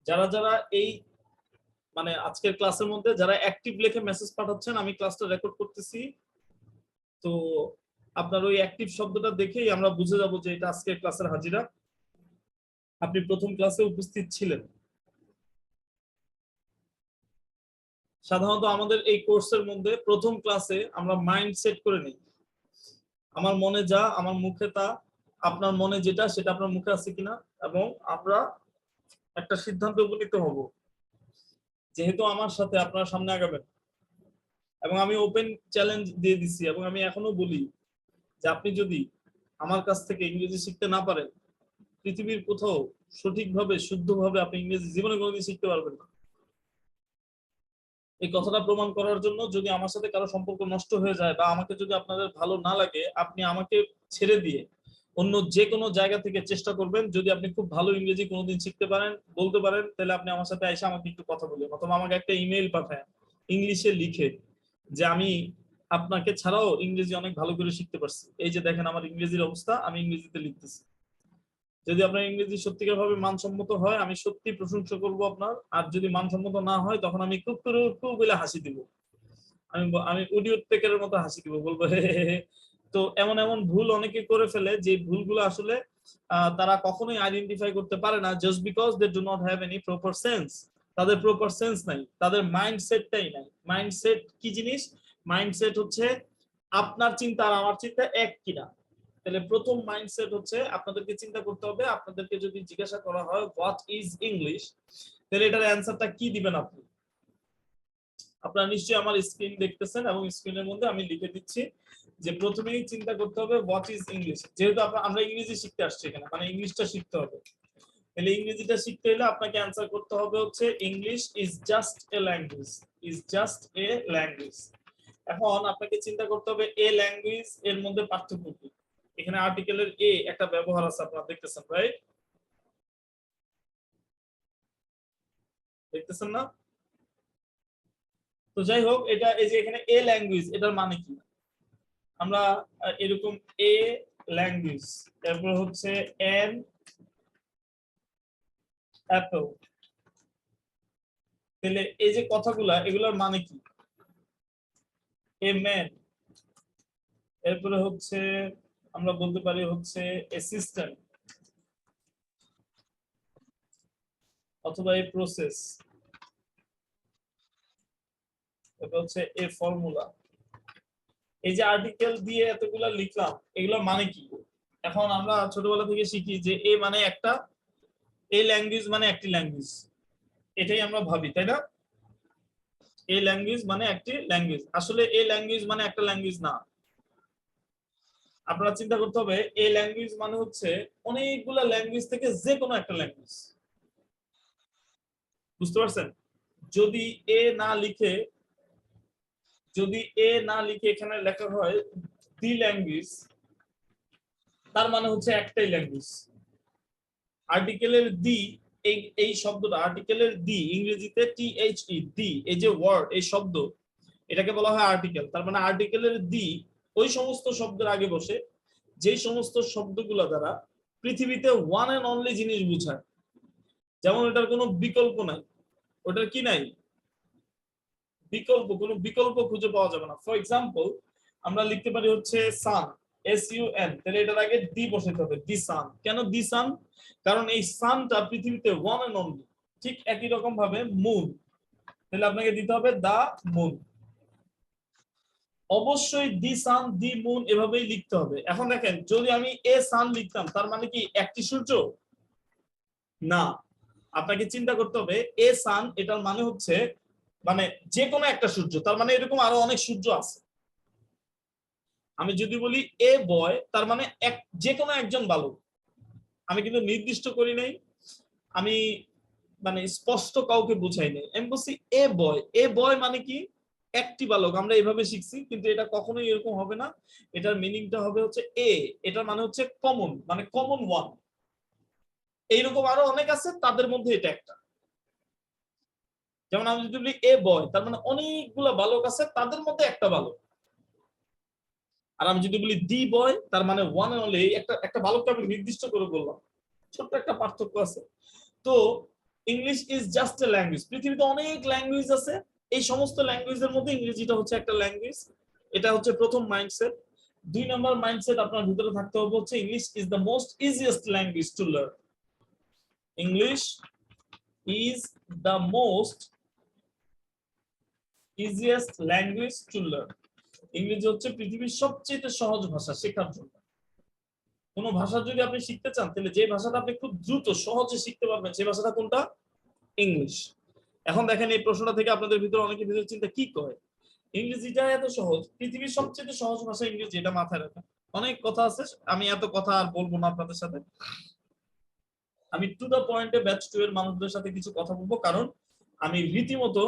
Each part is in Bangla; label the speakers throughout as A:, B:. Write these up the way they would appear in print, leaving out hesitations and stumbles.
A: যারা যারা এই মানে আজকের ক্লাসের মধ্যে যারা অ্যাক্টিভ লিখে মেসেজ পাঠাচ্ছেন, আমি ক্লাসটা রেকর্ড করতেছি, তো আপনার ওই অ্যাক্টিভ শব্দটা দেখেই আমরা বুঝে যাব যে এটা আজকের ক্লাসের হাজিরা, আপনি প্রথম ক্লাসে উপস্থিত ছিলেন। সাধারণত আমাদের এই কোর্সের মধ্যে প্রথম ক্লাসে আমরা মাইন্ড সেট করে নিই, আমার মনে যা আমার মুখে তা, আপনার মনে যেটা সেটা আপনার মুখে আছে কিনা, এবং আমরা একটা সিদ্ধান্তে উপনীত হব যেহেতু আমার সাথে আপনারা সামনে আগাবেন। এবং আমি ওপেন চ্যালেঞ্জ দিয়ে দিচ্ছি এবং আমি এখনো বলি যে আপনি যদি আমার কাছ থেকে ইংরেজি শিখতে না পারেন, পৃথিবীর কোথাও সঠিকভাবে শুদ্ধভাবে আপনি ইংরেজি জীবনে কোনোদিন শিখতে পারবেন না। এই কথাটা প্রমাণ করার জন্য, যদি আমার সাথে কারো সম্পর্ক নষ্ট হয়ে যায় বা আমাকে যদি আপনাদের ভালো না লাগে, আপনি আমাকে ছেড়ে দিয়ে অন্য যে কোনো জায়গা থেকে চেষ্টা করবেন। যদি আপনি খুব ভালো ইংরেজি কোনোদিন শিখতে পারেন, বলতে পারেন, তাহলে আপনি আমার সাথে এসে আমাকে একটু কথা বলবেন, অথবা আমাকে একটা ইমেল পাঠান ইংলিশে লিখে যে আমি আপনাকে ছাড়াও ইংরেজি অনেক ভালো করে শিখতে পারছি, এই যে দেখেন আমার ইংরেজির অবস্থা, আমি ইংরেজিতে লিখতেছি। যদি আপনার ইংরেজি সত্যিকার ভাবে মানসম্মত হয়, আমি সত্যি প্রশংসা করব আপনার। আর যদি মানসম্মত না হয়, তখন আমি খুব করে খুব বলে হাসি দিব। আমি অডিও টেকারের মতো হাসি দিব, বলবো হে হে হে। তো এমন এমন ভুল অনেকে করে ফেলে, যে ভুলগুলো আসলে তারা কখনোই আইডেন্টিফাই করতে পারে না, just because they do not have any proper sense. তাদের প্রপার সেন্স নাই, তাদের মাইন্ডসেটটাই নাই। মাইন্ডসেট কি জিনিস? মাইন্ডসেট হচ্ছে আপনার চিন্তা আর আমার চিন্তা এক কিনা। তাহলে প্রথম মাইন্ডসেট হচ্ছে আপনাদেরকে চিন্তা করতে হবে, আপনাদেরকে যদি জিজ্ঞাসা করা হয় হোয়াট ইজ ইংলিশ, তাহলে এটার অ্যান্সারটা কি দিবেন আপনি? আপনারা নিশ্চয়ই আমার স্ক্রিন দেখতেছেন এবং স্ক্রিনের মধ্যে আমি লিখে দিচ্ছি যে প্রথমেই চিন্তা করতে হবে হোয়াট ইজ ইংলিশ। যেহেতু আমরা ইংরেজি শিখতে আসছি এখানে, মানে ইংলিশটা শিখতে হবে, তাহলে ইংরেজিটা শিখতে হলে আপনাকে অ্যান্সার করতে হবে হচ্ছে English is just a language, is just a language. এখন আপনাকে চিন্তা করতে হবে এ ল্যাঙ্গুয়েজ এর মধ্যে পার্থক্য কি। এখানে আর্টিকেলের এ একটা ব্যবহার আছে, আপনারা দেখতেছেন, রাইট? দেখতেছেন না? তো যাই হোক, এটা এই যে এখানে এ ল্যাঙ্গুয়েজ, এটার মানে কি? আমরা এরকম এ ল্যাঙ্গুয়েজ, তারপর হচ্ছে এন অ্যাপল, তাহলে এই যে কথাগুলা, এগুলোর মানে কি? এ ম্যান, এরপরে হচ্ছে আমরা বলতে পারি হচ্ছে অ্যাসিস্ট্যান্ট, অথবা এ প্রসেস, এটা হচ্ছে এ ফর্মুলা। এই যে আর্টিকেল দিয়ে এতগুলা লিখলাম, এগুলোর মানে কি? এখন আমরা ছোটবেলা থেকে শিখি যে এ মানে একটা, এই ল্যাঙ্গুয়েজ মানে একটি ল্যাঙ্গুয়েজ, এটাই আমরা ভাবি, তাই না? এই ল্যাঙ্গুয়েজ মানে একটি ল্যাঙ্গুয়েজ, আসলে এই ল্যাঙ্গুয়েজ মানে একটা ল্যাঙ্গুয়েজ না। আপনারা চিন্তা করতে হবে এই ল্যাঙ্গুয়েজ মানে হচ্ছে অনেকগুলা ল্যাঙ্গুয়েজ থেকে যে কোনো একটা ল্যাঙ্গুয়েজ। বুঝতে পারছেন? যদি এ না লিখে, যদি এ না লিখে এখানে লেখা হয় দি ল্যাঙ্গুয়েজ, তার মানে হচ্ছে একটাই ল্যাঙ্গুয়েজ। আর্টিকেলের দি, এই এই শব্দটা আর্টিকেলের দি, ইংরেজিতে টি-এইচ-ই, দি, এই যে ওয়ার্ড, এই শব্দ, এটাকে বলা হয় আর্টিকেল। তার মানে আর্টিকেলের দি ওই সমস্ত শব্দের আগে বসে যেই সমস্ত শব্দগুলো দ্বারা পৃথিবীতে ওয়ান এন্ড অনলি জিনিস বোঝায়, যেমন এটার কোনো বিকল্প নাই। ওটার কি নাই? বিকল্প, কোনো বিকল্প খুঁজে পাওয়া যাবে না। ফর এক্সাম্পল, আমরা লিখতে পারি হচ্ছে সান, SUN, তাহলে এটার আগে দি বসাতে হবে, দি সান। কেন দি সান? কারণ এই সানটা পৃথিবীতে ওয়ান এন্ড অনলি। ঠিক একই রকম ভাবে মুন, তাহলে আপনাকে দিতে হবে দা মুন। অবশ্যই দি সান, দি মুন এভাবেই লিখতে হবে। এখন দেখেন, যদি আমি এ সান লিখতাম, তার মানে কি একটি সূর্য? না, আপনাকে চিন্তা করতে হবে এ সান, এটার মানে হচ্ছে মানে যে কোনো একটা সূর্য, তার মানে এরকম আরো অনেক সূর্য আছে। আমি যদি বলি এ বয়, তার মানে যে কোনো একজন বালক। আমি কিন্তু নির্দিষ্ট করি নাই, আমি মানে স্পষ্ট কাউকে বুঝাই নাই, আমি বলছি এ বয়। এ বয় মানে কি একটি বালক, আমরা এইভাবে শিখছি, কিন্তু এটা কখনোই এরকম হবে না। এটার মিনিংটা হবে হচ্ছে এ, এটার মানে হচ্ছে কমন, মানে কমন ওয়ান। এইরকম আরো অনেক আছে, তাদের মধ্যে এটা একটা। যেমন আমি যদি বলি এ বয়, তার মানে অনেকগুলো বালক আছে, তাদের মধ্যে একটা বালক। আর আমি যদি বলি দি বয়, তার মানে ওয়ান এন্ড অনলি একটা একটা বালককে আমি নির্দিষ্ট করে বললাম। ছোট্ট একটা পার্থক্য আছে। তো English is just a language. পৃথিবীতে অনেক ল্যাঙ্গুয়েজ আছে, এই সমস্ত ল্যাঙ্গুয়েজের মধ্যে ইংরেজিটা হচ্ছে একটা ল্যাঙ্গুয়েজ। এটা হচ্ছে প্রথম মাইন্ডসেট। 2 নম্বর মাইন্ডসেট আপনার ভিতরে থাকতে হবে হচ্ছে English is the most easiest language to learn. English is the most easiest language to learn. ইংরেজি হচ্ছে পৃথিবীর সবচেয়ে সহজ ভাষা শেখার জন্য। কোন ভাষা যদি আপনি শিখতে চান, তাহলে যে ভাষাটা আপনি খুব দ্রুত সহজে শিখতে পারবেন সেই ভাষাটা কোনটা? ইংলিশ। এখন দেখেন এই প্রশ্নটা থেকে আপনাদের ভিতরে অনেকের ভিতরে চিন্তা, কি কয় ইংরেজিটা এত সহজ, পৃথিবীর সবচেয়ে সহজ ভাষা ইংরেজি, এটা মাথায় রাখা। অনেক কথা আছে, আমি এত কথা আর বলবো না আপনাদের সাথে। আমি টু দা পয়েন্টে ব্যাচ 2 এর মানুষদের সাথে কিছু কথা বলবো, কারণ আমি রীতিমতো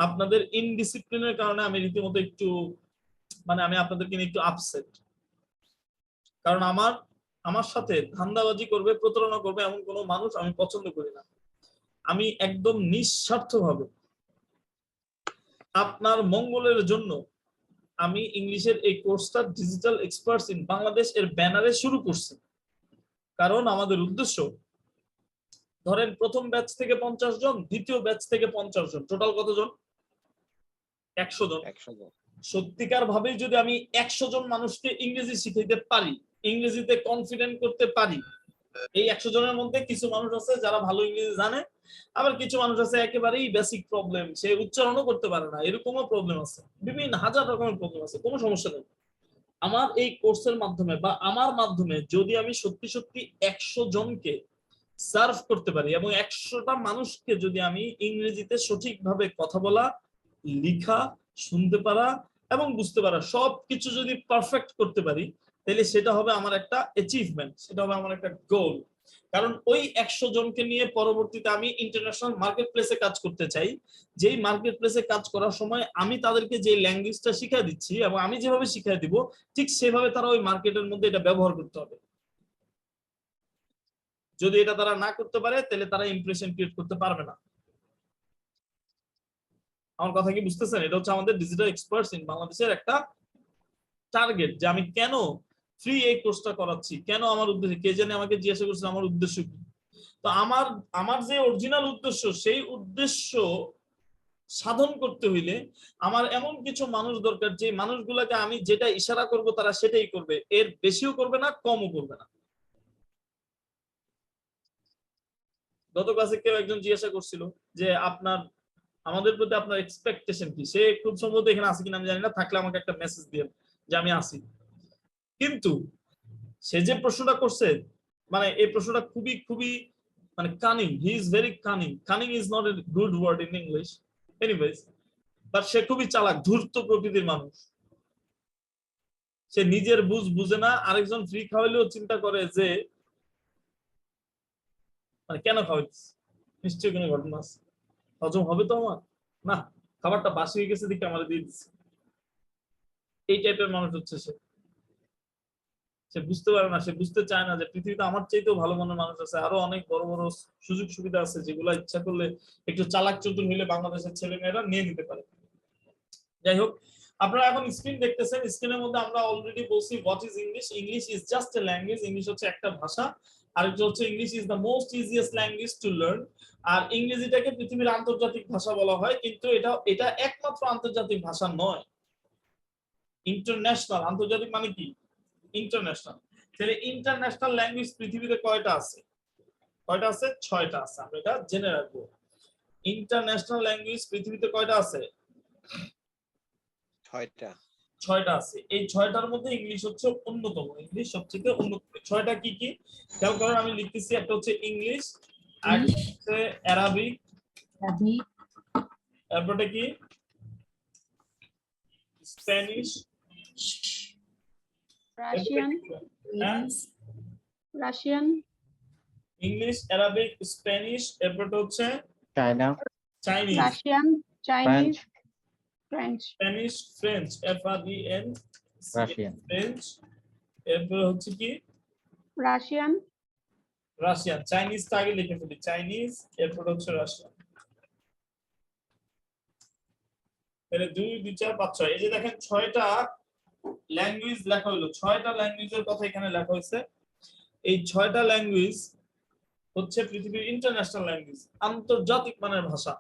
A: আপনাদের ইনডিসিপ্লিনের কারণে আমি রীতিমতো একটু আমি আপনাদেরকে নিয়ে একটু আপসেট। কারণ আমার সাথে ধান্দাবাজি করবে, প্রতারণা করবে এমন কোনো মানুষ আমি পছন্দ করি না। আমি একদম নিঃস্বার্থভাবে আপনার মঙ্গলের জন্য আমি ইংলিশের এই কোর্সটা ডিজিটাল এক্সপার্টস ইন বাংলাদেশ এর ব্যানারে শুরু করছি। কারণ আমাদের উদ্দেশ্য, ধরেন প্রথম ব্যাচ থেকে 50 জন, দ্বিতীয় ব্যাচ থেকে 50 জন, টোটাল কতজন? 100 জন। সত্যিকার ভাবে যদি আমি 100 জন মানুষকে ইংরেজি শিখাইতে পারি, ইংরেজিতে কনফিডেন্ট করতে পারি, এই 100 জনের মধ্যে কিছু মানুষ আছে যারা ভালো ইংরেজি জানে, আবার কিছু মানুষ আছে একেবারেই বেসিক প্রবলেম, সে উচ্চারণও করতে পারে না, এরকমও প্রবলেম আছে, বিভিন্ন হাজার রকমের প্রবলেম আছে, কোনো সমস্যা নেই। আমার এই কোর্সের মাধ্যমে বা আমার মাধ্যমে যদি আমি সত্যি সত্যি 100 জনকে সার্ভ করতে পারি এবং 100টা মানুষকে যদি আমি ইংরেজিতে সঠিকভাবে কথা বলা, লেখা, শুনতে পারা এবং বুঝতে পারা সবকিছু যদি পারফেক্ট করতে পারি, তাহলে সেটা হবে আমার একটা অ্যাচিভমেন্ট, সেটা হবে আমার একটা গোল। কারণ ওই 100 জনকে নিয়ে পরবর্তীতে আমি ইন্টারন্যাশনাল মার্কেট প্লেসে কাজ করতে চাই। যেই মার্কেট প্লেসে কাজ করার সময় আমি তাদেরকে যে ল্যাঙ্গুয়েজটা শিখিয়ে দিচ্ছি এবং আমি যেভাবে শিখিয়ে দিব, ঠিক সেভাবে তারা ওই মার্কেটের মধ্যে এটা ব্যবহার করতে হবে। যদি এটা তারা না করতে পারে, তাহলে তারা ইমপ্রেশন ক্রিয়েট করতে পারবে না। আমার কথা কি বুঝতেছেন? এটা হচ্ছে আমাদের ডিজিটাল এক্সপার্টস ইন বাংলাদেশের একটা টার্গেট, যে আমি কেন ফ্রি এই কোর্সটা করাচ্ছি, কেন আমার উদ্দেশ্য, কে জানে আমাকে জিজ্ঞাসা করছে আমার উদ্দেশ্য কি। তো আমার যে অরিজিনাল উদ্দেশ্য, সেই উদ্দেশ্য সাধন করতে হইলে আমার এমন কিছু মানুষ দরকার, যে মানুষগুলোকে আমি যেটা ইশারা করব তারা সেটাই করবে, এর বেশিও করবে না, কমও করবে না। গত ক্লাসে কেউ একজন জিজ্ঞাসা করছিল যে আমাদের প্রতি আপনার এক্সপেকটেশন কি। সে খুব সম্ভবত এখানে আছে কিনা আমি জানি না, থাকলে আমাকে একটা মেসেজ দিন যে আমি আসি। কিন্তু সে যে প্রশ্নটা করছে, এই প্রশ্নটা খুবই খুবই cunning, he is very cunning. Cunning is not a good word in English, anyways, but সে খুবই চালাক, ধূর্ত প্রকৃতির মানুষ। সে নিজের বুঝে না, আরেকজন ফ্রি খাওয়াইলেও চিন্তা করে যে কেন খাওয়াইছিস, নিশ্চয়ই কোনো ঘটনা আছে, হজম হবে তো আমার, না খাবারটা বাসি হয়ে গেছে দেখে আমার দিয়ে দিচ্ছে। এই টাইপের মানুষ হচ্ছে সে। সে বুঝতে পারে না, সে বুঝতে চায় না যে পৃথিবীতে আমার চাইতেও ভালো মনের মানুষ আছে, আরো অনেক বড় বড় সুযোগ সুবিধা আছে, যেগুলো ইচ্ছা করলে একটু চালাক চতুর হলে বাংলাদেশের ছেলে মেয়েরা নিয়ে নিতে পারে। যাই হোক, আপনারা এখন স্ক্রিন দেখতেছেন, স্ক্রিনের মধ্যে আমরা অলরেডি বলছি what is English. English is just a language, English হচ্ছে একটা ভাষা। আরেকটা হচ্ছে English is the most easiest language to learn. আর ইংরেজিটাকে পৃথিবীর আন্তর্জাতিক ভাষা বলা হয়, কিন্তু এটা একমাত্র আন্তর্জাতিক ভাষা নয়, ইন্টারন্যাশনাল। আন্তর্জাতিক মানে কি? ইন্টারন্যাশনাল। তাহলে ইন্টারন্যাশনাল ল্যাঙ্গুয়েজ পৃথিবীতে কয়টা আছে? কয়টা আছে? 6টা আছে। আমরা এটা জেনে রাখবো। ইন্টারন্যাশনাল ল্যাঙ্গুয়েজ পৃথিবীতে কয়টা আছে? 6টা আছে। এই 6টার মধ্যে ইংলিশ হচ্ছে অন্যতম, ইংলিশ সবচেয়ে অন্যতম। 6টা কি কি খেয়াল করেন, আমি লিখতেছি। একটা হচ্ছে ইংলিশ, আরেকটা হচ্ছে আরবিক, তারপরে কি Spanish,
B: Russian,
A: English, Arabic, Spanish, এরপরটা হচ্ছে Chinese,
B: Russian, Chinese, French,
A: Spanish, French, FREN, French, এরপর হচ্ছে কি
B: রাশিয়ান,
A: রাশিয়ান। চাইনিজটা আগে লিখে ফেলি, চাইনিজ, এরপর হচ্ছে রাশিয়ান। তাহলে 2 2 4 5 6, এই যে দেখেন 6টা ল্যাঙ্গুয়েজ লেখা হলো, 6টা ল্যাঙ্গুয়েজের কথা এখানে লেখা হয়েছে। এই 6টা ল্যাঙ্গুয়েজ হচ্ছে পৃথিবীর ইন্টারন্যাশনাল ল্যাঙ্গুয়েজ, আন্তর্জাতিক মানের ভাষা।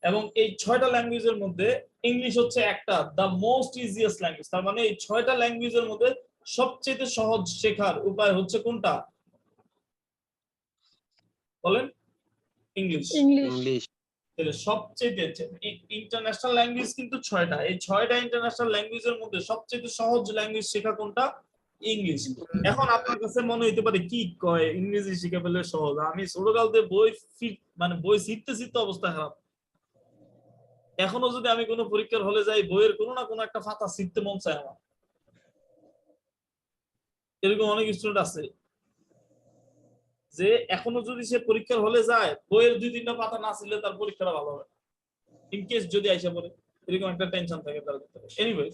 A: এবং এই 6টা ল্যাঙ্গুয়েজের মধ্যে ইংলিশ হচ্ছে একটা দ্য মোস্ট ইজিয়েস্ট ল্যাঙ্গুয়েজ। তার মানে এই 6টা ল্যাঙ্গুয়েজের মধ্যে সবচেয়ে সহজ শেখার উপায় হচ্ছে কোনটা বলেন? ইংলিশ।
B: ইংলিশ।
A: তাহলে সবচেয়ে ইন্টারন্যাশনাল ল্যাঙ্গুয়েজ কিন্তু 6টা, এই 6টা ইন্টারন্যাশনাল ল্যাঙ্গুয়েজের মধ্যে সবচেয়ে সহজ ল্যাঙ্গুয়েজ শেখা কোনটা? ইংলিশ। এখন আপনার কাছে মনে হইতে পারে কি কয় ইংরেজি শিখে ফেললে সহজ, আমি ছোটকালতে বই শিখতে অবস্থা খারাপ। এখনো যদি আমি কোনো পরীক্ষার হলে যাই, বইয়ের কোনো না কোনো একটা পাতা শিখতে মন চায় আমার। এরকম অনেক স্টুডেন্ট আছে যে এখনো যদি সে পরীক্ষার হলে যায়, বইয়ের 2-3টা পাতা না শিখলে তার পরীক্ষাটা ভালো হবে, ইনকেস যদি আইসা পড়ে, এরকম একটা টেনশন থাকে তার ভিতরে। এনিওয়ে,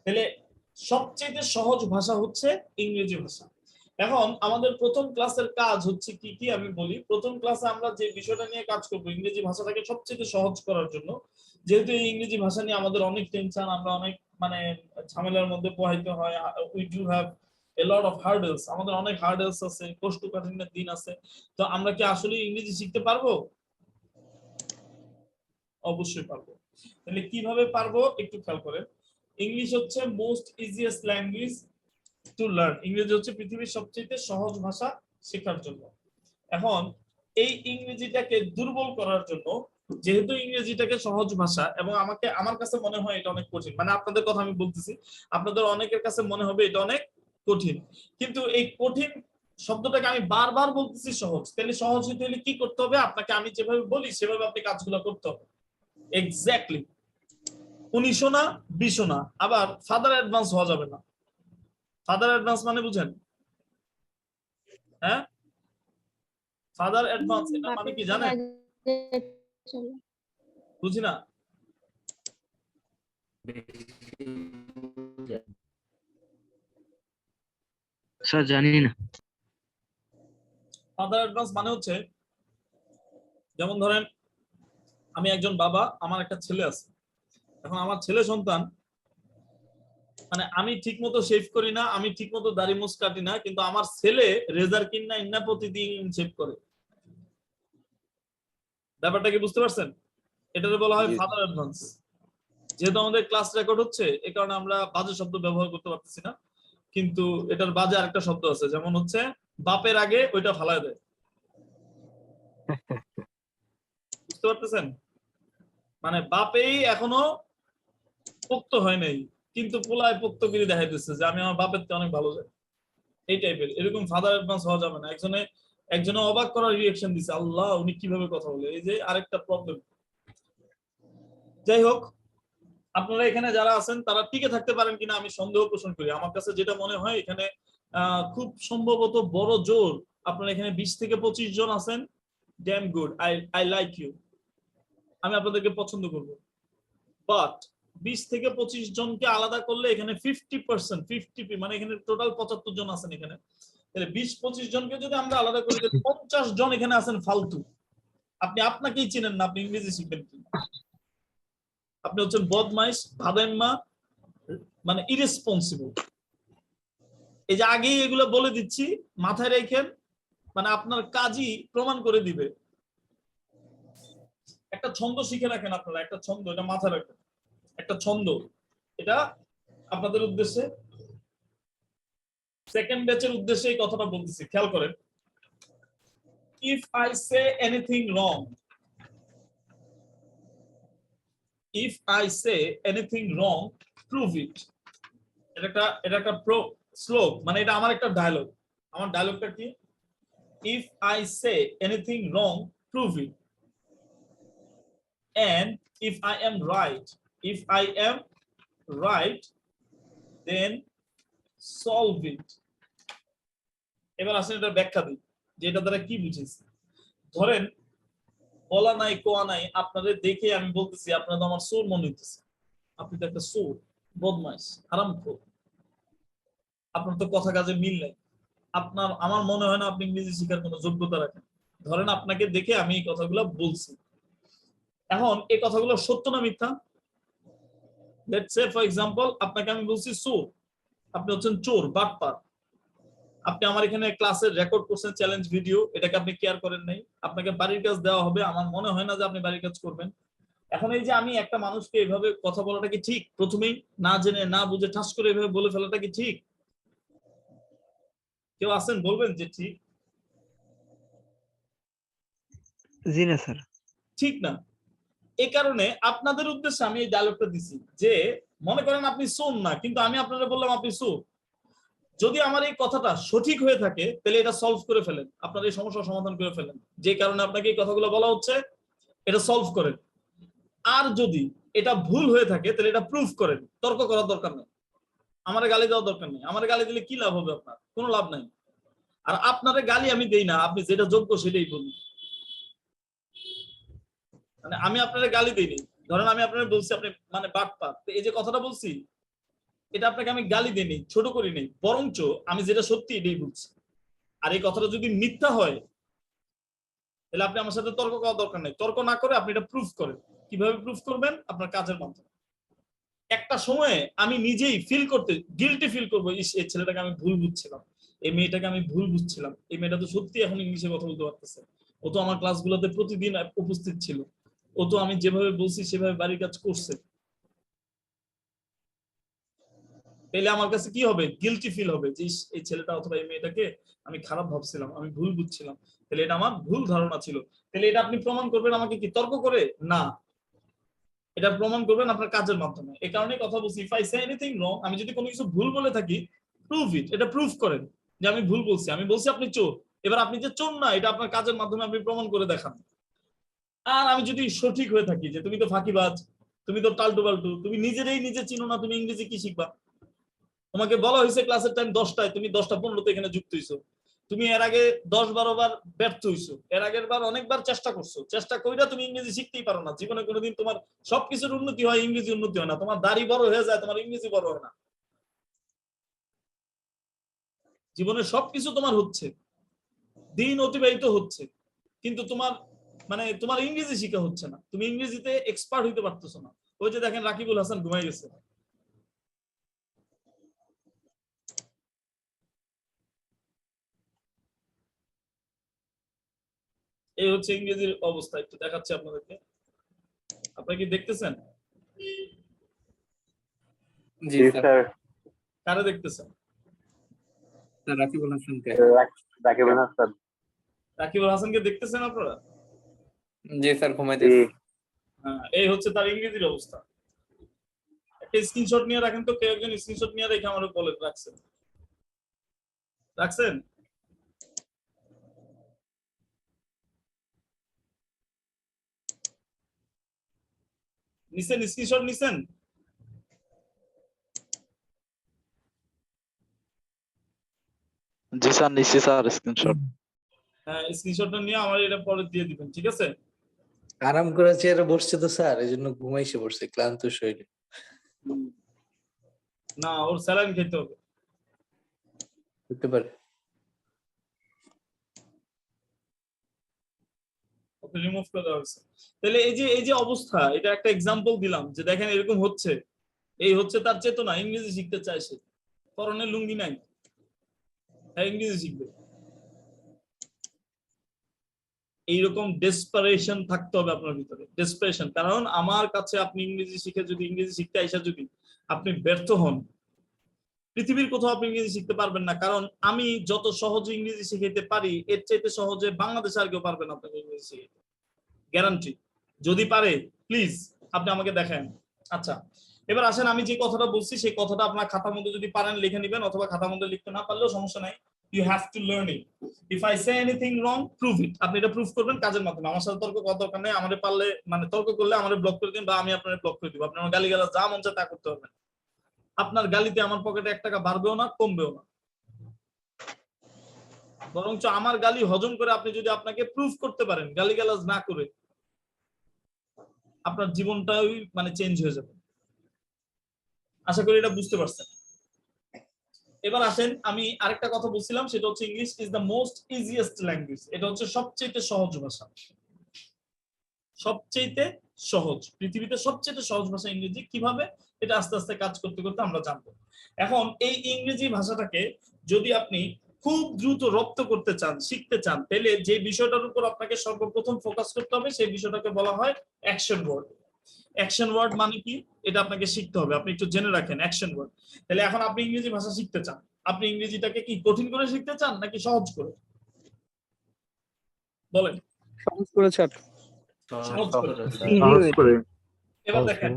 A: তাহলে সবচেয়ে সহজ ভাষা হচ্ছে ইংরেজি ভাষা। এখন আমাদের প্রথম ক্লাসের কাজ হচ্ছে কি কি আমি বলি। প্রথম ক্লাসে আমরা যে বিষয়টা নিয়ে কাজ করব ইংরেজি ভাষাটাকে সবচেয়ে সহজ করার জন্য, যেহেতু এই ইংরেজি ভাষা নিয়ে আমাদের অনেক টেনশন, আমরা অনেক মানে ঝামেলার মধ্যে পোহাইতে হয়, we do have a lot of hurdles, আমাদের অনেক হার্ডেলস আছে, কোষ্ঠকাঠিন্যের দিন আছে। তো আমরা কি আসলে ইংরেজি শিখতে পারবো? অবশ্যই পারবো। তাহলে কিভাবে পারবো একটু খেয়াল করেন। ইংলিশ হচ্ছে most easiest language to learn, ইংরেজি হচ্ছে পৃথিবীর সবচেয়ে সহজ ভাষা শেখার জন্য। এখন এই ইংরেজিটাকে দুর্বল করার জন্য, যেহেতু ইংরেজিটাকে সহজ ভাষা এবং আমার কাছে মনে হয় এটা অনেক কঠিন, মানে আপনাদের কথা আমি বলতেছি, আপনাদের অনেকের কাছে মনে হবে এটা অনেক কঠিন, কিন্তু এই কঠিন শব্দটাকে আমি বারবার বলতেছি সহজ। তাহলে সহজ হইতে হলে কি করতে হবে? আপনাকে আমি যেভাবে বলি সেভাবে আপনি কাজগুলো করতে হবে এক্স্যাক্টলি। 19 না 20 না, আবার ফাদার অ্যাডভান্স হওয়া যাবে না। ফাদার অ্যাডভান্স মানে বুঝেন? হ্যাঁ, ফাদার অ্যাডভান্স এটা মানে কি জানেন? বুঝি না।
C: স্যার জানি না।
A: ফাদার অ্যাডভান্স মানে হচ্ছে, যেমন ধরেন আমি একজন বাবা, আমার একটা ছেলে আছে। এখন আমার ছেলে সন্তান, মানে আমি ঠিক মতো শেভ করি না, আমি ঠিক মতো দাড়ি মুছ কাটি না, কিন্তু আমার ছেলে রেজার কিনা ইন্না প্রতিদিন শেভ করে। ব্যাপারটা কি বুঝতে পারছেন? এটাকে বলা হয় ফাদার অ্যাডভান্স। যেহেতু আমাদের ক্লাস রেকর্ড হচ্ছে, এই কারণে আমরা বাজে শব্দ ব্যবহার করতে পারতেছি না, কিন্তু এটার বাজে আরেকটা শব্দ আছে, যেমন হচ্ছে বাপের আগে ওইটা ফালায় দেয়। বুঝতে পারতেছেন? মানে বাপেই এখনো পোক্ত হয় নাই, কিন্তু পোলায় পোক্তগিরি দেখাইতেছে যে আমি আমার বাপের থেকে অনেক ভালো যাই, এই টাইপের। এরকম ফাদার অ্যাডভান্স হওয়া যাবে না। একজনে অবাক করার রিঅ্যাকশন দিছে, আল্লাহ উনি কিভাবে কথা বলে, এই যে আরেকটা প্রবলেম। যাই হোক, আপনারা এখানে যারা আছেন তারা টিকে থাকতে পারেন কিনা আমি সন্দেহ পোষণ করি। আমার কাছে যেটা মনে হয় এখানে খুব সম্ভবত বড় জোর আপনারা এখানে 20 থেকে 25 জন আছেন। Damn good, I like you, আমি আপনাদেরকে পছন্দ করব। বাট 20 থেকে 25 জনকে আলাদা করলে এখানে 50%, 50 মানে এখানে টোটাল 75 জন আছেন এখানে। তাহলে 20-25 জনকে যদি আমরা আলাদা করি, 50 জন এখানে আছেন ফালতু। আপনি আপনাকেই চিনেন না, আপনি ইংরেজি শিখবেন কি? আপনি হচ্ছেন বদমাইশ, ভাদাইম্মা, মানে ইরেসপন্সিবল। এই যে আগেই এগুলো বলে দিচ্ছি, মাথায় রেখেন, মানে আপনার কাজই প্রমাণ করে দিবে। একটা ছন্দ শিখে রাখেন আপনারা, একটা ছন্দ, এটা মাথায় রাখেন, একটা ছন্দ, এটা আপনাদের উদ্দেশ্যে, সেকেন্ড ব্যাচের উদ্দেশ্যে এই কথাটা বলতেছি, খেয়াল করেন। If I say anything wrong, if I say anything wrong prove ইট। এটা একটা শ্লোক, মানে এটা আমার একটা ডায়লগ। আমার ডায়লগটা কি? If I say anything wrong prove it, and if I am right, if I am right, then solve it. এবার আসেন এটা ব্যাখ্যা দিই যে এটা দ্বারা কি বুঝেছি। ধরেন বলা নাই কোয়া নাই, আপনাদের দেখে আমি বলতেছি আপনারা তো আমার চোর মনে হইতেছে, আপনি তো একটা চোর, বদমাইশ, হারামখোর, আপনার তো কথা কাজে মিল নাই, আমার মনে হয় না আপনি ইংরেজি শেখার কোনো যোগ্যতা রাখেন। ধরেন আপনাকে দেখে আমি এই কথাগুলো বলছি, এখন এই কথাগুলো সত্য না মিথ্যা? লেটস সে ফর এক্সাম্পল আপনাকে আমি বলছি চোর, আপনি হচ্ছেন চোর, বাটপার। আপনি আমার এখানে ক্লাসের রেকর্ড করছেন চ্যালেঞ্জ ভিডিও, এটাকে আপনি কেয়ার করেন নাই। আপনাকে বাড়ির কাজ দেওয়া হবে, আমার মনে হয় না যে আপনি বাড়ির কাজ করবেন। এখন এই যে আমি একটা মানুষকে এভাবে কথা বলাটা কি ঠিক? প্রথমেই না জেনে না বুঝে ঠাস করে এভাবে বলে ফেলাটা কি ঠিক? কেউ আছেন বলবেন যে ঠিক?
C: জি না স্যার।
A: ঠিক না। এই কারণে আপনাদের উদ্দেশ্যে আমি এই ডায়লগটা দিছি যে মনে করেন আপনি শোন না, কিন্তু আমি আপনারা বললাম আপনি শো। যদি আমার এই কথাটা সঠিক হয়ে থাকে তাহলে এটা সলভ করে ফেলেন, আপনার এই সমস্যার সমাধান করে ফেলেন। যে কারণে আপনাকে এই কথাগুলো বলা হচ্ছে এটা সলভ করেন। আর যদি এটা ভুল হয়ে থাকে তাহলে এটা প্রুফ করেন। তর্ক করার দরকার নেই, আমার গালি দেওয়ার দরকার নেই। আমার গালি দিলে কি লাভ হবে? আপনার কোনো লাভ নাই। আর আপনার গালি আমি দেই না, আপনি যেটা যোগ্য সেটাই বলুন। মানে আমি আপনার গালি দিইনি, ধরেন আমি আপনার বলছি আপনি মানে বাটপার, এই যে কথাটা বলছি এটা আপনাকে আমি গালি দিইনি, ছোট করি নাই, বরঞ্চ আমি যেটা সত্যি এটাই বলছি। আর এই কথাটা যদি মিথ্যা হয় তাহলে আপনি আমার সাথে তর্ক করার দরকার নেই। তর্ক না করে আপনি এটা প্রুফ করেন। কিভাবে প্রুফ করবেন? আপনার কাজের মাধ্যমে। একটা সময়ে আমি নিজেই ফিল করতে গিল্টি ফিল করবো, এই ছেলেটাকে আমি ভুল বুঝছিলাম, এই মেয়েটাকে আমি ভুল বুঝছিলাম, এই মেয়েটা তো সত্যি এখন ইংলিশে কথা বলতে পারতেছে, ও তো আমার ক্লাসগুলোতে প্রতিদিন উপস্থিত ছিল, ও তো আমি যেভাবে বলছি সেভাবে বাড়ির কাজ করছে। তাহলে আমার কাছে কি হবে? গিল্টি ফিল হবে যে এই ছেলেটা অথবা এই মেয়েটাকে আমি খারাপ ভাবছিলাম, আমি ভুল বুঝছিলাম, তাহলে এটা আমার ভুল ধারণা ছিল। তাহলে এটা আপনি প্রমাণ করবেন আমাকে কি তর্ক করে? না, এটা প্রমাণ করবেন আপনার কাজের মাধ্যমে। এই কারণে কথা বলছি, if I say anything wrong, আমি যদি কোনো কিছু ভুল বলে থাকি প্রুভ ইট, এটা প্রুফ করেন যে আমি ভুল বলছি। আমি বলছি আপনি চোর, এবার আপনি যে চোর না এটা আপনার কাজের মাধ্যমে আপনি প্রমাণ করে দেখান। আর আমি যদি সঠিক হয়ে থাকি যে তুমি তো ফাঁকিবাজ, তুমি তো টালটু বাল্টু, তুমি নিজেরাই নিজে চিনো না, তুমি ইংরেজি কি শিখবা? তোমাকে বলা হয়েছে ক্লাসের টাইম 10টায়, তুমি 10টা 15তে এখানে যুক্ত হইছো। তুমি এর আগে 10-12 বার ব্যর্থ হইছো, এর আগের বার অনেকবার চেষ্টা করছো, চেষ্টা কইরা তুমি ইংরেজি শিখতেই পারো না। জীবনে কোনোদিন তোমার সবকিছুর উন্নতি হয়, ইংরেজি উন্নতি হয় না। তোমার দাড়ি বড় হয়ে যায়, তোমার ইংরেজি বড় হয় না। জীবনে সবকিছু তোমার হচ্ছে, দিন অতিবাহিত হচ্ছে, কিন্তু তোমার মানে তোমার ইংরেজি শিখা হচ্ছে না, তুমি ইংরেজিতে এক্সপার্ট হইতে পারতেছো না। ওই যে দেখেন রাকিবুল হাসান ঘুমাই গেছে। এই হচ্ছে ইংরেজির অবস্থা, একটু দেখাচ্ছি আপনাদেরকে। আপনারা কি দেখতেছেন?
D: জি স্যার।
A: কারে দেখতেছেন?
D: স্যার রাকিবুল হাসানকে।
E: রাকিবুল হাসান।
A: রাকিবুল হাসানকে দেখতেছেন আপনারা?
D: জি স্যার, ঘুমাইতেছি।
A: হ্যাঁ, এই হচ্ছে তার ইংরেজির অবস্থা। একটা স্ক্রিনশট নিয়ে রাখেন তো, কেউ একজন স্ক্রিনশট নিয়ে রেখে আমার বলে রাখছেন। রাখছেন? নিছেন? স্ক্রিনশট নিছেন?
E: জি স্যার, নিচ্ছি স্যার স্ক্রিনশট।
A: হ্যাঁ, স্ক্রিনশটটা নিয়ে আমার এটা পরে দিয়ে দিবেন, ঠিক আছে?
F: আরাম করে চেয়ারে বসছে তো স্যার, এই জন্য ঘুমাইছে পড়ছে, ক্লান্ত শরীরে।
A: না, ওর স্যালাইন খেতে হবে।
F: হতে পারে।
A: ওকে রিমুভ করে দেওয়া হয়েছে। তাহলে এই যে অবস্থা, এটা একটা এক্সাম্পল দিলাম যে দেখেন এরকম হচ্ছে। এই হচ্ছে তার চেতনা, ইংরেজি শিখতে চায় সে, পরনে লুঙ্গি নাই, হ্যাঁ ইংরেজি শিখবে। এইরকম ডেসপারেশন থাকতে হবে আপনার ভিতরে, ডেসপারেশন। কারণ আমার কাছে আপনি ইংরেজি শিখে যদি ইংরেজি শিখতে আইসা যদি আপনি ব্যর্থ হন, পৃথিবীর কোথাও আপনি ইংরেজি শিখতে পারবেন না। কারণ আমি যত সহজে ইংরেজি শিখাইতে পারি এর চাইতে সহজে বাংলাদেশে আর কেউ পারবে না আপনাকে ইংরেজি শিখাইতে, গ্যারান্টি। যদি পারে প্লিজ আপনি আমাকে দেখেন। আচ্ছা, এবার আসেন, আমি যে কথাটা বলছি সেই কথাটা আপনার খাতার মধ্যে যদি পারেন লিখে নেবেন, অথবা খাতার মধ্যে লিখতে না পারলেও সমস্যা নাই। You have to learn it. If I say anything wrong, prove it. আপনি এটা প্রুফ করবেন কাজের মাধ্যমে। আমার সাথে তর্ক করার দরকার নেই। আমাদের পারলে মানে তর্ক করলে আমাদের ব্লক করে দিন, বা আমি আপনাদের ব্লক করে দিব। আপনি আমার গালিগালাজ যা মন চায় তা করতে পারবেন। আপনার গালিতে আমার পকেটে 1 টাকা বাড়বেও না, কমবেও না। বরঞ্চ আমার গালি হজম করে আপনি যদি আপনাকে প্রুফ করতে পারেন গালিগালাজ না করে, আপনার জীবনটাই মানে চেঞ্জ হয়ে যাবে। আশা করি এটা বুঝতে পারছেন। এবার আসেন, আমি আরেকটা কথা বলছিলাম, সেটা হচ্ছে English is the most easiest language. এটা হচ্ছে সবচেয়ে সহজ ভাষা, সবচেয়ে সহজ, পৃথিবীতে সবচেয়ে সহজ ভাষা ইংরেজি। কিভাবে? এটা আস্তে আস্তে কাজ করতে করতে আমরা জানবো। এখন এই ইংরেজি ভাষাটাকে যদি আপনি খুব দ্রুত রপ্ত করতে চান, শিখতে চান, তাহলে যে বিষয়টার উপর আপনাকে সর্বপ্রথম ফোকাস করতে হবে সেই বিষয়টাকে বলা হয় অ্যাকশন ওয়ার্ড। অ্যাকশন ওয়ার্ড মানে কি এটা আপনাকে শিখতে হবে, আপনি একটু জেনে রাখেন অ্যাকশন ওয়ার্ড। তাহলে এখন আপনি ইংরেজি ভাষা শিখতে চান, আপনি ইংরেজিটাকে কি কঠিন করে শিখতে চান নাকি সহজ করে? বলেন।
C: সহজ করে স্যার।
A: সহজ করে।
C: সহজ করে।
A: এবার দেখেন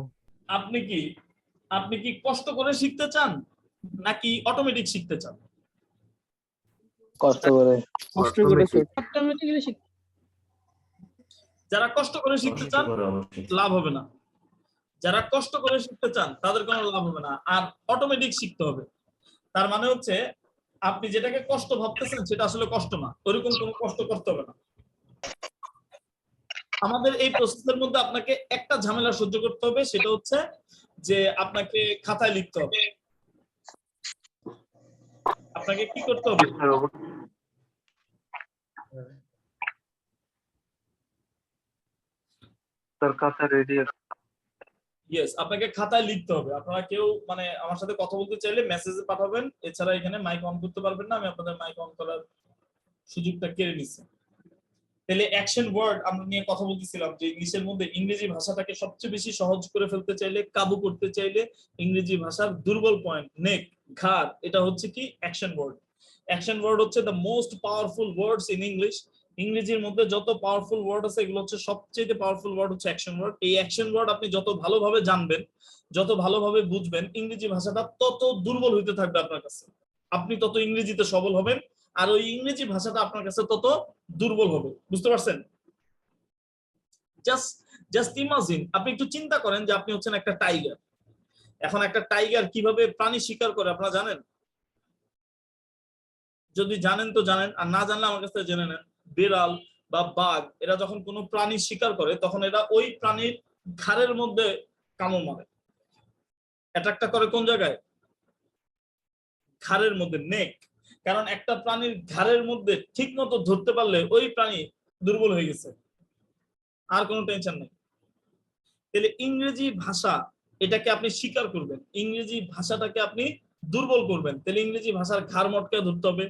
A: আপনি কি কষ্ট করে শিখতে চান নাকি অটোমেটিক শিখতে চান?
F: কষ্ট করে।
C: কষ্ট করে স্যার।
B: অটোমেটিক্যালি শিখতে।
A: যারা কষ্ট করে শিখতে চান লাভ হবে না, যারা কষ্ট করে শিখতে চান তাদের কোনো লাভ হবে না, আর অটোমেটিক শিখতে হবে। তার মানে হচ্ছে আপনি যেটাকে কষ্ট ভাবতেছেন সেটা আসলে কষ্ট না, ওরকম কোনো কষ্ট করতে হবে না। আমাদের এই প্রসেসের মধ্যে আপনাকে একটা ঝামেলা সহ্য করতে হবে, সেটা হচ্ছে যে আপনাকে খাতায় লিখতে হবে। আপনাকে কি করতে হবে?
E: স্যার খাতা রেডি আছে।
A: ইয়েস, আপনাকে খাতায় লিখতে হবে। আপনারা কেউ মানে আমার সাথে কথা বলতে চাইলে মেসেজে পাঠাবেন, এছাড়া এখানে মাইক অন করতে পারবেন না, আমি আপনাদের মাইক অন করার সুযোগটা কেড়ে নিচ্ছি। তাহলে অ্যাকশন ওয়ার্ড আমরা নিয়ে কথা বলতেছিলাম যে ইংলিশের মধ্যে ইংরেজি ভাষাটাকে সবচেয়ে বেশি সহজ করে ফেলতে চাইলে, কাবু করতে চাইলে ইংরেজি ভাষার দুর্বল পয়েন্ট নেক, ঘাড়, এটা হচ্ছে কি অ্যাকশন ওয়ার্ড। অ্যাকশন ওয়ার্ড হচ্ছে the most powerful words in English. ইংরেজির মধ্যে যত পাওয়ারফুল ওয়ার্ড আছে এগুলো হচ্ছে সবচেয়ে পাওয়ারফুল ওয়ার্ড হচ্ছে অ্যাকশন ওয়ার্ড। এই অ্যাকশন ওয়ার্ড আপনি যত ভালোভাবে জানবেন, যত ভালোভাবে বুঝবেন, ইংরেজি ভাষাটা তত দুর্বল হইতে থাকবে আপনার কাছে, আপনি তত ইংরেজিতে সবল হবেন, আর ওই ইংরেজি ভাষাটা আপনার কাছে তত দুর্বল হবে। বুঝতে পারছেন? জাস্ট ইমাজিন, আপনি একটু চিন্তা করেন যে আপনি হচ্ছেন একটা টাইগার। এখন একটা টাইগার কিভাবে প্রাণী শিকার করে আপনারা জানেন? যদি জানেন তো জানেন, আর না জানলে আমার কাছে জেনে নেন। বিড়াল বা বাঘ এরা যখন কোনো প্রাণী শিকার করে তখন এরা ওই প্রাণীর ঘাড়ের মধ্যে কামড় মারে। অ্যাটাকটা করে কোন জায়গায়? ঘাড়ের মধ্যে, নেক। কারণ একটা প্রাণীর ঘাড়ের মধ্যে ঠিক মতো ধরতে পারলে ওই প্রাণী দুর্বল হয়ে গেছে, আর কোনো টেনশন নেই। তাহলে ইংরেজি ভাষা এটাকে আপনি স্বীকার করবেন, ইংরেজি ভাষাটাকে আপনি দুর্বল করবেন, তাহলে ইংরেজি ভাষার ঘাড় মটকে ধরতে হবে।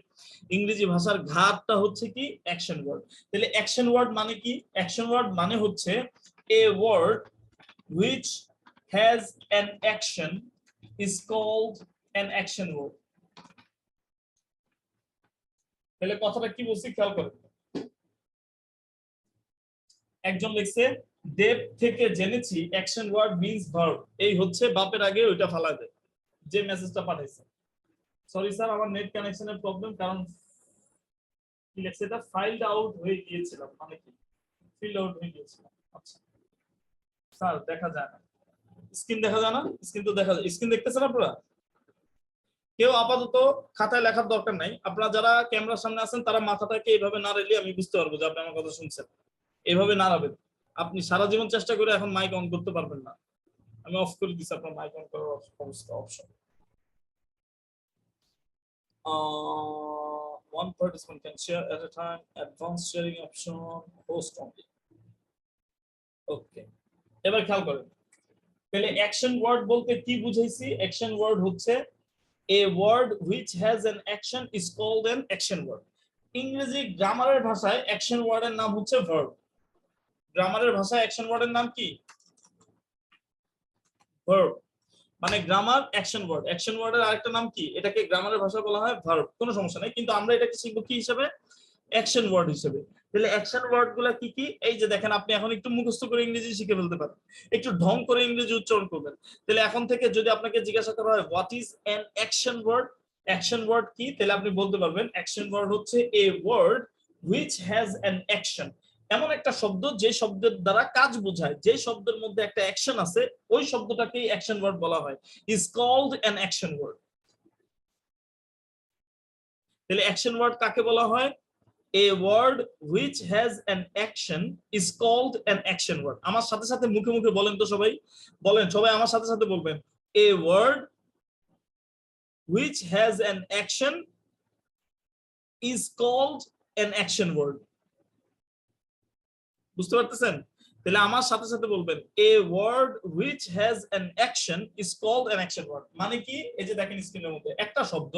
A: ইংরেজি ভাষার ঘাড়টা হচ্ছে কি অ্যাকশন ওয়ার্ড। তাহলে অ্যাকশন ওয়ার্ড মানে কি? অ্যাকশন ওয়ার্ড মানে হচ্ছে a word which has an action is called an action word. তাহলে কথাটা কি বলছি খেয়াল করেন। একজন লিখছে দেব থেকে জেনেছি অ্যাকশন ওয়ার্ড মিন্স ভার্ব, এই হচ্ছে বাপের আগে ওইটা ফালা দেয় যে মেসেজটা পাঠাইছে। সরি স্যার, আমার নেট কানেকশনের প্রবলেম, কারণ কি লেখছে এটা ফাইলড আউট হয়ে গিয়েছিলাম, মানে কি ফিল্ড আউট হয়ে গিয়েছিলাম। আচ্ছা স্যার, দেখা যায় না স্ক্রিন, দেখা যায় না স্ক্রিন, তো দেখা যায় স্ক্রিন, দেখতেছেন আপনারা? কেউ আপাতত খাতায় লেখার দরকার নাই, আপনারা যারা ক্যামেরার সামনে আছেন তারা মাথাটাকে এইভাবে নাড়াইলে আমি বুঝতে পারবো যে আপনি আমার কথা শুনছেন। এইভাবে নাড়াবেন। আপনি সারা জীবন চেষ্টা করে এখন মাইক অন করতে পারবেন না, আমি অফ করে দিচ্ছি আপনার মাইক অন করার option. One participant can share at a time, advanced sharing option, host only. Okay, এবার খেয়াল করেন। তাহলে অ্যাকশন ওয়ার্ড বলতে কি বুঝাইছি? অ্যাকশন ওয়ার্ড হচ্ছে a word which has an action is called an action word. ইংরেজি গ্রামারের ভাষায় অ্যাকশন ওয়ার্ডের নাম হচ্ছে ভার্ব। গ্রামারের ভাষায় অ্যাকশন ওয়ার্ডের নাম কি? ভার্ব। মানে গ্রামার অ্যাকশন ওয়ার্ড, অ্যাকশন ওয়ার্ডের আরেকটা নাম কি? এটাকে গ্রামারের ভাষায় বলা হয় ভার্ব। কোনো সমস্যা নেই, কিন্তু আমরা এটাকে শিখবো কি হিসেবে? অ্যাকশন ওয়ার্ড হিসেবে। তাহলে অ্যাকশন ওয়ার্ড গুলা কি কি? এই যে দেখেন, আপনি এখন একটু মুখস্থ করে ইংরেজি শিখে ফেলতে পারেন, একটু ঢং করে ইংরেজি উচ্চারণ করবেন। তাহলে এখন থেকে যদি আপনাকে জিজ্ঞাসা করা হয় what is an action word, action word কি, তাহলে আপনি বলতে পারবেন অ্যাকশন ওয়ার্ড হচ্ছে a word which has an action. এমন একটা শব্দ যে শব্দের দ্বারা কাজ বোঝায়, যে শব্দের মধ্যে একটা অ্যাকশন আছে, ওই শব্দটাকেই অ্যাকশন ওয়ার্ড বলা হয়, is called an action word. তাহলে অ্যাকশন ওয়ার্ড কাকে বলা হয়? A word which has an action is called an action word. আমার সাথে সাথে মুখে মুখে বলেন তো সবাই, বলেন সবাই আমার সাথে সাথে বলবেন, a word which has an action is called an action word. বুঝতে পারতেছেন? তাহলে আমার সাথে সাথে বলবেন a word which has an action is called an action word. মানে কি, এই যে দেখেন স্ক্রিনের মধ্যে একটা শব্দ,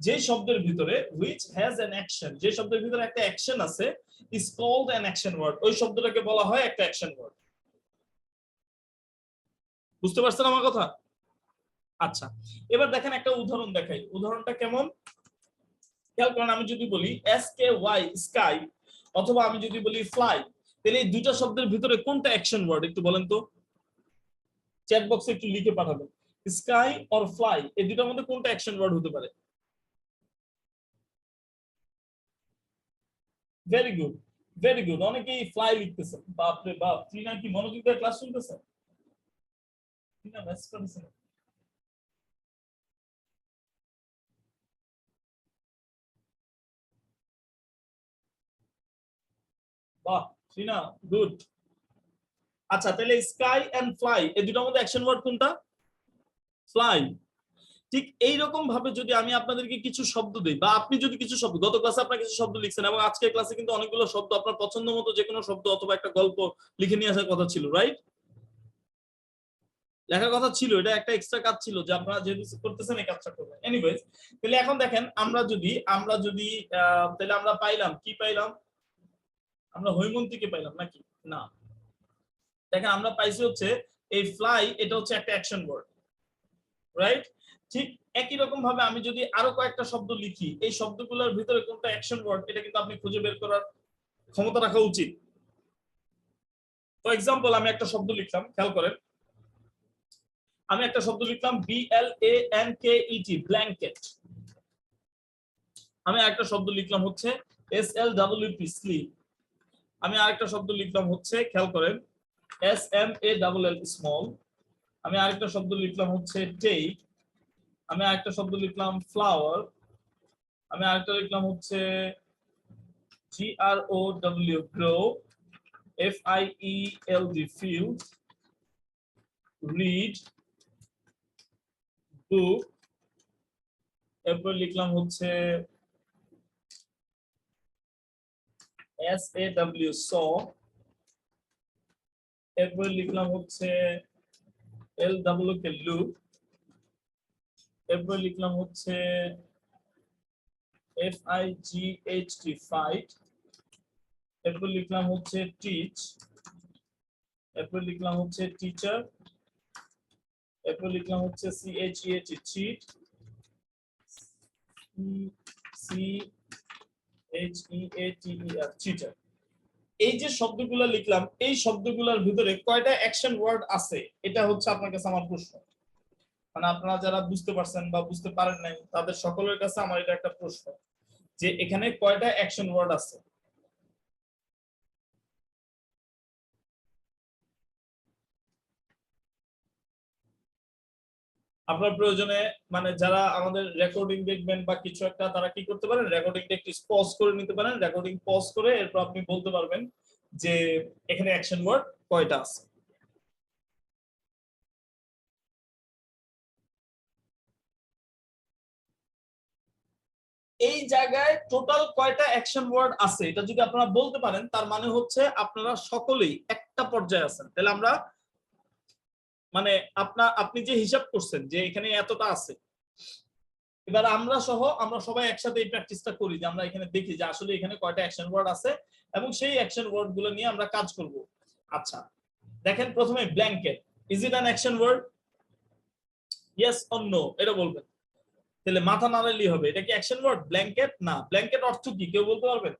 A: যে শব্দের ভিতরে হুইচ হ্যাজ অ্যান অ্যাকশন, যে শব্দের ভিতরে একটা অ্যাকশন আছে, is called an action word, ওই শব্দটাকে বলা হয় একটা অ্যাকশন ওয়ার্ড। বুঝতে পারছেন আমার কথা? আচ্ছা, এবার দেখেন একটা উদাহরণ দেখাই। উদাহরণটা কেমন খেয়াল করেন। আমি যদি বলি SKY স্কাই, অথবা আমি যদি বলি ফ্লাই, তাহলে এই দুইটা শব্দের ভিতরে কোনটা অ্যাকশন ওয়ার্ড একটু বলেন তো, চ্যাট বক্সে একটু লিখে পাঠাবেন। স্কাই অর ফ্লাই, এই দুটার মধ্যে কোনটা অ্যাকশন ওয়ার্ড হতে পারে? Very good, very good. অনেকেই ফ্লাই লিখতেছেন, বাপ রে বাপ। টিনা কি মনোযোগ দিয়ে ক্লাস শুনতেছেন? টিনা মেসেজ করেছেন? বাহ টিনা, গুড। আচ্ছা, তাহলে স্কাই এন্ড ফ্লাই এই দুটার মধ্যে অ্যাকশন ওয়ার্ড কোনটা? ফ্লাই। ঠিক এইরকম ভাবে যদি আমি আপনাদেরকে কিছু শব্দ দিই, বা আপনি যদি কিছু শব্দ, গত ক্লাসে আপনার কিছু শব্দ লিখছেন, এবং আজকের ক্লাসে কিন্তু অনেকগুলো শব্দ আপনার পছন্দ মতো যে কোনো শব্দ অথবা একটা গল্প লিখে নিয়ে আসার কথা ছিল, রাইট? লেখার কথা ছিল, এটা একটা এক্সট্রা কাজ ছিল যে আপনারা যেহেতু করতেছেন এই কাজটা করবেন। এনিওয়েজ, তাহলে এখন দেখেন আমরা যদি তাহলে আমরা পাইলাম কি পাইলাম? আমরা হৈমন্তীকে পাইলাম নাকি? না, দেখেন আমরা পাইছি হচ্ছে এই ফ্লাই, এটা হচ্ছে একটা অ্যাকশন ওয়ার্ড, রাইট? ঠিক একই রকম ভাবে আমি যদি আরো কয়েকটা শব্দ লিখি, এই শব্দগুলোর ভিতরে কোনটা অ্যাকশন ওয়ার্ড, এটা কিন্তু আপনি খুঁজে বের করার ক্ষমতা রাখা উচিত। ফর এক্সাম্পল, আমি একটা শব্দ লিখলাম, খেয়াল করেন, আমি একটা শব্দ লিখলাম BLANKET, ব্ল্যাঙ্কেট। আমি আরেকটা শব্দ লিখলাম হচ্ছে SLWP, স্লিপ। আমি আরেকটা শব্দ লিখলাম হচ্ছে, খেয়াল করেন, SMALL, স্মল। আমি আরেকটা শব্দ লিখলাম হচ্ছে টেক। আমি আরেকটা শব্দ লিখলাম ফ্লাওয়ার। আমি আরেকটা লিখলাম হচ্ছে GROW, grow. FIELD, field। Read, book. এরপর লিখলাম হচ্ছে SAW, saw। এরপর লিখলাম হচ্ছে LWK, লুক। এরপর লিখলাম হচ্ছে FIGHT, ফাইট। এরপর লিখলাম হচ্ছে টিচ। এরপর লিখলাম হচ্ছে টিচার। এরপর লিখলাম হচ্ছে CHEAT, চিট। CHEATER, cheater. এই যে শব্দগুলো লিখলাম, এই শব্দগুলোর ভিতরে কয়টা অ্যাকশন ওয়ার্ড আছে, এটা হচ্ছে আপনার কাছে আমার প্রশ্ন। মানে আপনারা যারা বুঝতে পারছেন বা বুঝতে পারেন নাই, তাদের সকলের কাছে আমার এটা একটা প্রশ্ন যে এখানে কয়টা অ্যাকশন ওয়ার্ড আছে। আপনার প্রয়োজনে মানে যারা আমাদের রেকর্ডিং দেখবেন বা কিছু একটা, তারা কি করতে পারেন, রেকর্ডিংটা একটু পজ করে নিতে পারেন। রেকর্ডিং পজ করে এরপর আপনি বলতে পারবেন যে এখানে অ্যাকশন ওয়ার্ড কয়টা আছে। এই জায়গায় টোটাল কয়টা অ্যাকশন ওয়ার্ড আছে এটা যদি আপনারা বলতে পারেন, তার মানে হচ্ছে আপনারা সকলেই একটা পর্যায়ে আছেন। তাহলে আমরা মানে আপনি যে হিসাব করছেন যে এখানে এতটা আছে, এবার আমরা সবাই একসাথে এই প্র্যাকটিসটা করি যে আমরা এখানে দেখি যে আসলে এখানে কয়টা অ্যাকশন ওয়ার্ড আছে এবং সেই অ্যাকশন ওয়ার্ড গুলো নিয়ে আমরা কাজ করব। আচ্ছা, দেখেন প্রথমে blanket, is it an action word? Yes or no এটা বলবেন। তাহলে মাথা নাড়ালেই হবে, এটা কি অ্যাকশন ওয়ার্ড? ব্ল্যাঙ্কেট না। ব্ল্যাঙ্কেট অর্থ কি কেউ বলতে পারবেন?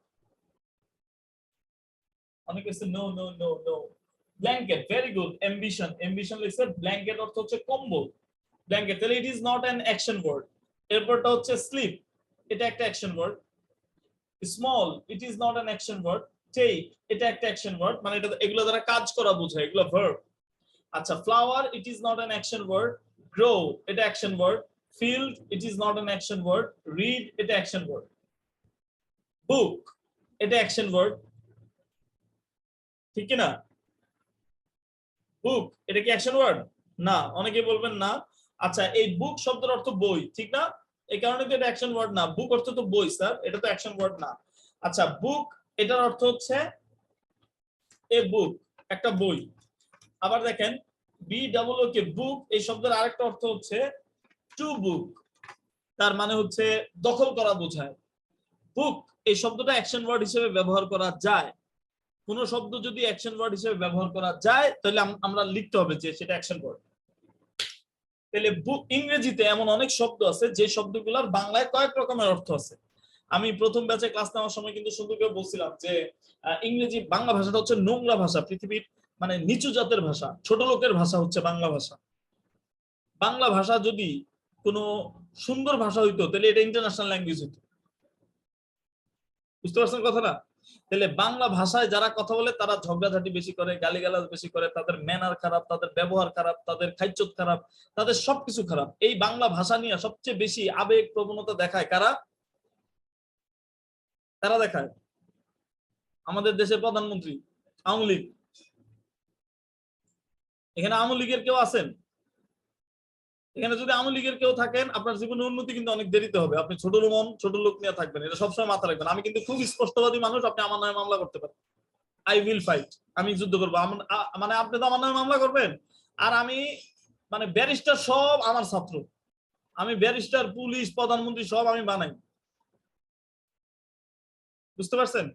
A: অনেকে বলছে no no no no. Blanket, very good. Ambition, ambition লিখছে ব্ল্যাঙ্কেট অর্থ হচ্ছে কম্বল। ব্ল্যাঙ্কেট, তাহলে it is not an action word. এরপরটা হচ্ছে স্লিপ, এটা একটা action word. Small, it is not an action word. Take, এটা একটা অ্যাকশন ওয়ার্ড, মানে এটা এগুলো দ্বারা কাজ করা বোঝায়, এগুলো ভার্ব। আচ্ছা, flower, it is not an action word. Grow, এটা action word. Field, it is not an action word. Read, এটা অ্যাকশন ওয়ার্ড। বুক, এটা অ্যাকশন ওয়ার্ড, ঠিক কি না? বুক, এটা কি অ্যাকশন ওয়ার্ড? না, অনেকে বলবেন না। আচ্ছা, এই বুক শব্দের অর্থ বই, ঠিক না? এই কারণে তো এটা অ্যাকশন ওয়ার্ড না। বুক অর্থ তো বই স্যার, এটা তো অ্যাকশন ওয়ার্ড না। আচ্ছা, বুক এটার অর্থ হচ্ছে এ বুক, একটা বই। আবার দেখেন BOOK বুক এই শব্দের আরেকটা অর্থ হচ্ছে টু বুক, তার মানে হচ্ছে দখল করা বোঝায়। বুক এই শব্দটা অ্যাকশন ওয়ার্ড হিসেবে ব্যবহার করা যায়। কোন শব্দ যদি অ্যাকশন ওয়ার্ড হিসেবে ব্যবহার করা যায় তাহলে আমরা লিখতে হবে যে সেটা অ্যাকশন ওয়ার্ড। তাহলে বুক ইংরেজিতে এমন অনেক শব্দ আছে যে শব্দগুলোর বাংলায় কয়েক রকমের অর্থ আছে। আমি প্রথম ব্যাচে ক্লাস নেওয়ার সময় কিন্তু সুন্দর করে বলছিলাম যে ইংরেজি বাংলা ভাষাটা হচ্ছে নোংরা ভাষা, পৃথিবীর মানে নিচু জাতের ভাষা, ছোট লোকের ভাষা হচ্ছে বাংলা ভাষা। বাংলা ভাষা যদি কোনো সুন্দর ভাষা হইতো তাহলে এটা ইন্টারন্যাশনাল ল্যাঙ্গুয়েজ হইতো। বুঝতে পারছেন কথাটা? তাহলে বাংলা ভাষায় যারা কথা বলে তারা ঝগড়াঝাটি বেশি করে, গালিগালাজ বেশি করে, তাদের ম্যানার খারাপ, তাদের ব্যবহার খারাপ, তাদের খাইচত খারাপ, তাদের সবকিছু খারাপ। এই বাংলা ভাষা নিয়ে সবচেয়ে বেশি আবেগ প্রবণতা দেখায় কারা? তারা দেখায় আমাদের দেশের প্রধানমন্ত্রী, আওয়ামী লীগ। এখানে আওয়ামী লীগের কেউ আছেন? এখানে যদি আওয়ামী লীগের কেউ থাকেন আপনার জীবনের উন্নতি কিন্তু অনেক দেরিতে হবে। আপনি ছোট মন ছোট লোক নিয়ে থাকবেন, এটা সবসময় মাথা রাখবেন। আমি কিন্তু খুব স্পষ্টবাদী মানুষ, আপনি আমার নামে মামলা করতে পারেন। আই উইল ফাইট, আমি যুদ্ধ করবো। মানে আপনি তো আমার নামে মামলা করবেন, আর আমি মানে ব্যারিস্টার সব আমার ছাত্র। আমি ব্যারিস্টার, পুলিশ, প্রধানমন্ত্রী সব আমি বানাই। বুঝতে পারছেন?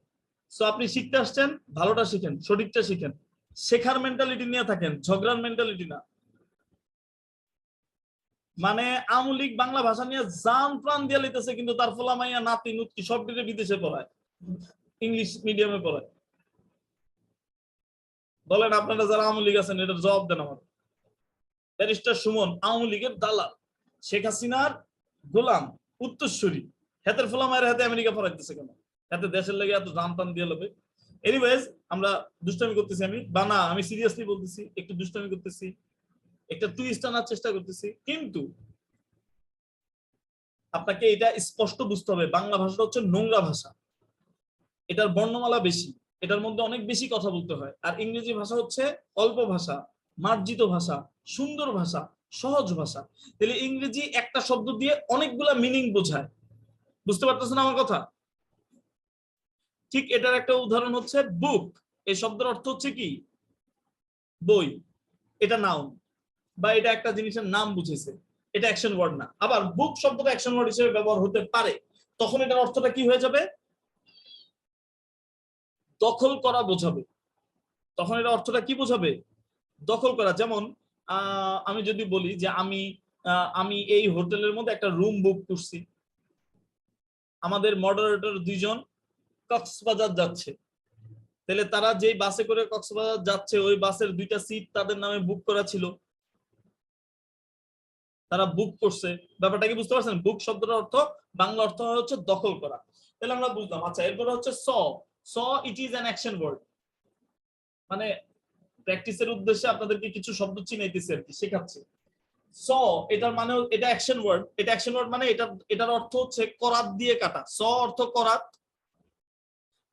A: সো আপনি শিখতে আসছেন, ভালোটা শিখেন, সঠিকটা শিখেন, শেখার মেন্টালিটি নিয়ে থাকেন, ঝগড়ার মেন্টালিটি না। মানে আওয়ামী লীগ বাংলা ভাষা নিয়ে জান প্রাণ দিয়ে লিতেছে, কিন্তু তার ফলা মাইয়া নাতি নুতি সব বিদেশে পড়ায়, ইংলিশ মিডিয়ামে পড়ায়। বলেন আপনারা যারা আওয়ামী লীগ আছেন এটার জবাব দেন আমার। ব্যারিস্টার সুমন আওয়ামী লীগের দালাল, শেখ হাসিনার গোলাম, উত্তরসূরি, হাতের ফলা মায়ের হাতে আমেরিকা পড়াইতেছে কেন? হাতে দেশের লেগে এত জান টান দিয়ে লবে। এনিওয়েজ আমরা দুষ্টামি করতেছি, আমি সিরিয়াসলি বলতেছি, একটু দুষ্টামি করতেছি, একটা টুইস্ট আনার চেষ্টা করতেছি, কিন্তু আপনাকে এটা স্পষ্ট বুঝতে হবে বাংলা ভাষাটা হচ্ছে নোংরা ভাষা, এটার বর্ণমালা বেশি, এটার মধ্যে অনেক বেশি কথা বলতে হয়। আর ইংরেজি ভাষা হচ্ছে অল্প ভাষা, মার্জিত ভাষা, সুন্দর ভাষা, সহজ ভাষা। তাহলে ইংরেজি একটা শব্দ দিয়ে অনেকগুলা মিনিং বোঝায়। বুঝতে পারতেছেন আমার কথা? ঠিক এটার একটা উদাহরণ হচ্ছে বুক। এই শব্দের অর্থ হচ্ছে কি? বই। এটা নাউন, বা এটা একটা জিনিসের নাম বুঝেছে, এটা অ্যাকশন ওয়ার্ড না। আবার বুক শব্দটা অ্যাকশন ওয়ার্ড হিসেবে ব্যবহার হতে পারে, তখন এটার অর্থটা কি হয়ে যাবে? দখল করা বোঝাবে। তখন এটা অর্থটা কি বোঝাবে? দখল করা। যেমন আমি যদি বলি যে আমি এই হোটেলের মধ্যে একটা রুম বুক করছি, আমাদের মডারেটর দুইজন কক্সবাজার যাচ্ছে, তাহলে তারা যেই বাসে করে কক্সবাজার যাচ্ছে ওই বাসের দুইটা সিট তাদের নামে বুক করা ছিল, তারা বুক করছে। ব্যাপারটা কি বুঝতে পারছেন? বুক শব্দটার অর্থ, বাংলা অর্থ হচ্ছে দখল করা। তাহলে আমরা বুঝলাম। আচ্ছা, এরপরে হচ্ছে saw it is an action word. মানে প্র্যাকটিসের উদ্দেশ্যে আপনাদেরকে কিছু শব্দ চিনাইতেছি আর কি, শেখাচ্ছি। স এটার মানে এটা অ্যাকশন ওয়ার্ড। এটা অ্যাকশন ওয়ার্ড মানে এটার অর্থ হচ্ছে করাত দিয়ে কাটা। স অর্থ করাত।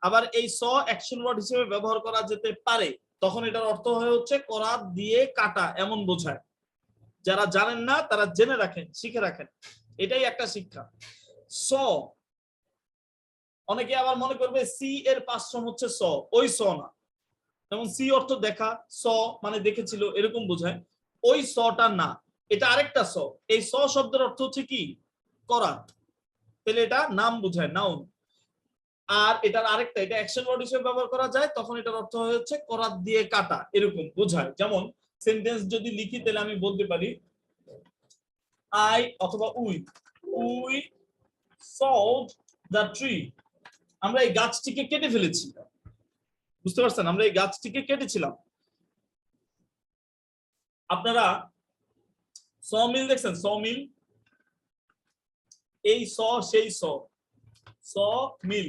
A: আবার এই স অ্যাকশন ওয়ার্ড হিসেবে ব্যবহার করা যেতে পারে, তখন এটার অর্থ হচ্ছে করাত দিয়ে কাটা এমন বোঝায়। যারা জানেন না তারা জেনে রাখেন, শিখে রাখেন, এটাই একটা শিক্ষা। স অনেকে আবার মনে করবে সি এর পাঁচ ফর্ম হচ্ছে স, ওই স না। যেমন সি অর্থ দেখা, স মানে দেখেছিল এরকম বোঝায়, ওই সটা না, এটা আরেকটা স। এই স শব্দের অর্থ হচ্ছে কি? করাত। তাহলে এটা নাম বোঝায়, নাউন। আর এটার আরেকটা, এটা অ্যাকশন ওয়ার্ড হিসেবে ব্যবহার করা যায়, তখন এটার অর্থ হচ্ছে করাত দিয়ে কাটা এরকম বোঝায়। যেমন সেন্টেন্স যদি লিখি তাহলে আমি বলতে পারি আই অথবা উই সওড দ্য ট্রি। আমরা এই গাছটিকে কেটে ফেলেছি। বুঝতে পারছেন? আমরা এই গাছটিকে কেটেছিলাম। আপনারা সমিল দেখছেন? সমিল, এই স সেই স মিল।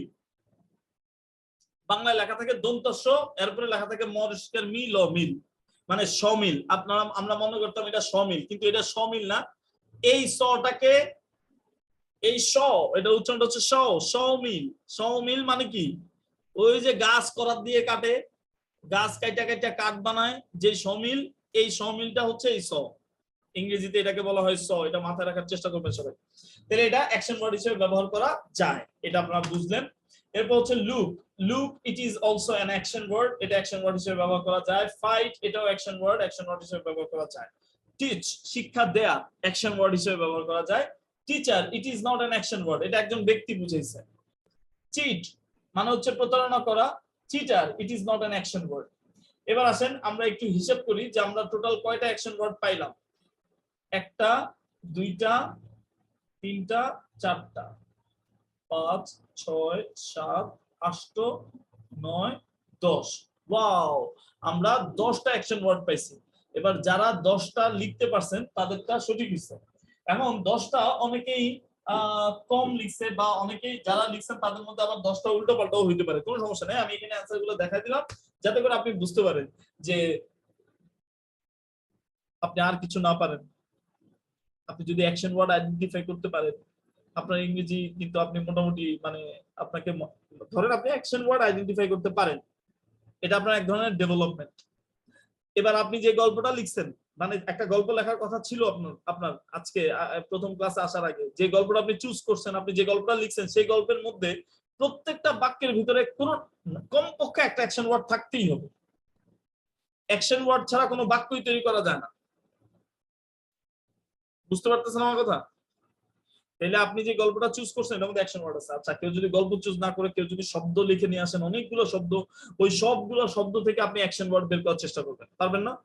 A: বাংলায় লেখা থাকে দন্তস্ব, এরপরে লেখা থাকে মরিষ্কার মিল, মিল মানে সমিল। আমরা মনে করতাম এটা সমিল, কিন্তু এটা সমিল না। এই সটাকে, এই স, এটা উচ্চারণটা হচ্ছে সমিল। সমিল মানে কি? ওই যে গাছ করাত দিয়ে কাটে, গাছ কাইটা কাইটা কাঠ বানায় যে সমিল, এই সমিলটা হচ্ছে এই স। ইংরেজিতে এটাকে বলা হয় স। এটা মাথায় রাখার চেষ্টা করবেন সবাই। তাহলে এটা অ্যাকশন ওয়ার্ড হিসেবে ব্যবহার করা যায়, এটা আপনারা বুঝলেন। এরপর হচ্ছে look. Look it is also an action word, এটা অ্যাকশন ওয়ার্ড হিসেবে ব্যবহার করা যায়। ফাইট এটাও অ্যাকশন ওয়ার্ড হিসেবে ব্যবহার করা যায়। টিচ শিক্ষা দেয়া অ্যাকশন ওয়ার্ড হিসেবে ব্যবহার করা যায়। Teacher it is not an action word, এটা একজন ব্যক্তি বুঝাইছে। চিট মানে হচ্ছে প্রতারণা করা, cheater it is not an action word. এবার আসেন আমরা একটু হিসাব করি যে আমরা টোটাল কয়টা অ্যাকশন ওয়ার্ড পাইলাম। একটা, দুইটা, তিনটা, চারটা, 5, 6, 7, 8, 9, 10। ওয়াও, আমরা 10টা অ্যাকশন ওয়ার্ড পাইছি। এবার যারা 10টা লিখতে পারছেন তাদেরটা সঠিক হয়েছে। এখন 10টা অনেকেই কম লিখছে বা অনেকেই যারা লিখছেন তাদের মধ্যে আবার 10টা উল্টো পাল্টাও হইতে পারে, কোনো সমস্যা নেই। আমি এখানে অ্যান্সার গুলো দেখাই দিলাম যাতে করে আপনি বুঝতে পারেন যে আপনি আর কিছু না পারেন। আপনি যদি অ্যাকশন ওয়ার্ড আইডেন্টিফাই করতে পারেন, আপনার ইংরেজি কিন্তু আপনি মোটামুটি মানে আপনাকে ধরেন আপনি অ্যাকশন ওয়ার্ড আইডেন্টিফাই করতে পারেন, এটা আপনার এক ধরনের ডেভেলপমেন্ট। এবার আপনি যে গল্পটা লিখছেন, মানে একটা গল্প লেখার কথা ছিল আপনার আজকে প্রথম ক্লাসে আসার আগে, যে গল্পটা আপনি চুজ করছেন, আপনি যে গল্পটা লিখছেন সেই গল্পের মধ্যে প্রত্যেকটা বাক্যের ভিতরে কোন কমপক্ষে একটা অ্যাকশন ওয়ার্ড থাকতেই হবে। অ্যাকশন ওয়ার্ড ছাড়া কোনো বাক্যই তৈরি করা যায় না। বুঝতে পারতেছেন আমার কথা? তাহলে আপনি যে গল্পটা চুজ করছেন এটার মধ্যে অ্যাকশন ওয়ার্ড আছে। আচ্ছা, কেউ যদি গল্প চুজ না করে কেউ যদি শব্দ লিখে নিয়ে আসেন, অনেকগুলো শব্দ, ওই সবগুলো শব্দ থেকে আপনি অ্যাকশন ওয়ার্ড বের করার চেষ্টা করবেন, পারবেন না?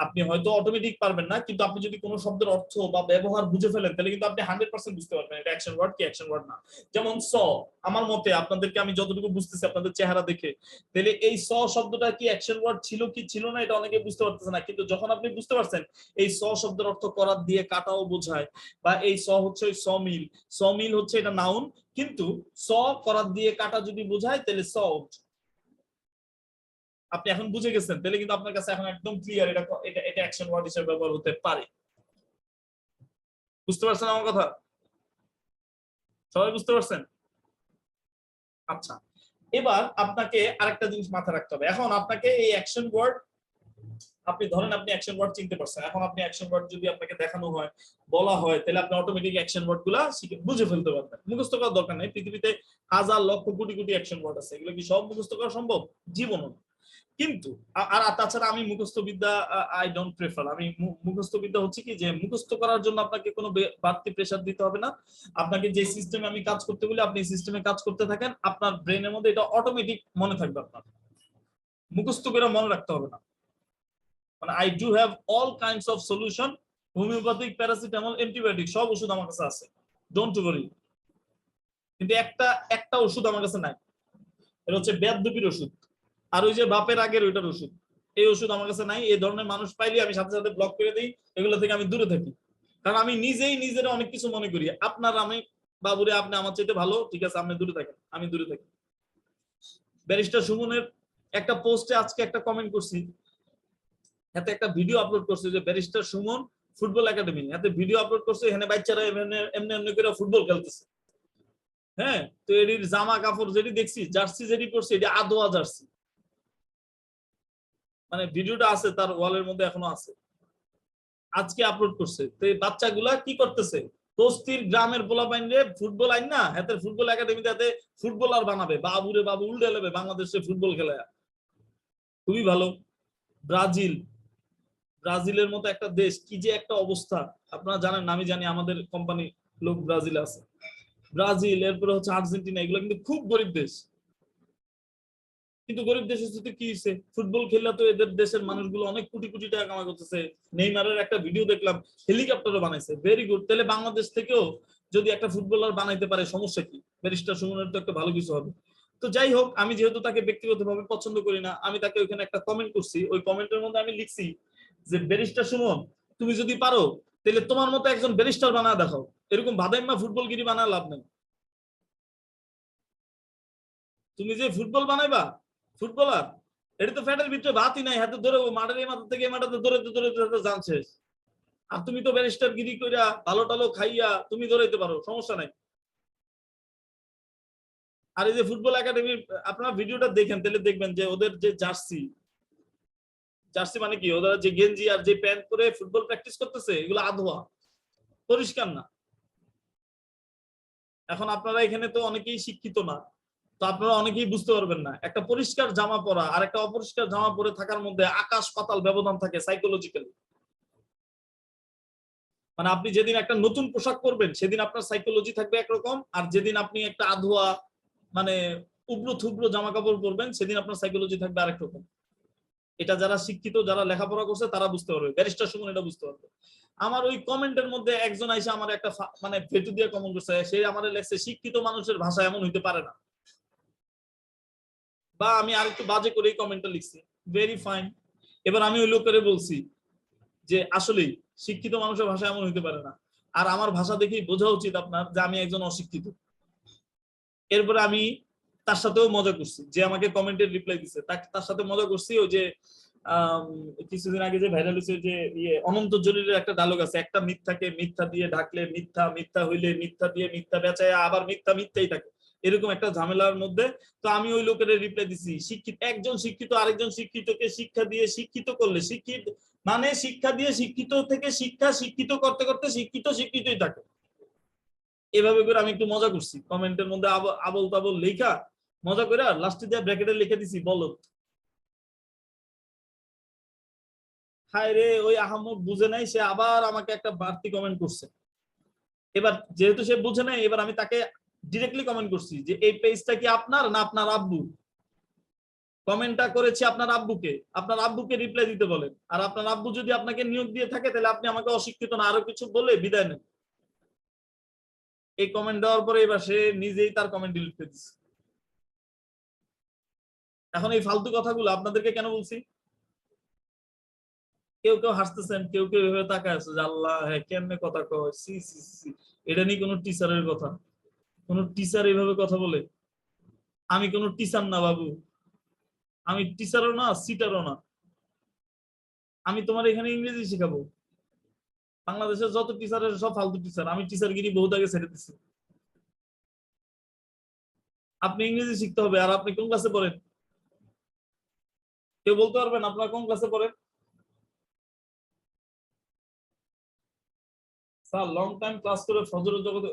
A: আপনি হয়তো অটোমেটিক পারবেন না, কিন্তু আপনি যদি কোনো শব্দের অর্থ বা ব্যবহার বুঝে ফেলেন তাহলে কিন্তু আপনি 100% বুঝতে পারবেন এটা অ্যাকশন ওয়ার্ড কি অ্যাকশন ওয়ার্ড না। যেমন স, আমার মতে আপনাদেরকে আমি যতটুকু বুঝতেছি আপনাদের চেহারা দেখে, তাহলে এই স শব্দটা কি অ্যাকশন ওয়ার্ড ছিল কি ছিল না এটা অনেকে বুঝতে পারতেছে না, কিন্তু যখন আপনি বুঝতে পারছেন এই স শব্দের অর্থ করাত দিয়ে কাটাও বোঝায়, বা এই স হচ্ছে ওই সমিল, সমিল হচ্ছে এটা নাউন, কিন্তু স করাত দিয়ে কাটা যদি বোঝায় তাহলে সল্ট। আপনি এখন বুঝে গেছেন, তাহলে কিন্তু আপনার কাছে এখন একদম ক্লিয়ার এটা এটা এটা অ্যাকশন ওয়ার্ড হিসেবে ব্যবহার হতে পারে। বুঝতে পারছেন আমার কথা? সবাই বুঝতে পারছেন? আচ্ছা, এবার আপনাকে আরেকটা জিনিস মাথায় রাখতে হবে। এখন আপনাকে এই অ্যাকশন ওয়ার্ড, আপনি ধরেন আপনি অ্যাকশন ওয়ার্ড চিনতে পারছেন, এখন আপনি অ্যাকশন ওয়ার্ড যদি আপনাকে দেখানো হয়, বলা হয়, তাহলে আপনি অটোমেটিক অ্যাকশন ওয়ার্ড গুলা বুঝে ফেলতে পারবেন। মুখস্থ করার দরকার নেই, পৃথিবীতে হাজার লক্ষ কোটি কোটি অ্যাকশন ওয়ার্ড আছে, এগুলো কি সব মুখস্থ করা সম্ভব? জীবনও। কিন্তু আর তাছাড়া আমি মুখস্থ বিদ্যা আই ডোন্ট প্রেফার। আমি মুখস্থ বিদ্যা হচ্ছে কি যে মুখস্থ করার জন্য আপনাকে কোনো বাড়তি প্রেসার দিতে হবে না। আপনাকে যে সিস্টেমে আমি কাজ করতে বলি আপনি সিস্টেমে কাজ করতে থাকেন, আপনার ব্রেনের মধ্যে এটা অটোমেটিক মনে থাকবে, আপনার মুখস্থ করে মনে রাখতে হবে না। মানে I do have all kinds of solution, homeopathic, paracetamol, antibiotic সব ওষুধ আমার কাছে আছে, ডোন্ট ওয়ারি। কিন্তু একটা ওষুধ আমার কাছে নাই, এটা হচ্ছে বেদবির ওষুধ, আর ওই যে বাপের আগের ওইটার ওষুধ। এই ওষুধ আমার কাছে নাই। এই ধরনের মানুষ পাইলে আমি সাথে সাথে ব্লক করে দিই, এগুলো থেকে আমি দূরে থাকি। কারণ আমি নিজেই নিজের অনেক কিছু মনে করি, আপনার আমি বাবুরে আপনি আমার চাইতে ভালো, ঠিক আছে আপনি দূরে থাকেন, আমি দূরে থাকি। ব্যারিস্টার সুমনের একটা পোস্টে আজকে একটা কমেন্ট করছি, এতে একটা ভিডিও আপলোড করছে যে ব্যারিস্টার সুমন ফুটবল একাডেমি, এতে ভিডিও আপলোড করছে, এখানে বাচ্চারা এমনি এমনি করে ফুটবল খেলতেছে। হ্যাঁ, তো এর জামা কাপড় যেটি দেখছি, জার্সি যেটি পরছে এটি আদোয়া জার্সি, মানে ভিডিওটা আছে তার ওয়ালের মধ্যে এখনো আছে, আজকে আপলোড করছে। তো এই বাচ্চাগুলা কি করতেছে, বস্তির গ্রামের পোলাপাইনরে ফুটবল আইন না হাতে ফুটবল একাডেমিতে হাতে ফুটবলার বানাবে, বাবুরে বাবু উল্টে নেবে বাংলাদেশে ফুটবল খেলায়। খুবই ভালো। ব্রাজিল, ব্রাজিলের মতো একটা দেশ, কি যে একটা অবস্থা আপনারা জানেন না, আমি জানি, আমাদের কোম্পানি লোক ব্রাজিল আছে। ব্রাজিল, এরপরে হচ্ছে আর্জেন্টিনা, এগুলো কিন্তু খুব গরিব দেশ, কিন্তু গরিব দেশের সাথে কি হয়েছে, ফুটবল খেললে তো এদের দেশের মানুষগুলো অনেক কোটি কোটি টাকা কামাই করতেছে। নেইমারের একটা ভিডিও দেখলাম, হেলিকপ্টারও বানাইছে, ভেরি গুড। তাহলে বাংলাদেশ থেকেও যদি একটা ফুটবলার বানাইতে পারে, সমস্যা কি? ব্যারিস্টার সুমনের তো একটা ভালো কিছু হবে। তো যাই হোক, আমি যেহেতু তাকে ব্যক্তিগতভাবে পছন্দ করি না, আমি তাকে ওইখানে একটা কমেন্ট করছি, ওই কমেন্টের মধ্যে আমি লিখছি যে ব্যারিস্টার সুমন তুমি যদি পারো তাহলে তোমার মতো একজন ব্যারিস্টার বানায় দেখাও, এরকম ভাদাইম্মা ফুটবলগিরি বানায় লাভ নেই। তুমি যে ফুটবল বানাইবা, ফুটবলার, এটা তো ফ্যাটের ভিতরে ভাতই নাই, হাতে ধরে মাঠের এই মাথা থেকে এই মাথাতে ধরে জানছে। আর তুমি তো ব্যারিস্টার গিরি কইরা ভালো টালো খাইয়া তুমি ধরাইতে পারো, সমস্যা নাই। আর এই যে ফুটবল একাডেমি, আপনারা ভিডিওটা দেখেন তাহলে দেখবেন যে ওদের যে জার্সি, জার্সি মানে কি, ওদের যে গেঞ্জি আর যে প্যান্ট পরে ফুটবল প্র্যাকটিস করতেছে, এগুলো আধোয়া, পরিষ্কার না। এখন আপনারা এখানে তো অনেকেই শিক্ষিত না, তো আপনারা অনেকেই বুঝতে পারবেন না একটা পরিষ্কার জামা পরা আর একটা অপরিষ্কার জামা পরে থাকার মধ্যে আকাশ পাতাল ব্যবধান থাকে সাইকোলজিক্যালি। মানে আপনি যেদিন একটা নতুন পোশাক পরবেন সেদিন আপনার সাইকোলজি থাকবে একরকম, আর যেদিন আপনি একটা আধোয়া মানে উগ্র থুব্র জামা কাপড় পরবেন সেদিন আপনার সাইকোলজি থাকবে আরেক রকম। এটা যারা শিক্ষিত, যারা লেখাপড়া করছে তারা বুঝতে পারবে, ব্যারিস্টার সুমন এটা বুঝতে পারবে। আমার ওই কমেন্টের মধ্যে একজন আইসা আমার একটা মানে ফেটু দিয়ে কমেন্ট করছে, সে আমাদের লেখছে শিক্ষিত মানুষের ভাষা এমন হইতে পারে না, বা আমি আর একটু বাজে করে কমেন্টটা লিখছি, ভেরি ফাইন। এবার আমি ওই লোকের বলছি যে আসলেই শিক্ষিত মানুষের ভাষা এমন হইতে পারে না, আর আমার ভাষা দেখেই বোঝা উচিত আপনার যে আমি একজন অশিক্ষিত। এরপরে আমি তার সাথেও মজা করছি, যে আমাকে কমেন্টের রিপ্লাই দিছে তার সাথে মজা করছি। ওই যে কিছুদিন আগে যে ভাইরাল হয়েছে যে অনন্ত জলিলের একটা ডায়লগ আছে, একটা মিথ্যাকে মিথ্যা দিয়ে ঢাকলে মিথ্যা, মিথ্যা হইলে মিথ্যা দিয়ে মিথ্যা বেচায় আবার মিথ্যা মিথ্যাই থাকে, এরকম একটা ঝামেলার মধ্যে। তো আমি ওই লোকের রিপ্লাই দিছি, শিক্ষিত একজন শিক্ষিত আরেকজন শিক্ষিতকে শিক্ষা দিয়ে শিক্ষিত করলে শিক্ষিত মানে শিক্ষা দিয়ে শিক্ষিত থেকে শিক্ষিত করতে করতে শিক্ষিতই থাকে। এভাবে করে আমি একটু মজা করছি, কমেন্টের মধ্যে আবল তাবল লেখা মজা করে লাস্টে দিয়ে ব্র্যাকেটে লিখে দিছি বলত। হায় রে, ওই আহমদ বুঝে নাই, সে আবার আমাকে একটা বাড়তি কমেন্ট করছে। এবার যেহেতু সে বুঝে নাই, এবার আমি তাকে ডিরেক্টলি কমেন্ট করছি যে এই পেজটা কি আপনার না আপনার আব্বু? কমেন্টটা করেছি আপনার আব্বুকে, আপনার আব্বুকে রিপ্লাই দিতে বলেন। আর আপনার আব্বু যদি আপনাকে নিয়োগ দিয়ে থাকে তাহলে আপনি আমাকে অশিক্ষিত না আরো কিছু বলে বিদায় নেন। এই কমেন্ট দেওয়ার পরে এবার সে নিজেই তার কমেন্ট ডিলিট করে দিচ্ছে। এখন এই ফালতু কথাগুলো আপনাদেরকে কেন বলছি? কেউ কেউ হাসতেছেন, কেউ কেউ এভাবে তাকায় আছে যে আল্লাহ হ্যাঁ কেমনে কথা কয়, সি সি সি, এটা নিয়ে কোনো টিচারের কথা? কোন টিচার এইভাবে কথা বলে? আমি কোনো টিচার না বাবু, আমি টিচারও না সিটারও না। আমি তোমার এখানে ইংরেজি শেখাবো? বাংলাদেশের যত টিচারের সব ফালতু টিচার, আমি টিচারগিরি বহুত আগে ছেড়ে দিচ্ছি। আপনি ইংরেজি শিখতে হবে। আর আপনি কোন ক্লাসে পড়েন? কেউ বলতে পারবেন আপনারা কোন ক্লাসে পড়েন? স্যার লং টাইম ক্লাস করে ফজরের জগতে।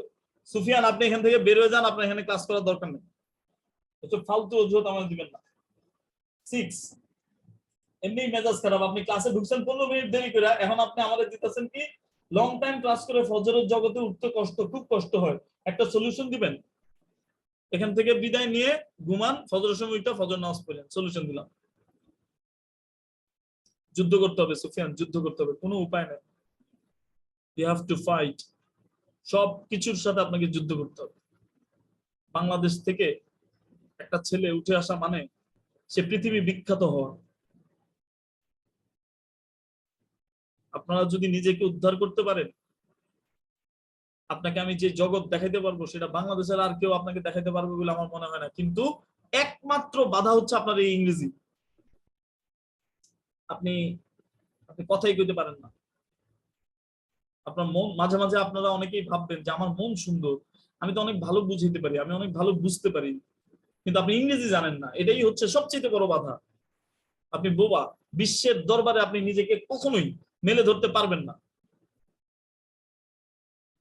A: সুফিয়ান আপনি এখান থেকে বের হয়ে যান, আপনার এখানে ক্লাস করার দরকার নেই, এসব ফালতু অজুহাত আমাকে দিবেন না। 6 এমনি মেজাজ খারাপ, আপনি ক্লাসে ঢুকছেন 15 মিনিট দেরি করে, এখন আপনি আমাদের দিতেছেন কি লং টাইম ক্লাস করে ফজরের জগতে উঠতে কষ্ট, খুব কষ্ট হয়, একটা সলিউশন দিবেন? এখান থেকে বিদায় নিয়ে ঘুমান, ফজরের সময় উঠে ফজর নামাজ পড়েন, সলিউশন দিলাম। যুদ্ধ করতে হবে সুফিয়ান, যুদ্ধ করতে হবে, কোনো উপায় নেই। ইউ হ্যাভ টু ফাইট, সব কিছুর সাথে আপনাকে যুদ্ধ করতে হবে। বাংলাদেশ থেকে একটা ছেলে উঠে আসা মানে সে পৃথিবী বিখ্যাত হওয়া। আপনারা যদি নিজেকে উদ্ধার করতে পারেন, আপনাকে আমি যে জগৎ দেখাইতে পারবো সেটা বাংলাদেশের আর কেউ আপনাকে দেখাইতে পারবে বলে আমার মনে হয় না। কিন্তু একমাত্র বাধা হচ্ছে আপনার এই ইংরেজি। আপনি আপনি কথাই কইতে পারেন না। আপনার মন, মাঝে মাঝে আপনারা অনেকেই ভাববেন যে আমার মন সুন্দর, আমি তো অনেক ভালো বুঝাইতে পারি, আমি অনেক ভালো বুঝতে পারি, কিন্তু আপনি ইংরেজি জানেন না, এটাই হচ্ছে সবচেয়ে বড় বাধা। আপনি বোবা, বিশ্বের দরবারে আপনি নিজেকে কখনোই মেলে ধরতে পারবেন না।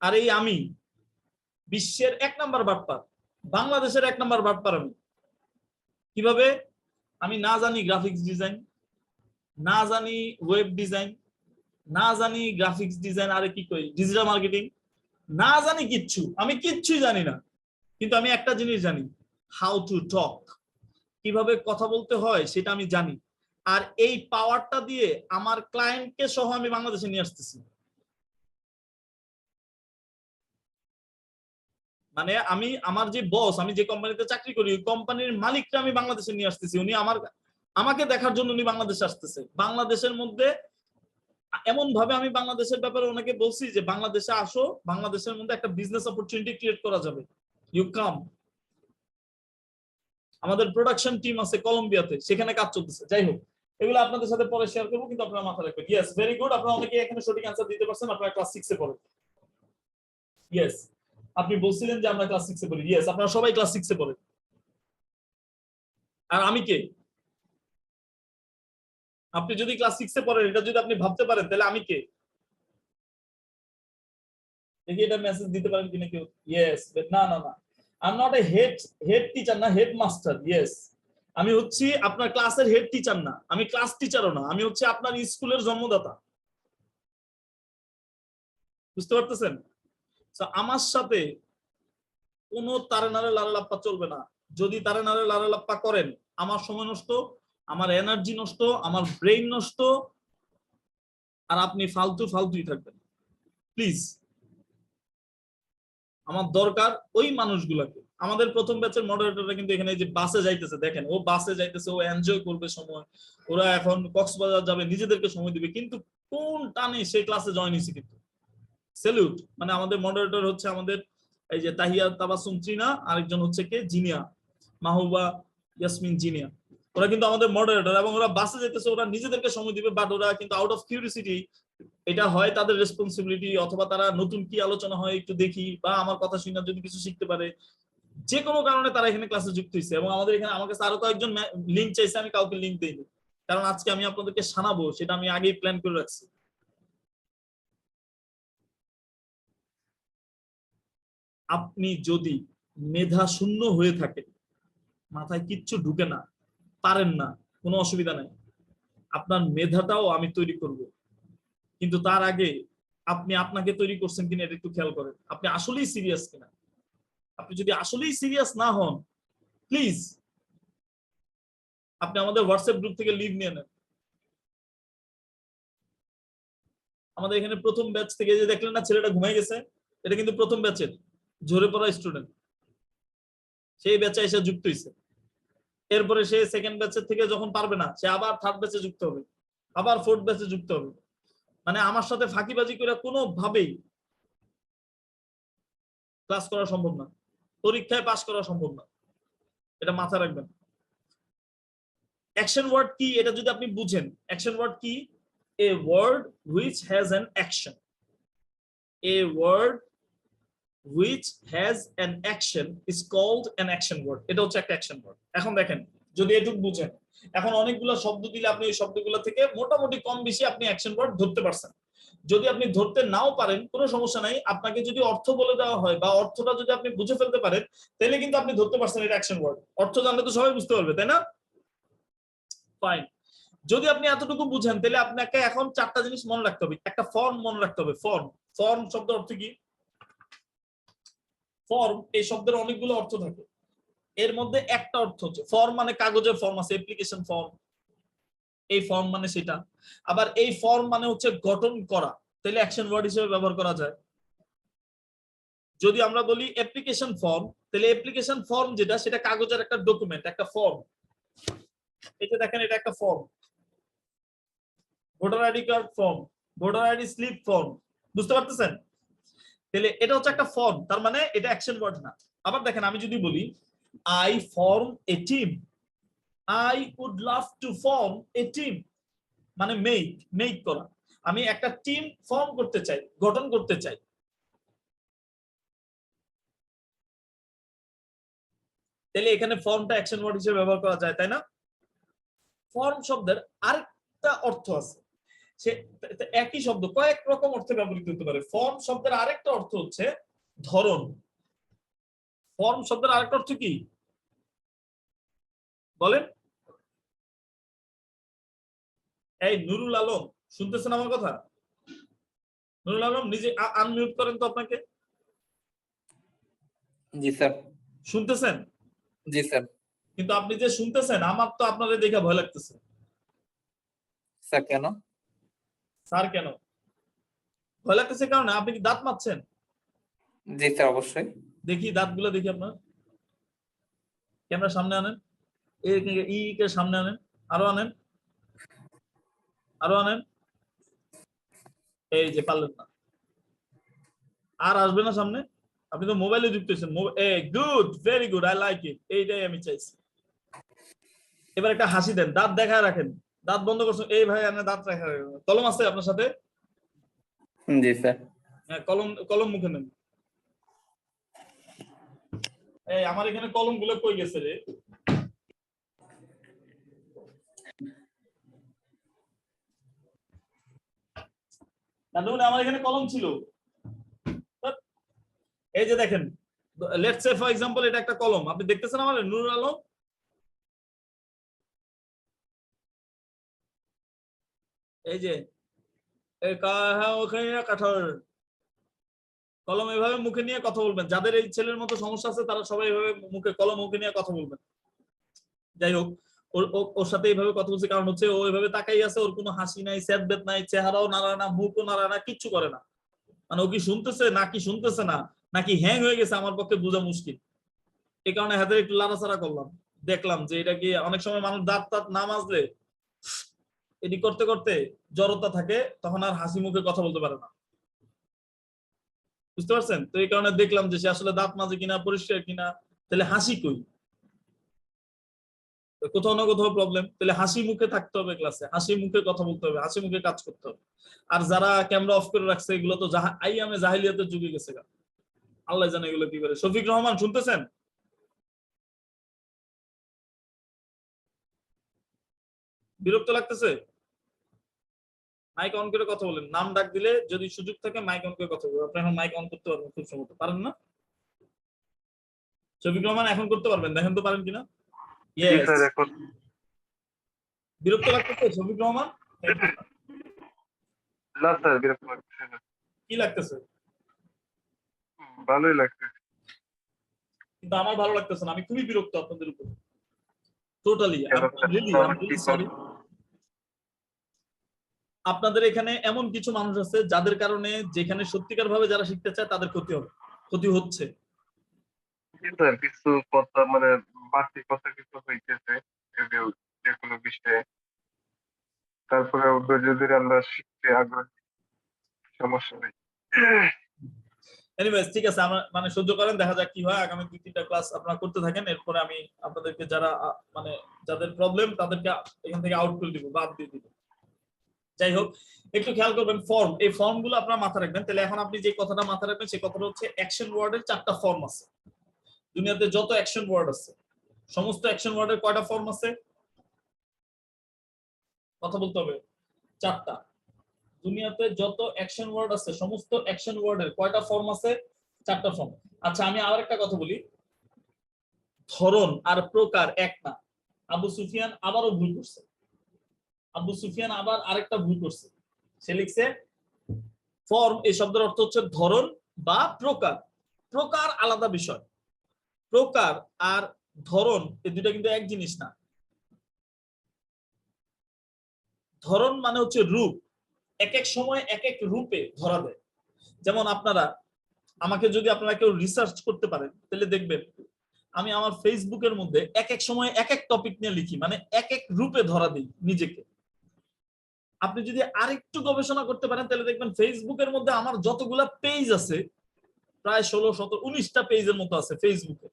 A: আর এই আমি বিশ্বের 1 নাম্বার বাটপার, বাংলাদেশের 1 নাম্বার বাটপার। আমি কিভাবে? আমি না জানি গ্রাফিক্স ডিজাইন, না জানি ওয়েব ডিজাইন, না জানি গ্রাফিক্স ডিজাইন, আরে কি কই ডিজিটাল মার্কেটিং, না জানি কিচ্ছু, আমি কিচ্ছুই জানি না। কিন্তু আমি একটা জিনিস জানি, হাউ টু টক, কিভাবে কথা বলতে হয় সেটা আমি জানি। আর এই পাওয়ারটা দিয়ে আমার ক্লায়েন্টকে সহ আমি বাংলাদেশে নিয়ে আসতেছি। মানে আমি আমার যে বস, আমি যে কোম্পানিতে চাকরি করি, ওই কোম্পানির মালিকটা আমি বাংলাদেশে নিয়ে আসতেছি। উনি আমাকে দেখার জন্য উনি বাংলাদেশে আসতেছে। বাংলাদেশের মধ্যে এমন ভাবে আমি বাংলাদেশের ব্যাপারে ওনাকে বলছি যে বাংলাদেশে আসো, বাংলাদেশের মধ্যে একটা বিজনেস অপরচুনিটি ক্রিয়েট করা যাবে, ইউ কাম। আমাদের প্রোডাকশন টিম আছে কলম্বিয়াতে, সেখানে কাজ চলতেছে। যাই হোক, এগুলো আপনাদের সাথে পরে শেয়ার করবো, কিন্তু আপনারা মাথায় রাখবেন। ইয়েস, ভেরি গুড, আপনারা অনেকে এখানে সঠিক অ্যান্সার দিতে পারছেন, আপনারা ক্লাস 6 এ পড়েন। ইয়েস, আপনি বলছিলেন যে আমরা ক্লাস 6 এ পড়ি। ইয়েস, আপনারা সবাই ক্লাস 6 এ পড়েন। আর আমি কে? আপনি যদি ক্লাস 6 এ পড়েন, এটা যদি আপনি ভাবতে পারেন, তাহলে আমি কে? দেখি এটা মেসেজ দিতে পারেন কিনা কেউ। ইয়েস, না না না, I am not a head teacher না, হেড মাস্টার। ইয়েস, আমি হচ্ছি আপনার ক্লাসের হেড টিচার না, আমি ক্লাস টিচারও না, আমি হচ্ছে আপনার স্কুলের জন্মদাতা। বুঝতে পারতেছেন? তো আমার সাথে কোনো তারে নারে লারালাপ্পা চলবে না। যদি তারে নারে লারালাপ্পা করেন, আমার সময় নষ্ট, আমার এনার্জি নষ্ট, আমার ব্রেইন নষ্ট, আর আপনি ফালতুই থাকবেন। প্লিজ, আমার দরকার ওই মানুষগুলাকে। আমাদের প্রথম ব্যাচের মডারেটররা কিন্তু এখানে যে বাসে যাইতেছে, দেখেন ও বাসে যাইতেছে, ও এনজয় করবে সময়, ওরা এখন কক্সবাজার যাবে, নিজেদেরকে সময় দিবে, কিন্তু কোন টানে সেই ক্লাসে জয়েন হয়েছে। কিন্তু স্যালুট, মানে আমাদের মডারেটর হচ্ছে আমাদের এই যে তাহিয়া তাবাসসুম ত্রিনা, আরেকজন হচ্ছে কে জিনিয়া, মাহবুবা ইয়াসমিন জিনিয়া। ওরা কিন্তু আমাদের মডারেটর, এবং ওরা বাসে যেতেছে, ওরা নিজেদেরকে সময় দিবে, বাট ওরা কিন্তু আউট অফ কিউরিসিটি, এটা হয় তাদের রেসপন্সিবিলিটি, অথবা তারা নতুন কি আলোচনা হয় একটু দেখি, বা আমার কথা শুনে যদি কিছু শিখতে পারে, যে কোনো কারণে তারা এখানে ক্লাসে যুক্ত হয়েছে। এবং আমাদের এখানে আমার কাছে আরো কয়েকজন লিঙ্ক চাইছে, আমি কাউকে লিঙ্ক দেইনি, কারণ আজকে আমি আপনাদেরকে শোনাবো, সেটা আমি আগেই প্ল্যান করে রাখছি। আপনি যদি মেধা শূন্য হয়ে থাকেন, মাথায় কিচ্ছু ঢুকে না, পারেন না, কোনো অসুবিধা নাই, আপনার মেধাটাও আমি তৈরি করব। কিন্তু তার আগে আপনি আপনাকে তৈরি করছেন কিনা এটা একটু খেয়াল করেন, আপনি আসলেই সিরিয়াস কিনা। আপনি যদি আসলেই সিরিয়াস না হন, প্লিজ আপনি আমাদের হোয়াটসঅ্যাপ গ্রুপ থেকে লিভ নিয়ে নেন। আমাদের এখানে প্রথম ব্যাচ থেকে যে দেখলেন না ছেলেটা ঘুমাই গেছে, এটা কিন্তু প্রথম ব্যাচের ঝরে পড়া স্টুডেন্ট, সেই ব্যাচে এসে যুক্ত হয়েছে। এরপরে সে সেকেন্ড ব্যাচের থেকে যখন পারবে না, সে আবার থার্ড ব্যাচে যুক্ত হবে, আবার ফোর্থ ব্যাচে যুক্ত হবে। মানে আমার সাথে ফাঁকিবাজি করে কোনো ভাবেই ক্লাস করা সম্ভব না, পরীক্ষায় পাস করা সম্ভব না, এটা মাথায় রাখবেন। অ্যাকশন ওয়ার্ড কি এটা যদি আপনি বুঝেন, অ্যাকশন ওয়ার্ড কি? A word which has an action, a word which has an action is called an action word. এটা হচ্ছে একটা অ্যাকশন ওয়ার্ড। এখন দেখেন, যদি এটুকু বুঝেন, এখন অনেকগুলো শব্দ দিলে আপনি ওই শব্দগুলো থেকে মোটামুটি কম বেশি আপনি অ্যাকশন ওয়ার্ড ধরতে পারছেন। যদি আপনি ধরতে নাও পারেন, কোনো সমস্যা নাই, আপনাকে যদি অর্থ বলে দেওয়া হয় বা অর্থটা যদি আপনি বুঝে ফেলতে পারেন, তাহলে কিন্তু আপনি ধরতে পারছেন এটা অ্যাকশন ওয়ার্ড। অর্থ জানলে তো সবাই বুঝতে পারবে, তাই না? ফাইন। যদি আপনি এতটুকু বুঝেন, তাহলে আপনাকে এখন চারটা জিনিস মনে রাখতে হবে। একটা ফর্ম মনে রাখতে হবে। ফর্ম, ফর্ম শব্দের অর্থ কি? ফর্ম, এই শব্দের অনেকগুলো অর্থ থাকে, এর মধ্যে একটা অর্থ হচ্ছে ফর্ম, মানে কাগজের ফর্ম আছে, অ্যাপ্লিকেশন ফর্ম, এই ফর্ম মানে সেটা। আবার এই ফর্ম মানে হচ্ছে গঠন করা, তাহলে অ্যাকশন ওয়ার্ড হিসেবে ব্যবহার করা যায়। যদি আমরা বলি অ্যাপ্লিকেশন ফর্ম, তাহলে অ্যাপ্লিকেশন ফর্ম যেটা, সেটা কাগজের একটা ডকুমেন্ট, একটা ফর্ম। এটা দেখেন, এটা একটা form, voter ID card form, voter ID slip form. বুঝতে পারতেছেন? তাহলে এটা হচ্ছে একটা ফর্ম, তার মানে এটা অ্যাকশন ওয়ার্ড না। আবার দেখেন, আমি যদি বলি I form A team, I would love to form a team, মানে মেক করা। আমি একটা টিম ফর্ম করতে চাই, গঠন করতে চাই। তাহলে এখানে ফর্মটা অ্যাকশন ওয়ার্ড হিসেবে ব্যবহার করা যায়, তাই না? ফর্ম শব্দের আরেকটা অর্থ আছে, সে একই শব্দ কয়েক রকম অর্থে ব্যবহৃত হতে পারে। ফর্ম শব্দের আরেকটা অর্থ হচ্ছে ধরন। ফর্ম শব্দের আরেকটা অর্থ কি বলেন? এই নুরুল আলম, শুনতেছেন আমার কথা? নুরুল আলম, নিজে আনমিউট করেন তো আপনাকে।
D: জি স্যার।
A: শুনতেছেন?
D: জি স্যার।
A: কিন্তু আপনি যে শুনতেছেন, আমার তো আপনারে দেখে ভয় লাগতেছে।
D: স্যার কেন?
A: স্যার কেন ভয় লাগতেছে? কারণ আপনি কি দাঁত মারছেন?
D: জি স্যার, অবশ্যই।
A: দেখি দাঁতগুলো দেখি আপনার। ক্যামেরা সামনে আনেন, কে সামনে আনেন, আরো আনেন, আরো আনেন। এই যে পারলেন না, আর আসবে না সামনে। আপনি তো মোবাইলে যুক্ত হয়েছেন। Good, very good, I like ইট, এইটাই আমি চাইছি। এবার একটা হাসি দেন, দাঁত দেখায় রাখেন, দাঁত বন্ধ করছেন। এই ভাই, আপনার দাঁত রাখা, কলম আছে আপনার সাথে?
D: জি স্যার।
A: হ্যাঁ, কলম, কলম মুখে নেন। এই আমার এখানে কলম গুলো কই গেছে রে? আমার এখানে কলম ছিল। এই যে দেখেন, লেটস সে ফর এক্সাম্পল এটা একটা কলম, আপনি দেখতেছেন আমার নুরুল আলম, এই যে ওখানে কাঁঠাল কলম, এভাবে মুখে নিয়ে কথা বলবেন। যাদের এই ছেলের মতো সমস্যা আছে তারা সবাই এভাবে মুখে কলম মুখে নিয়ে কথা বলবেন। যাই হোক, ওর সাথে এইভাবে কথা বলছে কারণ হচ্ছে ও এভাবে তাকাই আছে, ওর কোনো হাসি নাই, স্যাদবেদ নাই, চেহারাও নাড়া না, মুখও নাড়া না, কিচ্ছু করে না। মানে ও কি শুনতেছে নাকি শুনতেছে না, নাকি হ্যাং হয়ে গেছে আমার পক্ষে বোঝা মুশকিল। এই কারণে হাতে একটু লাড়াচাড়া করলাম, দেখলাম যে এটা কি অনেক সময় মানুষ দাঁত টাত না মাজলে এটি করতে করতে জড়তা থাকে, তখন আর হাসি মুখে কথা বলতে পারে না, বুঝতে পারছেন? তো এই কারণে দেখলাম যে সে আসলে দাঁত মাজে কিনা, পরিষ্কার কিনা, তাহলে হাসি কই, কোথাও না কোথাও প্রবলেম। তাহলে হাসি মুখে থাকতে হবে ক্লাসে, হাসি মুখে কথা বলতে হবে, হাসি মুখে কাজ করতে হবে। আর যারা ক্যামেরা অফ করে রাখছে এগুলো তো আইয়ামে জাহিলিয়াতের যুগে গেছে, আল্লাহ জানে এগুলো কি করে। শফিক রহমান শুনতেছেন? বিরক্ত লাগতেছে? মাইক অন করে কথা বলেন, নাম ডাক দিলে যদি সুযোগ থাকে মাইক অন করে কথা বলবেন। আপনি এখন মাইক অন করতে পারবেন খুব সম্ভবত, পারেন না? শফিক রহমান এখন করতে পারবেন, দেখেন তো পারেন কিনা।
E: জি
A: ইয়েস।
E: স্যার এখন
A: বিরক্ত লাগতেছে শফিক রহমান?
E: না স্যার বিরক্ত লাগছে না,
A: কি লাগতেছে?
E: ভালোই লাগছে।
A: কিন্তু আমার ভালো লাগতেছে না, আমি খুবই বিরক্ত আপনাদের উপর, টোটালি।
E: কেন স্যার? তাহলে কি
A: সরি।
E: করব?
A: আপনাদের এখানে এমন কিছু মানুষ আছে যাদের কারণে যেখানে সত্যিকার ভাবে যারা শিখতে চায় তাদের ক্ষতি হবে, ক্ষতি হচ্ছে।
E: জি স্যার, কিছু কথা মানে বাড়তি কথা কিছু হইতেছে যদিও যে কোনো বিষয়ে, তারপরে যদি আমরা শিখতে আগ্রহী, সমস্যা নেই।
A: এনিওয়েজ ঠিক আছে, আমরা মানে সহ্য করেন, দেখা যাক কি হয়। আগামী 2-3টা ক্লাস আপনারা করতে থাকেন, এরপরে আমি আপনাদেরকে যারা মানে যাদের প্রবলেম তাদেরকে এখান থেকে আউট করে দিব, বাদ দিয়ে দিব। যাই হোক, একটু খেয়াল করবেন ফর্ম, এই ফর্ম গুলো আপনারা মাথায় রাখবেন। তাহলে এখন আপনি যে কথাটা মাথায় রাখবেন সেই কথাটা হচ্ছে অ্যাকশন ওয়ার্ডের 4টা ফর্ম আছে। দুনিয়াতে যত অ্যাকশন ওয়ার্ড আছে, সমস্ত অ্যাকশন ওয়ার্ডের কয়টা ফর্ম আছে? কথা বলতে হবে। 4টা। দুনিয়াতে যত অ্যাকশন ওয়ার্ড আছে সমস্ত অ্যাকশন ওয়ার্ডের কয়টা ফর্ম আছে? 4টা ফর্ম। আচ্ছা, আমি আবার একটা কথা বলি, ধরন আর প্রকার এক না। আবু সুফিয়ান আবারও ভুল করছে, আবু সুফিয়ান আবার আরেকটা ভুল করছে। সে লিখছে ফর্ম, এই শব্দের অর্থ হচ্ছে ধরন বা প্রকার। প্রকার আলাদা বিষয়, প্রকার আর ধরন এই দুইটা কিন্তু এক জিনিস না। ধরন মানে হচ্ছে রূপ, এক এক সময় এক এক রূপে ধরা দেয়। যেমন আপনারা আমাকে যদি আপনারা কেউ রিসার্চ করতে পারেন তাহলে দেখবেন আমি আমার ফেসবুকের মধ্যে এক এক সময় এক এক টপিক নিয়ে লিখি, মানে এক এক রূপে ধরা দিই নিজেকে। আপনি যদি আরেকটু গবেষণা করতে পারেন তাহলে দেখবেন ফেসবুকের মধ্যে আমার যতগুলা পেজ আছে, প্রায় 16-17-19টা পেজের মতো আছে ফেসবুকে।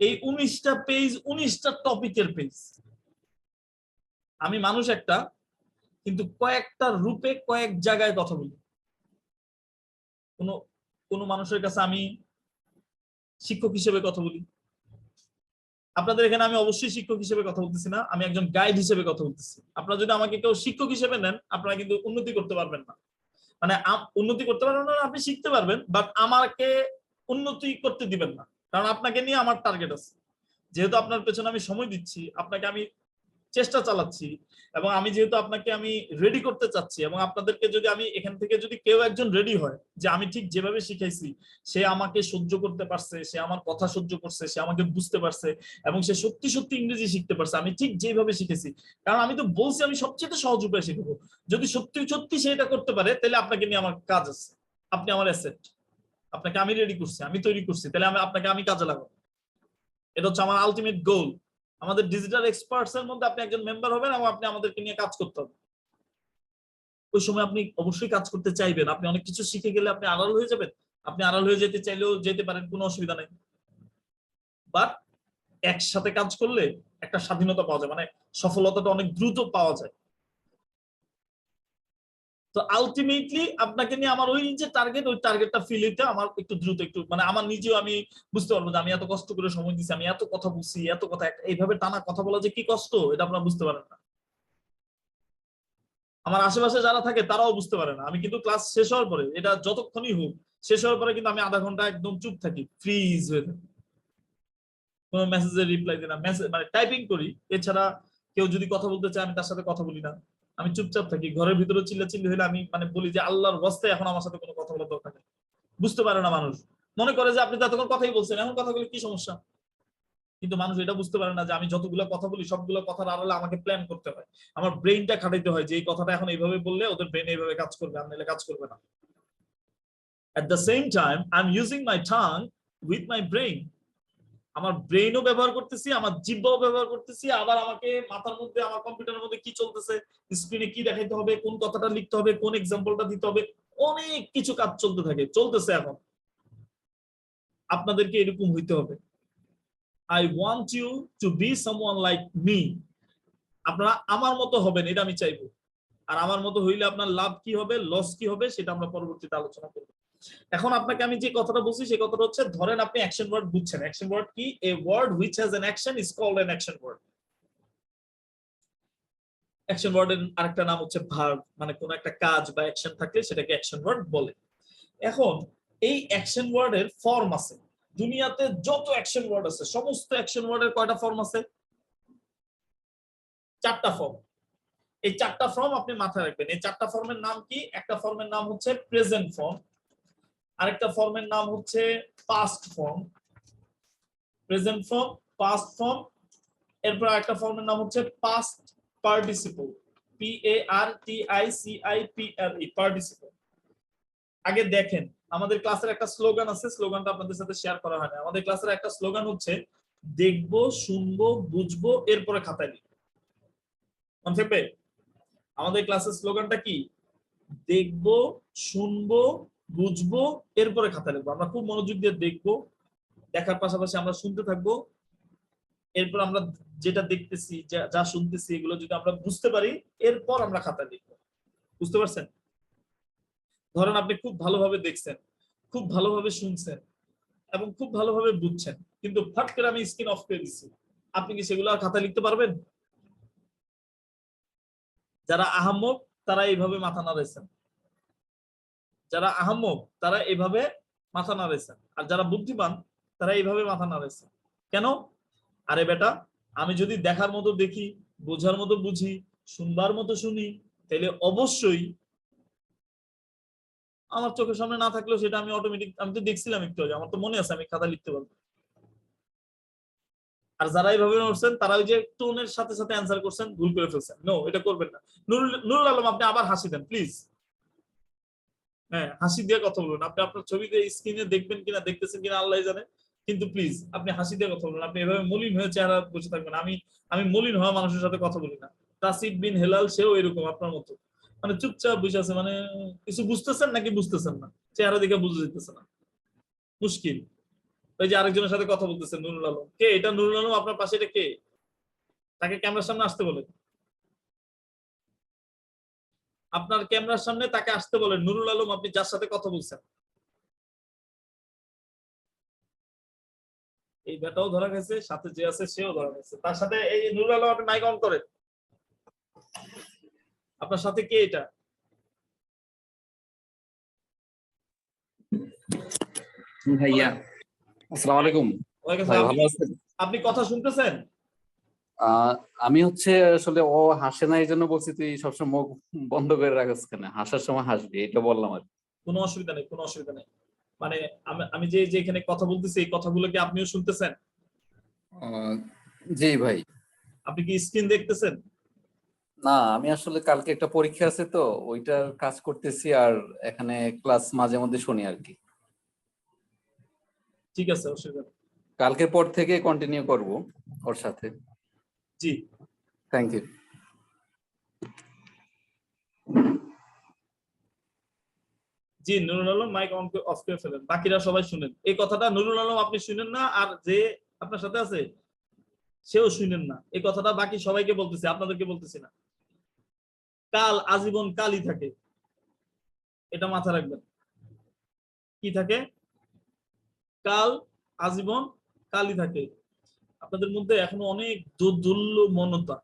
A: এই 19টা পেজ 19টা টপিকের পেজ। আমি মানুষ একটা, কিন্তু কয়েকটা রূপে কয়েক জায়গায় কথা বলি। কোনো মানুষের কাছে আমি শিক্ষক হিসেবে কথা বলি, আপনাদের এখানে আমি অবশ্যই শিক্ষক হিসেবে কথা বলতেছি না, আমি একজন গাইড হিসেবে কথা বলতেছি। আপনারা যদি আমাকে কেউ শিক্ষক হিসেবে নেন আপনারা কিন্তু উন্নতি করতে পারবেন না, মানে উন্নতি করতে পারবেন না, আপনি শিখতে পারবেন বাট আমাকে উন্নতি করতে দিবেন না, কারণ আপনাকে নিয়ে আমার টার্গেট আছে। যেহেতু আপনার পেছনে আমি সময় দিচ্ছি, আপনাকে আমি চেষ্টা চালাচ্ছি, এবং আমি যেহেতু আপনাকে আমি রেডি করতে চাচ্ছি, এবং আপনাদেরকে যদি আমি এখান থেকে যদি কেউ একজন রেডি হয় যে আমি ঠিক যেভাবে শিখাইছি সে আমাকে সহ্য করতে পারছে, সে আমার কথা সহ্য করছে, সে আমাকে বুঝতে পারছে, এবং সে সত্যি সত্যি ইংরেজি শিখতে পারছে আমি ঠিক যেভাবে শিখেছি, কারণ আমি তো বলছি আমি সবচেয়ে সহজ উপায় শিখবো। যদি সত্যি সত্যি সে এটা করতে পারে তাহলে আপনাকে নিয়ে আমার কাজ আছে, আপনি আমার অ্যাসেট, আপনাকে আমি রেডি করছি, আমি তৈরি করছি, তাহলে আপনাকে আমি কাজে লাগাবো। এটা হচ্ছে আমার আলটিমেট গোল। আমাদের ডিজিটাল এক্সপার্টস এর মধ্যে আপনি একজন মেম্বার হবেন এবং আপনি আমাদেরকে নিয়ে কাজ করতে হবে। ওই সময় আপনি অবশ্যই কাজ করতে চাইবেন, আপনি অনেক কিছু শিখে গেলে আপনি আড়াল হয়ে যাবেন, আপনি আড়াল হয়ে যেতে চাইলেও যেতে পারেন, কোনো অসুবিধা নেই। বাট একসাথে কাজ করলে একটা স্বাধীনতা পাওয়া যায়, মানে সফলতাটা অনেক দ্রুত পাওয়া যায়। তো আলটিমেটলি আপনাকে নিয়ে আমার ওই যে টার্গেট, ওই টার্গেটটা ফিল হইতে আমার একটু দ্রুত, একটু মানে আমার নিজেও আমি বুঝতে পারবো যে আমি এত কষ্ট করে সময় দিচ্ছি, আমি এত কথা বুঝছি, এত কথা এইভাবে টানা কথা বলা যে কি কষ্ট এটা আপনারা বুঝতে পারেন না। আমার আশেপাশে যারা থাকে তারাও বুঝতে পারে না। আমি কিন্তু ক্লাস শেষ হওয়ার পরে, এটা যতক্ষণই হোক, শেষ হওয়ার পরে কিন্তু আমি আধা ঘন্টা একদম চুপ থাকি, ফ্রিজ হয়ে থাকি, কোনো মেসেজের রিপ্লাই দিই না, মেসেজ মানে টাইপিং করি। এছাড়া কেউ যদি কথা বলতে চায় আমি তার সাথে কথা বলি না, আমি চুপচাপ থাকি। ঘরের ভিতরে চিল্লাচিল্লি হলে আমি মানে বলি যে আল্লাহর ওয়াস্তে এখন আমার সাথে কোনো কথা বলার দরকার নেই। বুঝতে পারে না মানুষ, মনে করে যে আপনি তো এতক্ষণ কথাই বলছেন, এখন কথা বলে কি সমস্যা। কিন্তু মানুষ এটা বুঝতে পারে না যে আমি যতগুলো কথা বলি সবগুলো কথার আড়ালে আমাকে প্ল্যান করতে হয়, আমার ব্রেইনটা খাটাইতে হয় যে এই কথাটা এখন এইভাবে বললে ওদের ব্রেন এইভাবে কাজ করবে, আর নাহলে কাজ করবে না। At the same time, I'm using my tongue with my brain. আমার ব্রেইনও ব্যবহার করতেছি, আমার জিহ্বাও ব্যবহার করতেছি, আবার আমাকে মাথার মধ্যে, আমার কম্পিউটারের মধ্যে কি চলতেছে, স্ক্রিনে কি দেখাইতে হবে, কোন কথাটা লিখতে হবে, কোন এক্সাম্পলটা দিতে হবে, অনেক কিছু কাজ চলতে থাকে, চলতেছে। এখন আপনাদেরকে এরকম হইতে হবে। I want you to be someone like me. আপনারা আমার মতো হবেন, এটা আমি চাইবো। আর আমার মতো হইলে আপনার লাভ কি হবে, লস কি হবে, সেটা আমরা পরবর্তীতে আলোচনা করব। এখন আপনাকে আমি যে কথাটা বলছি সেই কথাটা হচ্ছে, ধরেন আপনি অ্যাকশন ওয়ার্ড বুঝছেন। অ্যাকশন ওয়ার্ড কি? A word which has an action is called an action word. Action ওয়ার্ডের আরেকটা নাম হচ্ছে ভার্ব, মানে কোন একটা কাজ বা অ্যাকশন থাকলে সেটাকে অ্যাকশন ওয়ার্ড বলে। এখন এই অ্যাকশন ওয়ার্ডের ফর্ম আছে। দুনিয়াতে যত অ্যাকশন ওয়ার্ড আছে, সমস্ত অ্যাকশন ওয়ার্ডের কয়টা ফর্ম আছে? 4টা ফর্ম। এই 4টা ফর্ম আপনি মাথায় রাখবেন। এই 4টা ফর্মের নাম কি? একটা ফর্মের নাম হচ্ছে প্রেজেন্ট ফর্ম, আরেকটা ফর্মের নাম হচ্ছে past form, present form, past form, এরপর একটা ফর্মের নাম হচ্ছে পাস্ট পার্টিসিপল, PARTICIPLE, পার্টিসিপল। আগে দেখেন, আমাদের ক্লাসের একটা স্লোগান আছে, স্লোগানটা আপনাদের সাথে শেয়ার করা হয় না। আমাদের ক্লাসের একটা স্লোগান হচ্ছে দেখবো, শুনবো, বুঝবো, এরপরে খাতায় লিখবো। মনে থাকবে? আমাদের ক্লাসের স্লোগানটা কি? দেখবো, শুনবো, বুঝবো, এরপরে খাতায় লিখবো। আমরা খুব মনোযোগ দিয়ে দেখবো, দেখার পাশাপাশি আমরা শুনতে থাকবো। এরপর আমরা যেটা দেখতেছি, যা শুনতেছি, এগুলো যদি আমরা বুঝতে পারি, এরপর আমরা খাতায় লিখবো। বুঝতে পারছেন? ধরেন আপনি খুব ভালোভাবে দেখছেন, খুব ভালোভাবে শুনছেন এবং খুব ভালোভাবে বুঝছেন, কিন্তু ফট করে আমি স্ক্রিন অফ করে দিচ্ছি, আপনি কি সেগুলো আর খাতায় লিখতে পারবেন? যারা আহাম্মক তারা এইভাবে মাথা নাড়াইছেন, যারা আহাম্মক তারা এইভাবে মাথা নাড়াইছেন, আর যারা বুদ্ধিমান তারা এইভাবে মাথা নাড়াইছেন। কেন? আরে বেটা, আমি যদি দেখার মতো দেখি, বোঝার মতো বুঝি, শুনবার মতো শুনি, তাহলে অবশ্যই আমার চোখের সামনে না থাকলেও সেটা আমি অটোমেটিক, আমি তো দেখছিলাম একটু আগে, আমার তো মনে আছে, আমি খাতা লিখতে পারবো। আর যারা এইভাবে করছেন তারা ওই যে টোনের সাথে সাথে অ্যান্সার করছেন, ভুল করে ফেলছেন। নো, এটা করবেন না। নুরুল আলম, আপনি আবার হাসি দেন প্লিজ। হ্যাঁ, হাসি দিয়ে কথা বলুন। আপনি আপনার ছবিতে স্ক্রিনে দেখবেন কিনা, দেখতেছেন কিনা আল্লাহ জানে, কিন্তু প্লিজ আপনি হাসি দিয়ে কথা বলুন। আপনি এভাবে মলিন হয়ে চেহারা বসে থাকবেন। আমি মলিন হওয়া মানুষের সাথে কথা বলি না। তাসিফ বিন হেলাল সেও এরকম আপনার মতো, মানে চুপচাপ বসে আছে, মানে কিছু বুঝতেছেন নাকি বুঝতেছেন না, চেহারা দেখে বুঝে যেতেছে না, মুশকিল। ওই যে আরেকজনের সাথে কথা বলতেছেন, নুরুল আলম। কে এটা? নুরুল আলম আপনার পাশে, এটা কে? তাকে ক্যামেরার সামনে আসতে বলেন। আপনার ক্যামেরার সামনে তাকে আসতে বলেন। নুরুল আলম, আপনি যার সাথে কথা বলছেন। এই বেটাও ধরা গেছে, সাথে যে আছে সেও ধরা গেছে, তার সাথে। এই নুরুল আলম, আপনি মাইক অন করেন। আপনার সাথে কে এটা?
G: ভাইয়া, আসসালামু আলাইকুম।
A: ওয়ালাইকুম
G: ভাই
A: আসসালাম।
G: ভালো আছেন?
A: আপনি কথা শুনতেছেন?
G: আমি হচ্ছে আসলে ও হাসে না, এই জন্য বলছি তুই সবসময় মুখ বন্ধ করে রাখিস কেন, হাসার সময় হাসবি, এটা বললাম আর কি।
A: কোনো অসুবিধা নেই, কোনো অসুবিধা নেই। মানে আমি যে এখানে কথা বলতেছি, এই কথাগুলো কি আপনিও শুনতেছেন?
G: জি ভাই।
A: আপনি কি স্ক্রিন দেখতেছেন?
G: না, আমি আসলে কালকে একটা পরীক্ষা আছে তো ওইটার কাজ করতেছি, আর এখানে ক্লাস মাঝে মধ্যে শুনি আর কি।
A: ঠিক আছে, অসুবিধা নেই।
G: কালকের পর থেকে কন্টিনিউ করব ওর সাথে।
A: জি,
G: থ্যাংক ইউ।
A: জি, Nurul Alam mike on off করে ফেলেন, বাকিরা সবাই শুনেন। এই কথাটা নুরুল আলম আপনি শুনেন না, আর যে আপনার সাথে আছে সেও শুনেন না। এই কথাটা বাকি সবাইকে বলতেছি, আপনাদেরকে বলতেছি না। কাল আজীবন কালই থাকে, এটা মাথা রাখবেন। কি থাকে? কাল আজীবন কালই থাকে। আপনাদের মধ্যে এখনো অনেক দোদুল্য মনতা,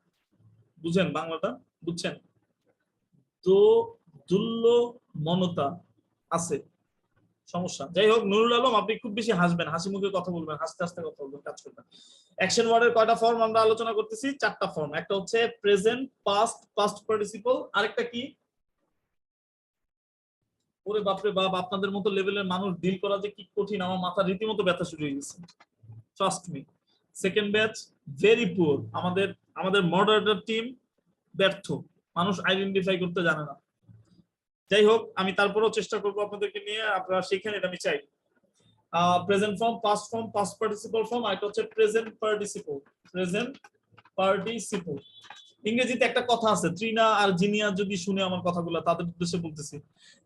A: বুঝেন বাংলাটা? বুঝছেন? মনতা আছে, সমস্যা। যাই হোক, নুরুল আলম আপনি খুব বেশি হাসবেন, হাসি মুখে কথা বলবেন, হাসতে হাসতে কথা বলবেন, কাজ করবেন। অ্যাকশন ওয়ার্ডের কয়টা ফর্ম আমরা আলোচনা করতেছি? 4টা ফর্ম। একটা হচ্ছে প্রেজেন্ট, পাস্ট, পাস্ট পার্টিসিপল, আরেকটা কি? ওরে বাপরে বাপ, আপনাদের মতো লেভেলের মানুষ ডিল করা যে কি কঠিন, আমার মাথা রীতিমতো ব্যথা শুরু হয়ে গেছে, trust me. Second batch very poor, আমাদের মডারেটর টিম ব্যর্থ, মানুষ আইডেন্টিফাই করতে জানে না। যাই হোক, আমি তারপরেও চেষ্টা করবো আপনাদেরকে নিয়ে আপনারা শিখেন, এটা আমি চাই। Present form, past form, past participle form, আর একটা হচ্ছে প্রেজেন্ট পার্টিসিপল। প্রেজেন্ট পার্টিসিপল ইংরেজিতে একটা কথা আছে, ত্রিনা আর জিনিয়া যদি শুনে আমার কথাগুলো, তাদের উদ্দেশ্যে বলতেছি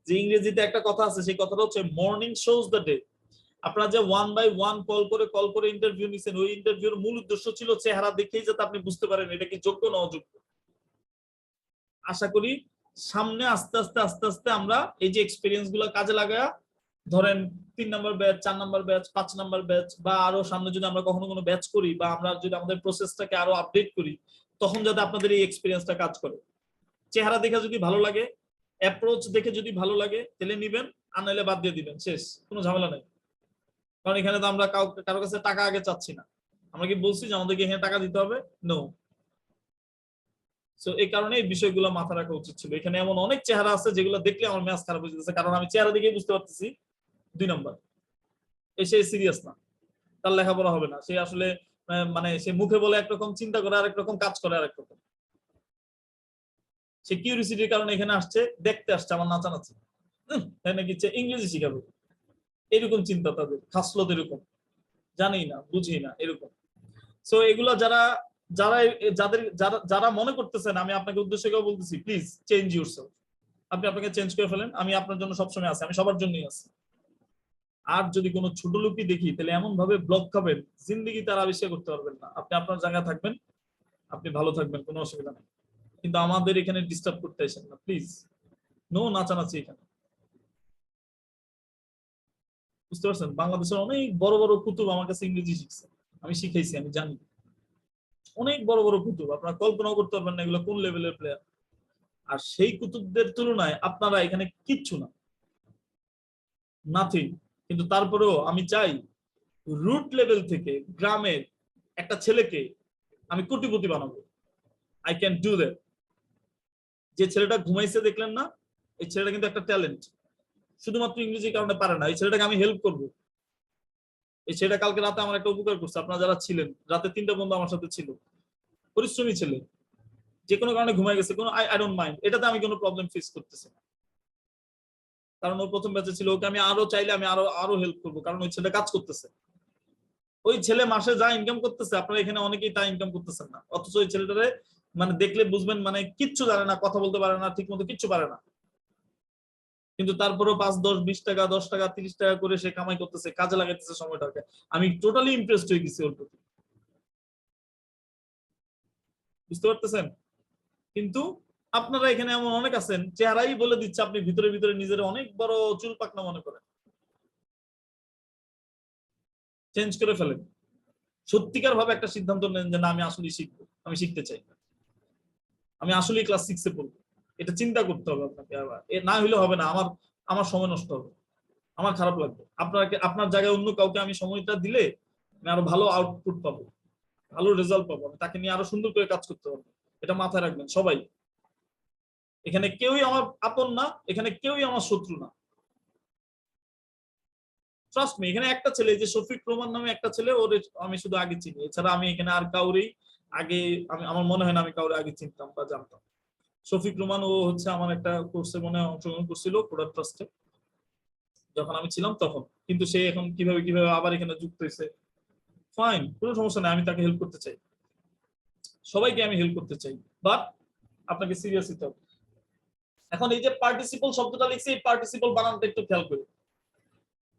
A: যে ইংরেজিতে একটা কথা আছে, সেই কথাটা হচ্ছে মর্নিং শোজ দ্য ডে। আপনারা যে 1 বাই 1 কল করে ইন্টারভিউ নিছেন, ওই ইন্টারভিউর মূল উদ্দেশ্য ছিল চেহারা দেখেই যাতে আপনি বুঝতে পারেন এটা কি যোগ্য না অযোগ্য। আশা করি সামনে আস্তে আস্তে আমরা এই যে এক্সপেরিয়েন্স গুলো কাজে লাগায়া, ধরেন 3 number batch, 4 number batch, 5 number batch, বা আরো সামনে যদি আমরা কখনো কোনো ব্যাচ করি, বা আমরা যদি আমাদের প্রসেসটাকে আরো আপডেট করি, তখন যাতে আপনাদের এই এক্সপেরিয়েন্সটা কাজ করে। চেহারা দেখে যদি ভালো লাগে, অ্যাপ্রোচ দেখে যদি ভালো লাগে, তাহলে নিবেন, আর নাহলে বাদ দিয়ে দিবেন, শেষ, কোনো ঝামেলা নেই। কারণ এখানে তো আমরা কারো কাছে টাকা আগে চাচ্ছি না। আমরা কি বলছি যে আমাদেরকে এখানে টাকা দিতে হবে? নো। সো এই কারণে এই বিষয়গুলো মাথা রাখা উচিত ছিল। এখানে এমন অনেক চেহারা আছে যেগুলো দেখলে আমার ম্যাচ খারাপ হয়ে যাচ্ছে, কারণ আমি চেহারা দেখেই বুঝতে পারতেছি 2 নাম্বার, সে সিরিয়াস না, তার লেখাপড়া হবে না, সে আসলে মানে সে মুখে বলে একরকম, চিন্তা করে আরেক রকম, কাজ করে আরেক রকম। সে কিউরিসিটির কারণে এখানে আসছে, দেখতে আসছে আমার নাচানাচি, তাই নাকি ইংরেজি শিখাবে, এরকম চিন্তা তাদের, খাসলত এরকম, জানি না, বুঝি না, এরকম। সো এগুলো যারা মনে করতেছেন, আমি আপনাকে উদ্দেশ্য করে বলতেছি, প্লিজ চেঞ্জ ইউরসেলফ। আপনি আপনাকে চেঞ্জ করে ফেলেন, আমি আপনার জন্য সবসময় আছি, আমি সবার জন্যই আছি। আর যদি কোনো ছোট লোকই দেখি, তাহলে এমন ভাবে ব্লক খাবেন, জিন্দেগি তার আবিষ্কার করতে পারবেন না। আপনি আপনার জায়গায় থাকবেন, আপনি ভালো থাকবেন, কোনো অসুবিধা নেই, কিন্তু আমাদের এখানে ডিস্টার্ব করতে আসেন না প্লিজ। নো নাচানাচি এখানে, বুঝতে পারছেন? বাংলাদেশের অনেক বড় বড় কুতুব আমার কাছে ইংরেজি শিখছে, আমি শিখাইছি, আমি জানি। অনেক বড় বড় কুতুব, আপনারা কল্পনাও করতে পারবেন না এগুলো কোন লেভেলের প্লেয়ার। আর সেই কুতুবদের তুলনায় আপনারা এখানে কিচ্ছু না, নাথিং। কিন্তু তারপরেও আমি চাই রুট লেভেল থেকে, গ্রামের একটা ছেলেকে আমি কোটিপতি বানাবো। I can do that. যে ছেলেটা ঘুমাইছে দেখলেন না, এই ছেলেটা কিন্তু একটা ট্যালেন্ট, শুধুমাত্র ইংরেজির কারণে পারে না। এই ছেলেটাকে আমি হেল্প করবো। এই ছেলেটা কালকে রাতে আমার একটা উপকার করছে, আপনারা যারা ছিলেন, রাতে 3টা বন্ধু আমার সাথে ছিল, পরিশ্রমী ছেলে, যে কোনো কারণে ঘুমাই গেছে, কোনো আই ডোন্ট মাইন্ড, এটাতে আমি কোনো প্রবলেম ফেস করতেছি না, কারণ ও প্রথম ব্যাচে ছিল। ওকে আমি আরো চাইলে আমি আরো হেল্প করবো, কারণ ওই ছেলে কাজ করতেছে। ওই ছেলে মাসে যা ইনকাম করতেছে, আপনারা এখানে অনেকেই তা ইনকাম করতেছেন না, অথচ ওই ছেলেটারে মানে দেখলে বুঝবেন মানে কিচ্ছু জানে না, কথা বলতে পারে না, ঠিক মতো কিচ্ছু পারে না, কিন্তু তারপরেও 5, 10, 20 টাকা, 10 টাকা, 30 টাকা করে সে কামাই করতেছে, কাজে লাগাইতেছে সময়টাকে। আমি টোটালি ইমপ্রেসড হয়ে গেছি ওর প্রতি, বুঝতে পারতেছেন? কিন্তু আপনারা এখানে এমন অনেক আছেন, চেহারাই বলে দিচ্ছে, আপনি ভিতরে ভিতরে নিজের অনেক বড় চুল পাকনা মনে করেন। চেঞ্জ করে ফেলেন, সত্যিকার ভাবে একটা সিদ্ধান্ত নেন যে না, আমি আসলে শিখবো, আমি শিখতে চাই, আমি আসলে ক্লাস 6-এ পড়বো। এটা চিন্তা করতে হবে আপনাকে, আবার না হইলে হবে না। আমার সময় নষ্ট হবে, আমার খারাপ লাগবে। আপনার জায়গায় অন্য কাউকে আমি সময়টা দিলে আমি আরো ভালো আউটপুট পাবো, ভালো রেজাল্ট পাবো, আমি তাকে নিয়ে আরো সুন্দর করে কাজ করতে পারবো। এটা মাথায় রাখবেন সবাই। এখানে কেউই আমার আপন না, এখানে কেউই আমার শত্রু না, ট্রাস্ট মি। এখানে একটা ছেলে, যে শফিক রহমান নামে একটা ছেলে, ওর আমি শুধু আগে চিনি, এছাড়া আমি এখানে আর কাউরেই আগে, আমার মনে হয় না আমি কাউরে আগে চিনতাম বা জানতাম। শফিক রহমান ও হচ্ছে আমার একটা কোর্সে মনে হয় অংশগ্রহণ করছিল, প্রোডাক্ট ট্রাস্টে, যখন আমি ছিলাম তখন। কিন্তু সে এখন কিভাবে আবার এখানে যুক্ত হয়েছে, ফাইন, কোনো সমস্যা নেই, আমি তাকে হেল্প করতে চাই, সবাইকে আমি হেল্প করতে চাই, বাট আপনাকে সিরিয়াস হতে হবে। এখন এই যে পার্টিসিপল শব্দটা লিখছি, এই পার্টিসিপল বানানটা একটু খেয়াল করি।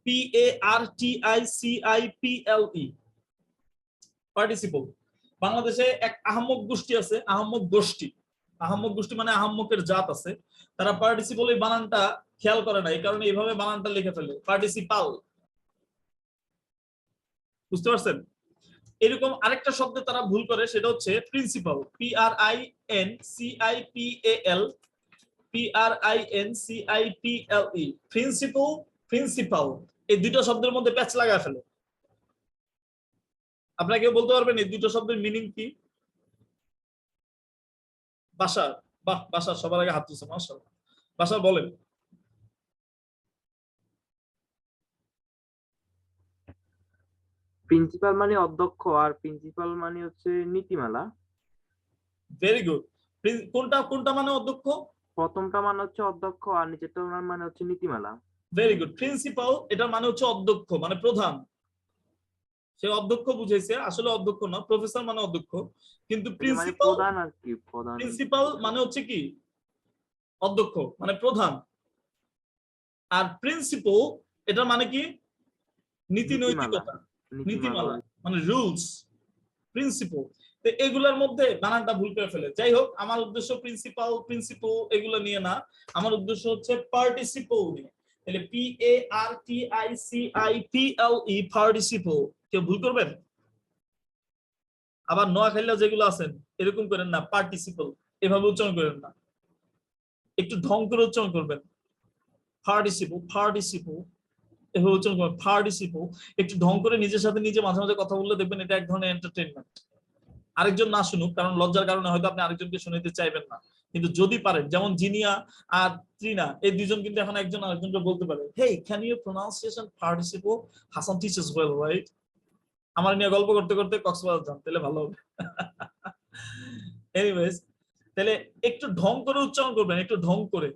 A: PARTICIPLE, participle. বাংলাদেশে এক আহম্মক গোষ্ঠী আছে, আহম্মক গোষ্ঠী মানে আহম্মকের জাত আছে, তারা পার্টিসিপল এই বানানটা খেয়াল করে না, এই কারণে এইভাবে বানানটা লিখে ফেলে, পার্টিসিপাল। বুঝতে পারছেন? এরকম আরেকটা শব্দে তারা ভুল করে, সেটা হচ্ছে principal, PRINCIPAL। PRINCIPLE, principal, principal, এই দুটো শব্দের মধ্যে প্যাচ লাগায় ফেলে। আপনাকে বলতে পারবেন এই দুটো শব্দের মিনিং কি? বাশার, বাহ বাশার সবার আগে হাত তুলছে, মাশাআল্লাহ। বাশার বলেন।
H: প্রিন্সিপাল মানে অধ্যক্ষ আর প্রিন্সিপাল মানে হচ্ছে নীতিমালা।
A: Very good. কোনটা কোনটা মানে অধ্যক্ষ?
H: প্রথমটা মানে হচ্ছে অধ্যক্ষ আর নিচেরটা মানে হচ্ছে নীতিমালা।
A: Very good. প্রিন্সিপাল এটার মানে হচ্ছে অধ্যক্ষ, মানে প্রধান। সে অধ্যক্ষ বুঝাইছে, আসলে অধ্যক্ষ না, প্রফেসর মানে অধ্যক্ষ, কিন্তু
H: মানে
A: প্রিন্সিপাল,
H: প্রধান আর কি, প্রধান।
A: প্রিন্সিপাল মানে হচ্ছে কি? অধ্যক্ষ মানে প্রধান। আর প্রিন্সিপাল এটা মানে কি? নীতি নৈতিকতা, নীতিমালা মানে রুলস, প্রিন্সিপাল। তো এগুলোর মধ্যে বানানটা ভুল করে ফেলে। যাই হোক, আমার উদ্দেশ্য প্রিন্সিপাল, প্রিন্সিপাল এগুলো নিয়ে না, আমার উদ্দেশ্য হচ্ছে পার্টিসিপল নিয়ে। তাহলে PARTICIPLE, পার্টিসিপল। কেউ ভুল করবেন? আবার নোয়াখালীরা যেগুলো আছেন এরকম করেন না, পার্টিসিপল এভাবে উচ্চারণ করেন না, একটু ঢং করে উচ্চারণ করবেন। পার্টিসিপল, পার্টিসিপল এভাবে উচ্চারণ করবেন, পার্টিসিপল। একটু ঢং করে নিজের সাথে নিজে মাঝে মাঝে কথা বললে দেখবেন এটা এক ধরনের এন্টারটেইনমেন্ট। আরেকজন না শুনুক, কারণ লজ্জার কারণে হয়তো আপনি আরেকজনকে শুনাইতে চাইবেন না, কিন্তু যদি পারেন, যেমন জিনিয়া আর ত্রিনা এই দুইজন কিন্তু এখন একজন আরেকজনকে বলতে পারে, hey can you pronunciation participle, Hasan teachers well right. আমার নিয়ে গল্প করতে করতে কক্সবাজার যান, তাহলে ভালো হবে। এনিওয়েজ, তাহলে একটু ঢং করে উচ্চারণ করবেন, একটু ঢং করে।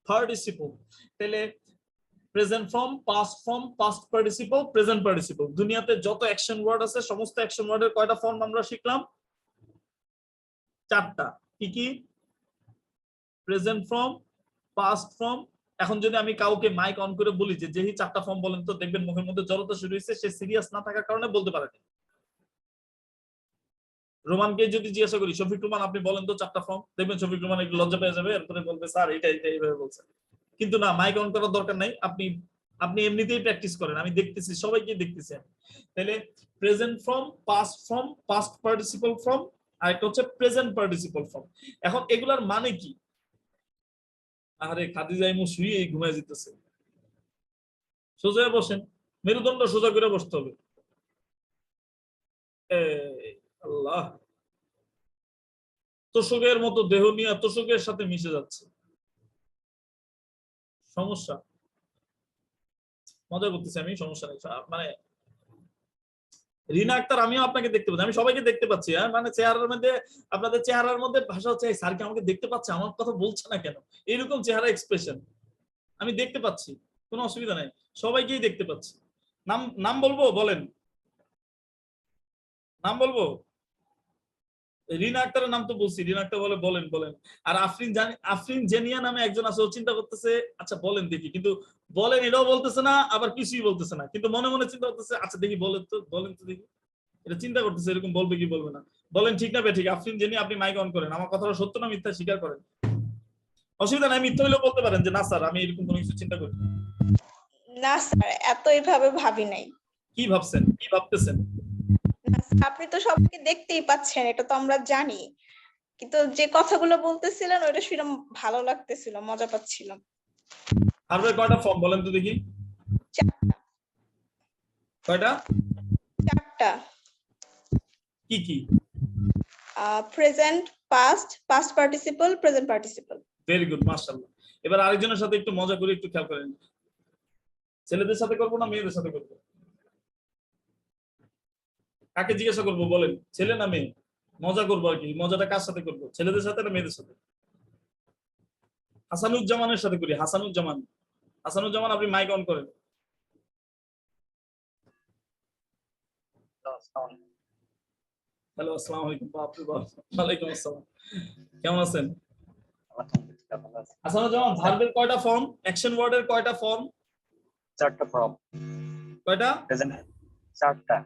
A: পার্টিসিপল, তাহলে present form, past form, past participle, present participle. দুনিয়াতে যত অ্যাকশন ওয়ার্ড আছে সমস্ত অ্যাকশন ওয়ার্ডের কয়টা ফর্ম আমরা শিখলাম? 4টা। কি কি? Present form, past form. এখন যদি আমি কাউকে মাইক অন করে বলি যে যেই 4টা ফর্ম বলেন, তো দেখবেন মুখের মধ্যে জড়তা শুরু হয়েছে, সে সিরিয়াস না থাকার কারণে বলতে পারে না। রোমানকে যদি জিজ্ঞাসা করি, শফিক রোমান আপনি বলেন তো 4টা ফর্ম, দেখবেন শফিক রোমান একটু লজ্জা পেয়ে যাবে, এরপরে বলবে স্যার এটা এটা এইভাবে বলছে। কিন্তু না, মাইক অন করার দরকার নাই, আপনি আপনি এমনিতেই প্র্যাকটিস করেন, আমি দেখতেছি, সবাইকে দেখতেছি। তাহলে present form, past form, past participle form, আর একটা হচ্ছে প্রেজেন্ট পার্টিসিপল ফর্ম। এখন এগুলার মানে কি? আরে খাদিজা ইমু শুয়ে ঘুমায় যেতেছে। সোজা বসেন, মেরুদণ্ড সোজা করে বসতে হবে। আল্লাহ, তোষকের মতো দেহ নিয়ে তোষকের সাথে মিশে যাচ্ছে, সমস্যা। মজা করতেছি আমি, সমস্যা নেই। মানে রিনা আক্তার, আমিও আপনাকে দেখতে পাচ্ছি, আমি সবাইকে দেখতে পাচ্ছি। মানে চেহারার মধ্যে, আপনাদের চেহারার মধ্যে ভাষা হচ্ছে স্যার কি আমাকে দেখতে পাচ্ছে, আমার কথা বলছে না কেন, এরকম চেহারা এক্সপ্রেশন আমি দেখতে পাচ্ছি, কোনো অসুবিধা নাই, সবাইকেই দেখতে পাচ্ছি। নাম নাম বলবো? বলেন, নাম বলবো? রিনা আক্তারের নাম তো বলছি, রিনা আক্তার বলে বলেন বলেন। আর আফরিন জেনিয়া নামে একজন আছে, ও চিন্তা করতেছে আচ্ছা বলেন দেখি, কিন্তু বলেন এটাও বলতেছে না, আবার কিছুই বলতেছে না, কিন্তু মনে মনে চিন্তা করতেছে আচ্ছা দেখি বলেন তো, বলেন তো দেখি। এটা চিন্তা করতেছে এরকম বলবে কি বলবে না। বলেন ঠিক না ঠিক? আফরিন জেনিয়া, আপনি মাইক অন করেন, আমার কথাটা সত্য না মিথ্যা স্বীকার করেন। অসুবিধা নাই, মিথ্যা হইলেও বলতে পারেন যে না স্যার আমি এরকম কোনো কিছু চিন্তা করি
I: না স্যার, এত এভাবে ভাবি নাই।
A: কি ভাবছেন, কি ভাবতেছেন?
I: না স্যার, আপনি তো সবাইকে দেখতেই পাচ্ছেন, এটা তো আমরা জানি, কিন্তু যে কথাগুলো বলতেছিলেন ওইটা শুনে ভালো লাগতেছিল, মজা পাচ্ছিলাম।
A: ভার্বের কয়টা ফর্ম বলেন তো দেখি?
I: 4টা।
A: কয়টা?
I: 4টা।
A: কি কি?
I: Present, past, past participle, present participle.
A: Very good, মাশাআল্লাহ। এবার আরেকজনের সাথে একটু মজা করে একটু খেয়াল করেন। ছেলেদের সাথে করবো না মেয়েদের সাথে করবো? কাকে জিজ্ঞাসা করবো বলেন, ছেলে না মেয়ে? মজা করবো আর কি, মজাটা কার সাথে করবো, ছেলেদের সাথে না মেয়েদের সাথে? হাসানুজ্জামানের সাথে করি। হাসানুজ্জামান, হাসানুজ্জামান আপনি মাইক অন করেন। হ্যালো, আসসালামু আলাইকুম। বাপরে বাপ, ওয়ালাইকুম আসসালাম, কেমন আছেন? হাসানুজ্জামান, ভার্বের কয়টা ফর্ম, অ্যাকশন ওয়ার্ডের কয়টা ফর্ম?
J: 4টা ফর্ম।
A: কয়টা?
J: প্রেজেন্ট 4টা।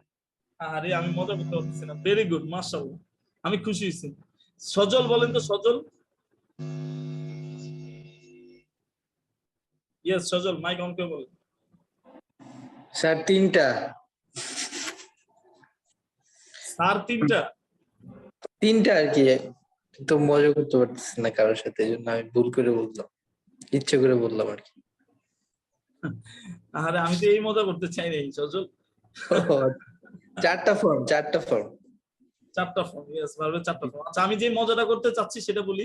A: আরে আমি মজা করতে পারতেছি না। ভেরি গুড, মাশাআল্লাহ, আমি খুশি হয়েছি। সজল বলেন তো, সজল। ইয়েস সজল, মাইক অন করে বলেন।
F: স্যার 3টা।
A: স্যার 3টা?
F: 3টা আর কি, তো মজা করতে পারতেছি না কারোর সাথে, এই জন্য আমি ভুল করে বললাম। ইচ্ছে করে বললাম আর কি।
A: আরে আমি তো এই মজা করতে চাই নাই সজল।
F: চারটা ফর্ম।
A: চারটা ফর্ম, ইয়েস, ভার্বের চারটা ফর্ম। আচ্ছা আমি যে মজাটা করতে চাচ্ছি সেটা বলি।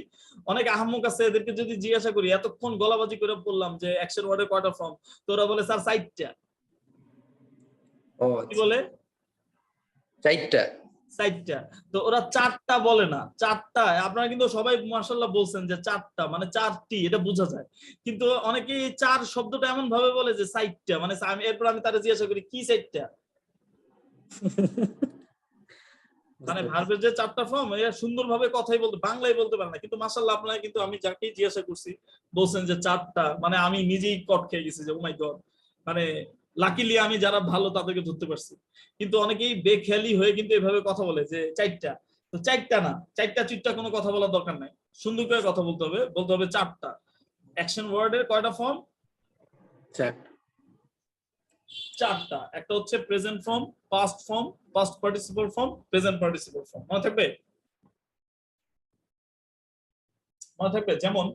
A: অনেক আহাম্মক আছে, এদেরকে যদি জিজ্ঞাসা করি, এতক্ষণ গলাবাজি করে বললাম যে অ্যাকশন ওয়ার্ডের কয়টা ফর্ম, তোরা বলে স্যার 4টা।
F: ও
A: কি বলে?
F: 4টা।
A: 4টা। তো ওরা 4টা বলে না, 4টা। আপনারা কিন্তু সবাই মাশাআল্লাহ বলছেন যে 4টা মানে 4টি, এটা বোঝা যায়। কিন্তু অনেকে এই 4 শব্দটা এমন ভাবে বলে যে 4টা, মানে এরপর আমি তারা জিজ্ঞাসা করি কি 4টা, মানে ভার্বের যে 4টা ফর্ম, এরা সুন্দরভাবে কথাই বলতে, বাংলায় বলতে পারে না। কিন্তু মাশাআল্লাহ আপনারা কিন্তু, আমি যাকেই জিজ্ঞাসা করছি বলছেন যে 4টা, মানে আমি নিজেই কট খেয়ে গেছি যে ও মাই গড। মানে লাকিলি আমি যারা ভালো তাদেরকে ধরতে পারছি। কিন্তু অনেকেই বেখেয়ালি হয়ে কিন্তু এভাবে কথা বলে যে 4টা। তো 4টা না, 4টা চুটটা কোনো কথা বলার দরকার নাই, সুন্দর করে কথা বলতে হবে, 4টা। অ্যাকশন ওয়ার্ডের কয়টা ফর্ম? 4টা। একটা হচ্ছে present form, past form, past participle form, present participle form. মনে থাকবে? যেমন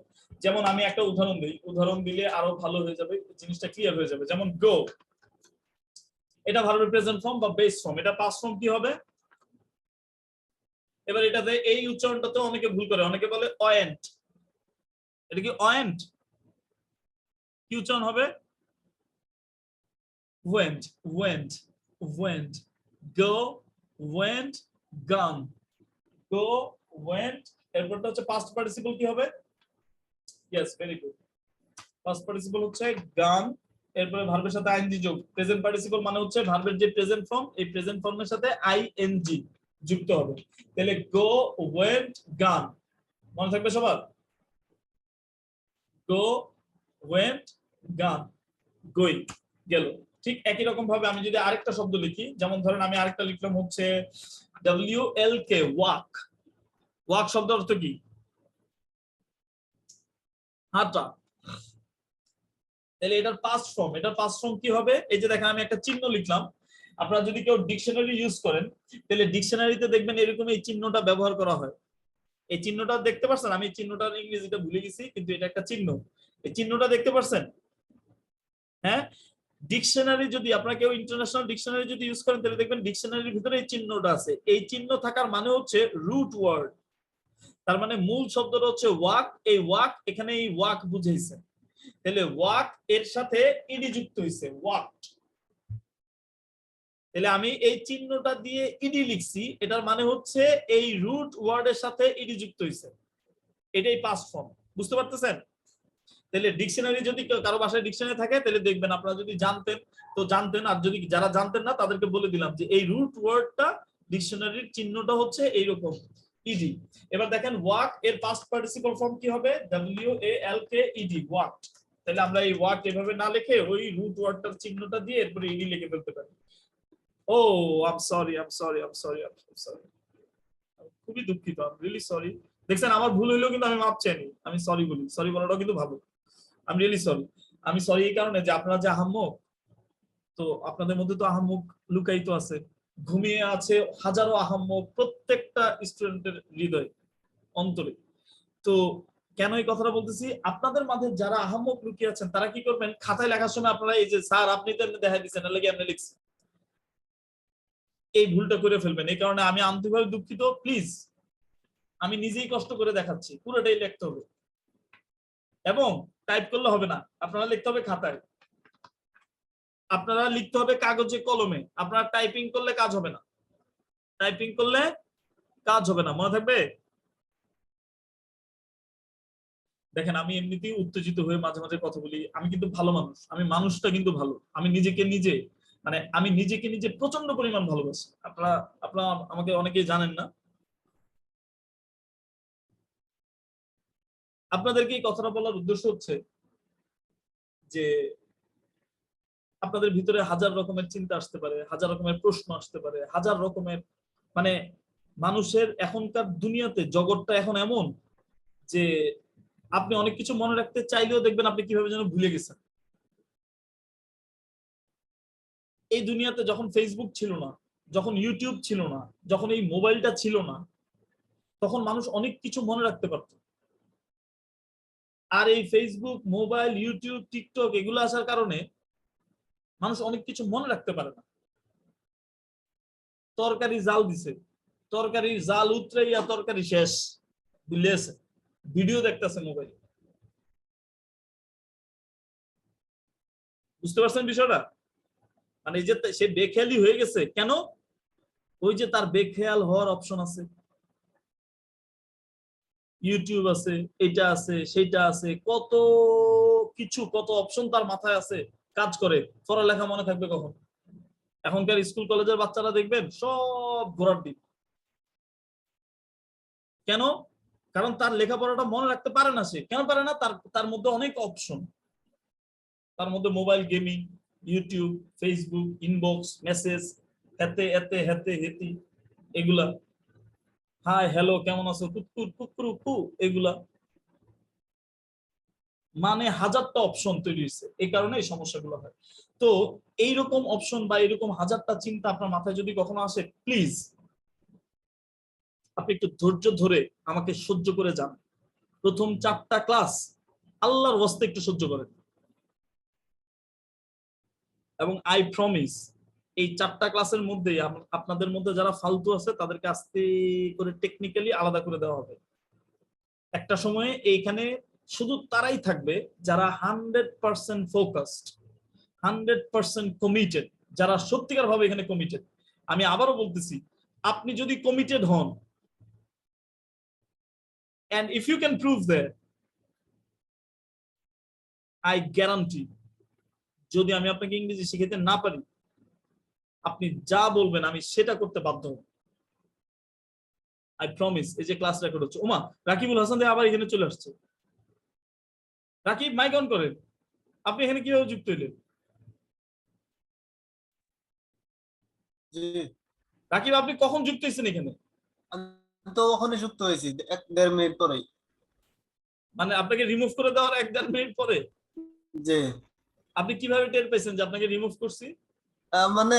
A: যেমন আমি একটা উদাহরণ দিই, উদাহরণ দিলে আরো ভালো হয়ে যাবে, জিনিসটা ক্লিয়ার হয়ে যাবে। যেমন গো, এটা ভার্বের প্রেজেন্ট ফর্ম বা বেস ফর্ম। এটা পাস্ট ফর্ম কি হবে? এবার এটাতে এই উচ্চারণটাতে অনেকে ভুল করে, অনেকে বলে ওয়েন্ট। এটা কি ওয়েন্ট? কি উচ্চারণ হবে? went, went, went, go, went, gone, go, went। এরপরটা হচ্ছে পাস্ট পার্টিসিপল কি হবে? Yes, very good. Past participle হচ্ছে gone, এরপরে ভার্বের সাথে আইএনজি যোগ। প্রেজেন্ট পার্টিসিপল মানে হচ্ছে ভার্বের যে প্রেজেন্ট ফর্ম, এই প্রেজেন্ট ফর্মের সাথে আইএনজি যুক্ত হবে। তাহলে go, went, gone। মনে থাকবে সবার? go, went, gone, going, গেল। ঠিক একই রকম ভাবে আমি যদি আরেকটা শব্দ লিখি, যেমন ধরেন আমি আরেকটা লিখলাম হচ্ছে WLK, ওয়াক। ওয়াক শব্দ অর্থ কি? হাঁটা। তাহলে এটার পাস্ট ফর্ম, কি হবে? এই যে দেখেন আমি একটা চিহ্ন লিখলাম। আপনারা যদি কেউ ডিকশনারি ইউজ করেন, তাহলে ডিকশনারিতে দেখবেন এরকম এই চিহ্নটা ব্যবহার করা হয়। এই চিহ্নটা দেখতে পাচ্ছেন? আমি চিহ্নটার ইংরেজিটা ভুলে গেছি, কিন্তু এটা একটা চিহ্ন। এই চিহ্নটা দেখতে পাচ্ছেন? হ্যাঁ। ডিকশনারি যদি আপনারা কেউ ইন্টারন্যাশনাল ডিকশনারি যদি ইউজ করেন, তাহলে দেখবেন ডিকশনারির ভিতরে এই চিহ্নটা আছে। এই চিহ্ন থাকার মানে হচ্ছে রুট ওয়ার্ড, তার মানে মূল শব্দটা হচ্ছে ওয়াক। এই ওয়াক, এখানে এই ওয়াক বুঝাইছে। তাহলে ওয়াক এর সাথে ইডি যুক্ত হইছে, ওয়াকড। তাহলে আমি এই চিহ্নটা দিয়ে ইডি লিখছি, এটার মানে হচ্ছে এই রুট ওয়ার্ডের সাথে ইডি যুক্ত হইছে। এটাই পাস্ট ফর্ম। বুঝতে পারতেছেন? তাহলে ডিকশনারি যদি কারো বাসায় ডিকশনারি থাকে, তাহলে দেখবেন আপনারা যদি জানতেন তো জানতেন, আর যদি যারা জানতেন না তাদেরকে বলে দিলাম যে এই রুট ওয়ার্ডটা, ডিকশনারির চিহ্নটা হচ্ছে এইরকম, ইডি। এবার দেখেন ওয়াক এর পাস্ট পার্টিসিপল ফর্ম কি হবে? WALK, E D, walked. তাহলে আমরা এই ওয়াক এভাবে না লিখে ওই রুট ওয়ার্ডটার চিহ্নটা দিয়ে এরপরে ইডি লিখে ফেলতে পারি। ও আই এম সরি, খুবই দুঃখিত, আই এম রিয়েলি সরি। দেখছেন আমার ভুল হইলেও কিন্তু আমি মাপ চাইনি, আমি সরি বলি। সরি বলাটাও কিন্তু ভালো। আমি রিয়েলি সরি। আমি সরি এই কারণে যে আপনারা যে আহাম্মক, তো আপনাদের মধ্যে তো আহাম্মক লুকায়িত আছে, ঘুমিয়ে আছে হাজারো আহাম্মক প্রত্যেকটা স্টুডেন্টের হৃদয়ে, অন্তরে। তো কেন এই কথাটা বলতেছি? আপনাদের মাঝে যারা আহাম্মক লুকিয়ে আছেন, তারা কি করবেন? খাতায় লেখার সময় আপনারা এই যে স্যার আপনি তো এমনি দেখা দিচ্ছেন, নাকি এমনি লিখছেন, এই ভুলটা করে ফেলবেন। এই কারণে আমি আন্তরিকভাবে দুঃখিত। প্লিজ, আমি নিজেই কষ্ট করে দেখাচ্ছি, পুরোটাই লিখতে হবে এবং টাইপ করলে হবে না, আপনারা লিখতে হবে খাতায়, আপনারা লিখতে হবে কাগজে কলমে। আপনারা টাইপিং করলে কাজ হবে না, টাইপিং করলে কাজ হবে না। মনে থাকবে? দেখেন আমি এমনিতেই উত্তেজিত হয়ে মাঝে মাঝে কথা বলি, আমি কিন্তু ভালো মানুষ, আমি মানুষটা কিন্তু ভালো। আমি নিজেকে নিজে প্রচন্ড পরিমাণ ভালোবাসি। আপনারা আমাকে অনেকেই জানেন না। আপনাদেরকে এই কথাটা বলার উদ্দেশ্য হচ্ছে যে আপনাদের ভিতরে হাজার রকমের চিন্তা আসতে পারে, হাজার রকমের প্রশ্ন আসতে পারে, হাজার রকমের, মানে মানুষের এখনকার দুনিয়াতে জগৎটা এখন এমন যে আপনি অনেক কিছু মনে রাখতে চাইলেও দেখবেন আপনি কিভাবে যেন ভুলে গেছেন। এই দুনিয়াতে যখন ফেসবুক ছিল না, যখন ইউটিউব ছিল না, যখন এই মোবাইলটা ছিল না, তখন মানুষ অনেক কিছু মনে রাখতে পারত। আর এই ফেসবুক, মোবাইল, ইউটিউব, টিকটক এগুলো আসার কারণে মানুষ অনেক কিছু মনে রাখতে পারে না। তরকারি জাল দিছে, তরকারি জাল উতরাইয়া তরকারি শেষ, বুঝলেছে, ভিডিও দেখতেছে মোবাইল। বুঝতে পারছেন বিষয়টা? মানে এই যে সে বেখেয়ালি হয়ে গেছে কেন? ওই যে তার বেখেয়াল হওয়ার অপশন আছে, ইউটিউব আছে, এটা আছে, সেটা আছে, কত কিছু, কত অপশন তার মাথায় আছে, কাজ করে। পড়ালেখা মনে থাকবে কখন? এখনকার স্কুল কলেজের বাচ্চারা দেখবেন সব ঘোরার দিক। কেন? কারণ তার লেখাপড়াটা মনে রাখতে পারে না। সে কেন পারে না? তার মধ্যে অনেক অপশন, তার মধ্যে mobile, gaming, YouTube, Facebook, inbox, message, হেতে এতে হেতে হেতি, এগুলা, হাই হ্যালো কেমন আছো, কুকুর কুকুরু কু, এগুলা, মানে হাজারটা অপশন তৈরি হয়েছে। এই কারণে এই সমস্যাগুলো হয়। তো এইরকম অপশন বা এরকম হাজারটা চিন্তা আপনার মাথায় যদি কখনো আসে, প্লিজ আপনি একটু ধৈর্য ধরে আমাকে সহ্য করে যান। প্রথম 4টা ক্লাস আল্লাহর ওয়াস্তে একটু সহ্য করেন, এবং আই প্রমিস এই 4টা ক্লাসের মধ্যে আপনাদের মধ্যে যারা ফালতু আছে তাদেরকে আস্তে করে টেকনিক্যালি আলাদা করে দেওয়া হবে। একটা সময়ে এইখানে শুধু তারাই থাকবে যারা 100% ফোকাসড, 100% কমিটেড, যারা সত্যিকার ভাবে এখানে কমিটেড। আমি আবারও বলতেছি, আপনি যদি কমিটেড হন, and if you can prove that, I guarantee, যদি আমি আপনাকে ইংরেজি শিখাতে না পারি, আপনি যা বলবেন আমি সেটা করতে বাধ্য হব। I promise. এই যে ক্লাস রেকর্ড হচ্ছে, ওমা রাকিবুল হাসান আবার এখানে চলে আসছে। রাকিব মাইক অন করেন। আপনি এখানে কিভাবে যুক্ত হইলেন? রাকিব আপনি কখন যুক্ত হয়েছেন এখানে?
K: তো ওখানে যুক্ত হয়েছি 1-1.5 মিনিট পরেই।
A: মানে আপনাকে রিমুভ করে দেওয়ার 1-1.5 মিনিট পরে?
K: জি।
A: আপনি কিভাবে টের পেয়েছেন যে আপনাকে রিমুভ করছি?
K: মানে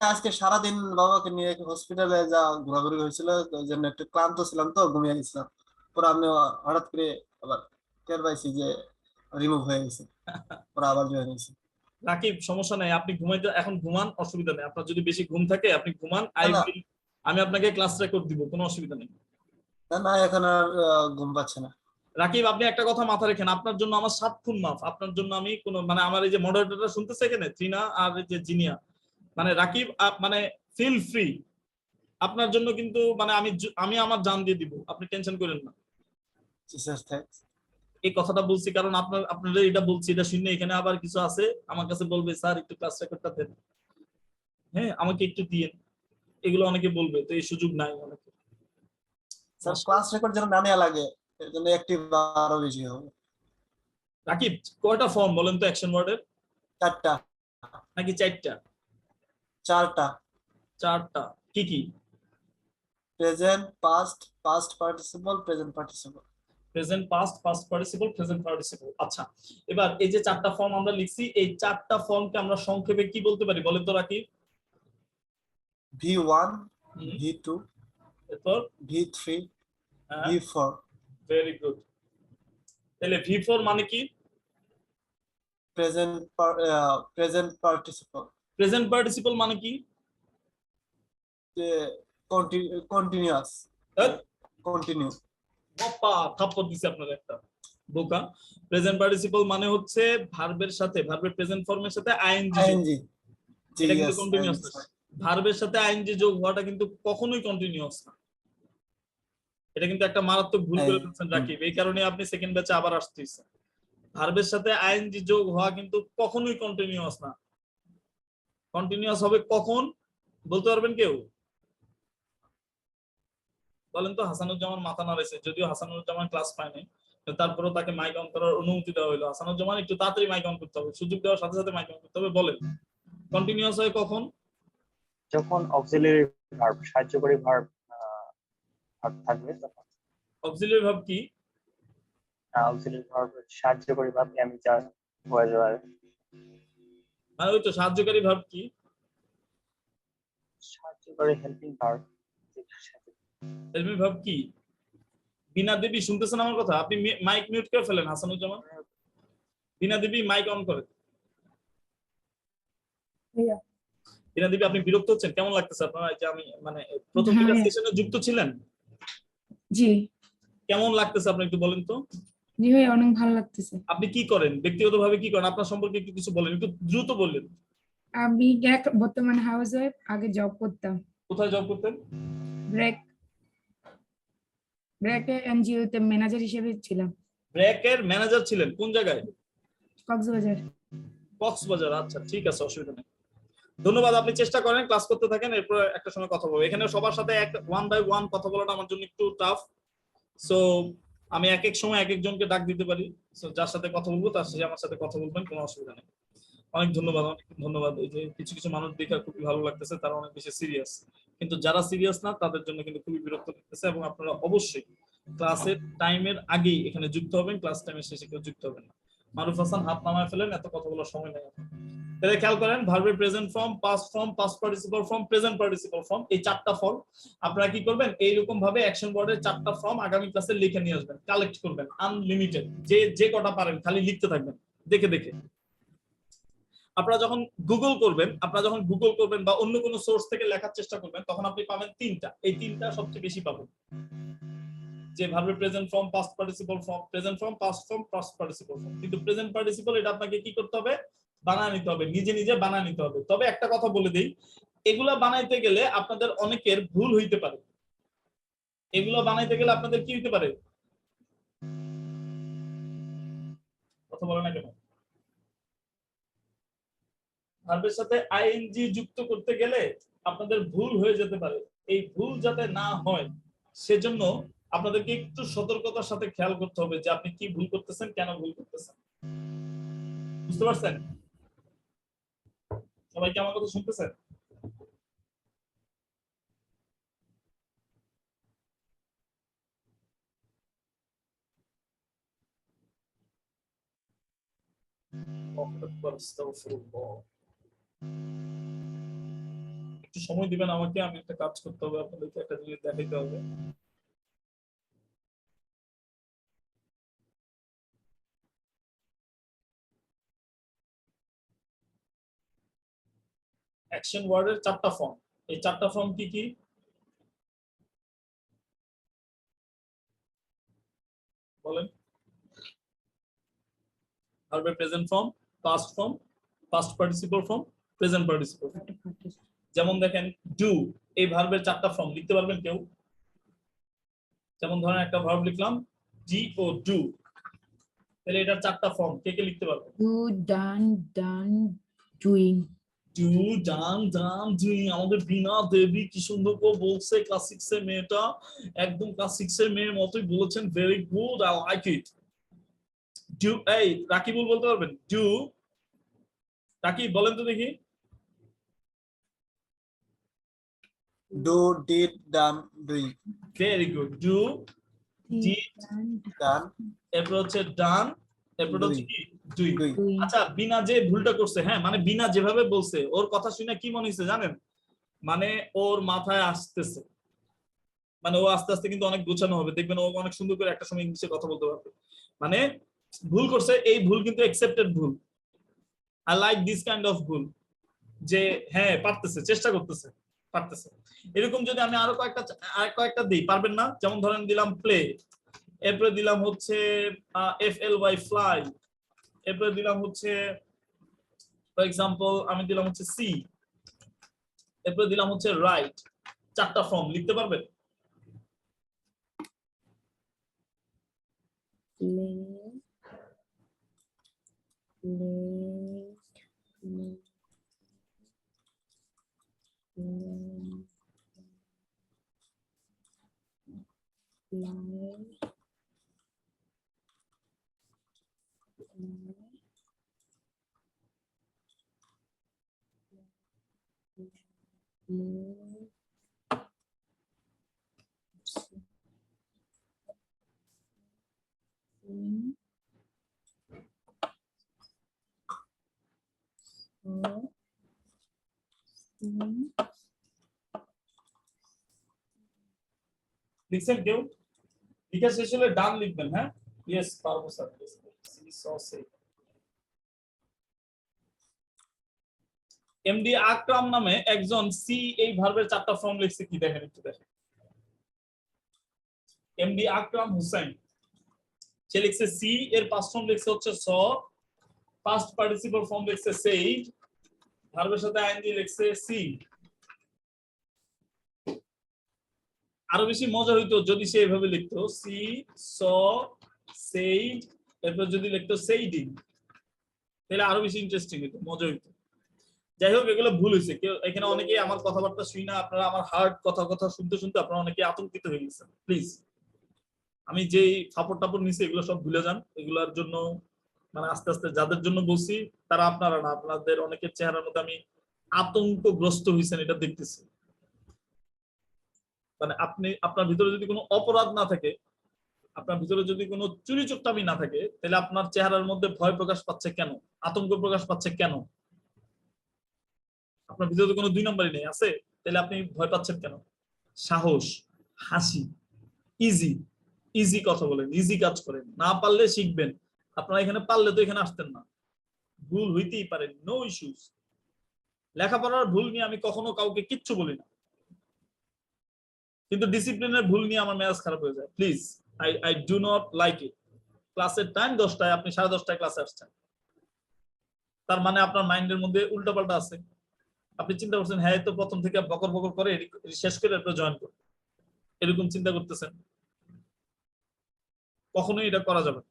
K: আজকে সারাদিন বাবাকে নিয়ে হসপিটালে যা ঘোরাঘুরি হয়েছিল, ওই জন্য একটু ক্লান্ত ছিলাম, তো ঘুমিয়ে গেছিলাম। পরে আমি হঠাৎ করে আবার টের পাইছি যে রিমুভ হয়ে গেছে, পরে আবার জয়েন হয়েছি।
A: রাকিব সমস্যা নাই, আপনি ঘুমাইতে এখন ঘুমান, অসুবিধা নেই। আপনার যদি বেশি ঘুম থাকে আপনি ঘুমান, আমি আপনাকে ক্লাস রেকর্ড দিব, কোনো অসুবিধা নেই।
K: না এখন আর ঘুম পাচ্ছে না।
A: রাকিব আপনি একটা কথা মাথায় রাখেন, আপনার জন্য আমার 7 খুন মাফ। আপনার জন্য আমি কোন মানে আমার এই যে মডারেটরটা শুনতেছে এখানে, ত্রিনা আর এই যে জিনিয়া, মানে রাকিব মানে ফিল ফ্রি, আপনার জন্য কিন্তু মানে আমি আমার জান দিয়ে দিব, আপনি টেনশন করেন না। এই কথাটা বলছি কারণ আপনাদের এটা বলছি, এটা শুনে এখানে আবার কিছু আছে আমার কাছে বলবে স্যার একটু ক্লাস রেকর্ডটা দেন, হ্যাঁ আমাকে একটু দিয়েন, এগুলো অনেকে বলবে। তো এই সুযোগ নাই অনেকে।
K: স্যার ক্লাস রেকর্ড যেন না নেওয়া লাগে, এর জন্য অ্যাক্টিভ আরো বেশি হবে।
A: রাকিব কয়টা ফর্ম বলেন তো অ্যাকশন ওয়ার্ডের?
K: 4টা
A: নাকি 4টা?
K: 4টা।
A: 4টা কি কি?
K: Present, past, past participle, present participle.
A: Present, past, past participle, present participle. আচ্ছা এবার এই যে 4টা ফর্ম আমরা লিখছি, এই 4টা ফর্মকে আমরা সংক্ষেপে কি বলতে পারি বলেন তো রাকিব?
K: V1, V2,
A: এরপর
K: V3, V4।
A: Very good. তাহলে V4 মানে কি?
K: Present participle.
A: প্রেজেন্ট পার্টিসিপল মানে কি?
K: যে কন্টিনিউয়াস, কন্টিনিউ।
A: বাবা থাপ্পড় দিছি আপনার একটা বোকা। প্রেজেন্ট পার্টিসিপল মানে হচ্ছে ভার্বের সাথে, ভার্বের প্রেজেন্ট ফর্মের সাথে আইএনজি। এটা কিন্তু কন্টিনিউয়াস না। ভার্বের সাথে আইএনজি যোগ হওয়াটা কিন্তু কখনোই কন্টিনিউয়াস না। এটা কিন্তু একটা মারাত্মক ভুল করে ফেলছেন রাকিব, এই কারণে আপনি সেকেন্ড ব্যাচে আবার আসতেছেন। ভার্বের সাথে আইএনজি যোগ হওয়া কিন্তু কখনোই কন্টিনিউয়াস না। কন্টিনিউয়াস হবে কখন বলতে পারবেন কেউ? বলেন তো। হাসানুজ্জামান মাথা নাড়াইছে, যদিও হাসানুজ্জামান ক্লাস পায় নাই, তারপরেও তাকে মাইক অন করার অনুমতি দেওয়া হলো। হাসানুজ্জামান একটু তাড়াতাড়ি মাইক অন করতে হবে, সুযোগ দেওয়ার সাথে সাথে মাইক অন করতে হবে। বলেন কন্টিনিউয়াস হয় কখন?
J: যখন অক্সিলারি ভার্ব, সাহায্যকারী ভার্ব থাকবে তখন।
A: অক্সিলারি ভার্ব কি?
J: অক্সিলারি ভার্ব সাহায্যকারী ভার্ব আমি যা হয়ে যাবে।
A: মানে ওই তো সাহায্যকারী ভার্ব কি?
J: সাহায্যকারী হেল্পিং ভার্ব।
A: হেল্পিং ভার্ব কি? বিনা দেবী শুনতেছেন আমার কথা? আপনি মাইক মিউট করে ফেলেন হাসানুজ্জামান। বিনা দেবী মাইক অন করে। বিনা দেবী আপনি বিরক্ত হচ্ছেন? কেমন লাগতেছে আপনার যে আমি মানে প্রথম দিকে সেশনে যুক্ত ছিলেন?
L: জি
A: কেমন লাগতেছে আপনি একটু বলেন তো?
L: জি ভাই অনেক ভালো লাগতেছে।
A: আপনি কি করেন ব্যক্তিগতভাবে, কি করেন আপনার সম্পর্কে একটু কিছু বলেন, একটু দ্রুত বললেন।
L: আমি বর্তমানে হাউস ওয়াইফ, আগে জব করতাম।
A: কোথায় জব করতেন?
L: ব্র্যাকে এনজিও তে ম্যানেজার হিসেবে ছিলাম।
A: ব্র্যাকের ম্যানেজার ছিলেন কোন জায়গায়?
L: কক্সবাজার।
A: কক্সবাজার, আচ্ছা ঠিক আছে, অসুবিধা নেই। ধন্যবাদ, আপনি চেষ্টা করেন, ক্লাস করতে থাকেন, এরপর একটা সময় কথা বলবো। এখানে সবার সাথে এক ওয়ান বাই ওয়ান কথা বলাটা আমার জন্য একটু টাফ, সো আমি এক এক সময় এক একজনকে ডাক দিতে পারি। সো যার সাথে কথা বলবো তার সাথে আমার সাথে কথা বলবেন, কোনো অসুবিধা নেই। অনেক ধন্যবাদ, অনেক ধন্যবাদ। এই যে কিছু কিছু মানুষ দেখে খুবই ভালো লাগতেছে, তারা অনেক বেশি সিরিয়াস, কিন্তু যারা সিরিয়াস না তাদের জন্য কিন্তু খুবই বিরক্ত লাগতেছে। এবং আপনারা অবশ্যই ক্লাসের টাইমের আগেই এখানে যুক্ত হবেন, ক্লাস টাইমের শেষে কেউ যুক্ত হবেন না। মারুফ হাসান হাত নামায় ফেলেন, এত কথা বলার সময় নেই। তাহলে খেয়াল করেন, ভার্বের present form, past form, past participle form, present participle form, এই চারটা ফর্ম আপনারা কি করবেন, এইরকম ভাবে অ্যাকশন বোর্ডের চারটা ফর্ম আগামী ক্লাসে লিখে নিয়ে আসবেন, কালেক্ট করবেন আনলিমিটেড, যে কটা পারেন খালি লিখতে থাকবেন দেখে দেখে। আপনারা যখন গুগল করবেন বা অন্য কোনো সোর্স থেকে লেখার চেষ্টা করবেন, তখন আপনি পাবেন তিনটা, এই তিনটা সবচেয়ে বেশি পাবেন, যে ভার্বের present form, past participle form, present form, past form, past participle form. কিন্তু প্রেজেন্ট পার্টিসিপল এটা আপনাকে কি করতে হবে, বানায় নিতে হবে, নিজে নিজে বানায় নিতে হবে। তবে একটা কথা বলে দেই, এগুলা বানাইতে গেলে আপনাদের অনেকের ভুল হইতে পারে। এগুলো বানাইতে গেলে আপনাদের কি হইতে পারে, কথা বলে না কেন? ভার্বের সাথে আইএনজি যুক্ত করতে গেলে আপনাদের ভুল হয়ে যেতে পারে। এই ভুল যাতে না হয় সেজন্য আপনাদেরকে একটু সতর্কতার সাথে খেয়াল করতে হবে যে আপনি কি ভুল করতেছেন, কেন ভুল করতেছেন। বুঝতে পারছেন? সবাই কি আমার কথা শুনতেছেন? একটু সময় দিবেন আমাকে, আমি একটা কাজ করতে হবে, আপনাদেরকে একটা জিনিস দেখাইতে হবে। অ্যাকশন ওয়ার্ডের চারটা ফর্ম, এই চারটা ফর্ম কি কি বলেন? ভার্বের present form, past form, past participle form, present participle form. যেমন দেখেন ডু, এই ভার্বের চারটা ফর্ম লিখতে পারবেন কেউ? যেমন ধরেন একটা ভার্ব লিখলাম ডি ও ডু, তাহলে এটার চারটা ফর্ম কে কে লিখতে পারবে?
L: Do, done, done, doing.
A: Do, done, done, doing. আমাদের বিনা দেবী কি সুন্দর করে বলছে, ক্লাস 6 এর মেয়েটা একদম ক্লাস 6 এর মেয়ের মতোই বলেছেন, very good, I like it. Do, এই রাকিবুল বলতে পারবেন ডু? রাকিব বলেন তো দেখি।
K: Do, did, done, doing.
A: Very good, do, did,
K: done,
A: এরপর হচ্ছে ডান, এরপর হচ্ছে কি ডুইং।
K: ডুইং।
A: আচ্ছা বিনা যে ভুলটা করছে, হ্যাঁ মানে বিনা যেভাবে বলছে ওর কথা শুনে কি মনে হচ্ছে জানেন, মানে ওর মাথায় আসতেছে, মানে ও আস্তে আস্তে কিন্তু অনেক গোছানো হবে, দেখবেন ও অনেক সুন্দর করে একটা সময় ইংলিশে কথা বলতে পারবে। মানে ভুল করছে, এই ভুল কিন্তু অ্যাকসেপ্টেড ভুল। I like this kind of ভুল, যে হ্যাঁ পারতেছে, চেষ্টা করতেছে, পারতেছে। এরকম যদি আমি আরো কয়েকটা দিই, পারবেন না? যেমন ধরেন দিলাম প্লে, এরপরে দিলাম হচ্ছে FLY ফ্লাই, এরপরে দিলাম হচ্ছে ফর এক্সাম্পল আমি দিলাম হচ্ছে সি, এরপরে দিলাম হচ্ছে রাইট। চারটা ফর্ম লিখতে পারবেন? লিখছেন কেউ? লিখা শেষ হলে ডান লিখবেন। হ্যাঁ, ইয়েস পারবো স্যার। সি স সে। এমডি আকরাম নামে একজন সি এই ভার্বের 4টা ফর্ম লিখছে, কি দেখেন একটু দেখেন। এমডি আকরাম হুসাইন, সে লিখছে সি এর পাস্ট ফর্ম লিখছে হচ্ছে স, পাস্ট পার্টিসিপল ফর্ম লিখছে সেইড, ভার্বের সাথে আইএনজি লিখছে সি। আরো বেশি মজা হইতো যদি সে এভাবে লিখতো সি স সেইড, এরপর যদি লিখতো সেইডিং, তাহলে আরো বেশি ইন্টারেস্টিং হইতো, মজা হইতো। যাই হোক, এগুলো ভুল হয়েছে। কেউ এখানে অনেকেই আমার কথাবার্তা শুই না, আপনারা আমার হার্ড কথা শুনতে শুনতে আপনারা অনেকে আতঙ্কিত হয়ে গেছেন। প্লিজ, আমি যেই ফাপড় টাপড় নিছি এগুলো সব ভুলে যান। এগুলোর জন্য মানে আস্তে আস্তে যাদের জন্য বলছি তারা আপনারা না, আপনাদের অনেকের চেহারার মধ্যে আমি আতঙ্কগ্রস্ত হয়েছেন এটা দেখতেছি। মানে আপনি আপনার ভিতরে যদি কোনো অপরাধ না থাকে, আপনার ভিতরে যদি কোনো চুরি চুট্টামি না থাকে, তাহলে আপনার চেহারার মধ্যে ভয় প্রকাশ পাচ্ছে কেন, আতঙ্ক প্রকাশ পাচ্ছে কেন? আপনার ভিতরে কোনো 2 নম্বরই নেই আছে, তাহলে আপনি ভয় পাচ্ছেন কেন? সাহস, হাসি, ইজি ইজি কথা বলেন, ইজি কাজ করেন, না পারলে শিখবেন। আপনারা এখানে পারলে তো এখানে আসতেন না। ভুল হইতেই পারে, নো ইস্যুস। লেখাপড়ার ভুল নিয়ে আমি কখনো কাউকে কিচ্ছু বলি না, কিন্তু ডিসিপ্লিনের ভুল নিয়ে আমার মেজাজ খারাপ হয়ে যায়। Please, I do not like it. ক্লাসের টাইম 10টায়, আপনি 10:30টায় ক্লাসে আসছেন, তার মানে আপনার মাইন্ডের মধ্যে উল্টাপাল্টা আছে। আপনি চিন্তা করছেন হ্যাঁ তো প্রথম থেকে বকর বকর করে শেষ করে এরপর জয়েন করুন, এরকম চিন্তা করতেছেন। কখনোই এটা করা যাবে।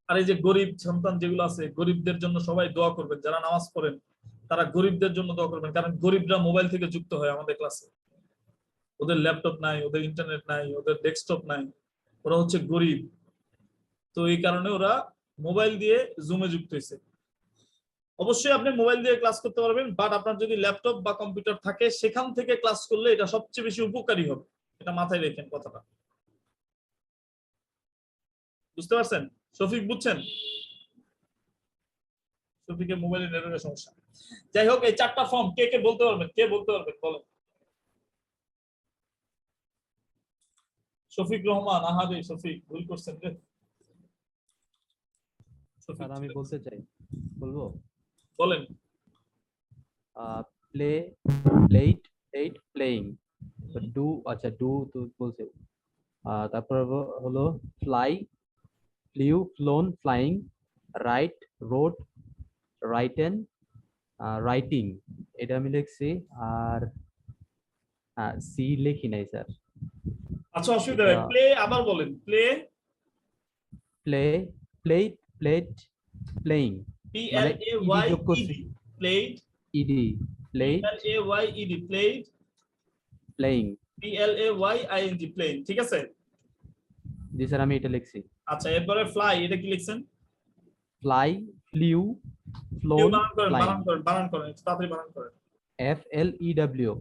A: আর এই যে গরিব সন্তান যেগুলো আছে, গরিবদের জন্য সবাই দোয়া করবেন। যারা নামাজ পড়েন তারা গরিবদের জন্য দোয়া করবেন, কারণ গরিবরা মোবাইল থেকে যুক্ত হয় আমাদের ক্লাসে। ওদের ল্যাপটপ নাই, ওদের ইন্টারনেট নাই, ওদের ডেস্কটপ নাই, ওরা হচ্ছে গরিব। তো এই কারণে ওরা মোবাইল দিয়ে জুমে যুক্ত হয়েছে। অবশ্যই আপনি মোবাইল দিয়ে ক্লাস করতে পারবেন, বাট আপনার যদি ল্যাপটপ বা কম্পিউটার থাকে সেখান থেকে ক্লাস করলে এটা সবচেয়ে বেশি উপকারী হবে। এটা মাথায় রেখেন কথাটা, বুঝতে পারছেন? শফিক বুঝছেন? শফিকের মোবাইলের নেটওয়ার্কের সমস্যা। যাই হোক, এই 4টা ফর্ম কে কে বলতে পারবেন? কে বলতে পারবেন বলেন? শফিক রহমান, আহারে শফিক ভুল করছেন রে।
M: স্যার আমি বলতে চাই, বলবো?
A: বলেন।
M: Play, played, played, playing. Do, আচ্ছা ডু তো বলছে। তারপর হলো fly, flew, flown, flying, write, rode, written, writing, এটা আমি লিখছি। আর সি লিখি নাই স্যার।
A: আচ্ছা, অসুবিধা নেই। প্লে আবার বলেন। Play,
M: play, played, played, playing,
A: P L A Y E D, played,
M: E D, played,
A: P L A Y E D, played,
M: playing,
A: P L A Y I N G, playing. ঠিক আছে?
M: জি স্যার আমি এটা লিখছি।
A: আচ্ছা, এরপরে ফ্লাই, এটা কি লিখছেন?
M: ফ্লাই, ফ্লিউ,
A: ফ্লিউ
M: ফ্লোন,
A: বানান করেন,
M: ফ্লাইং,
A: বানান করেন, তাড়াতাড়ি বানান করেন।
M: FLEW,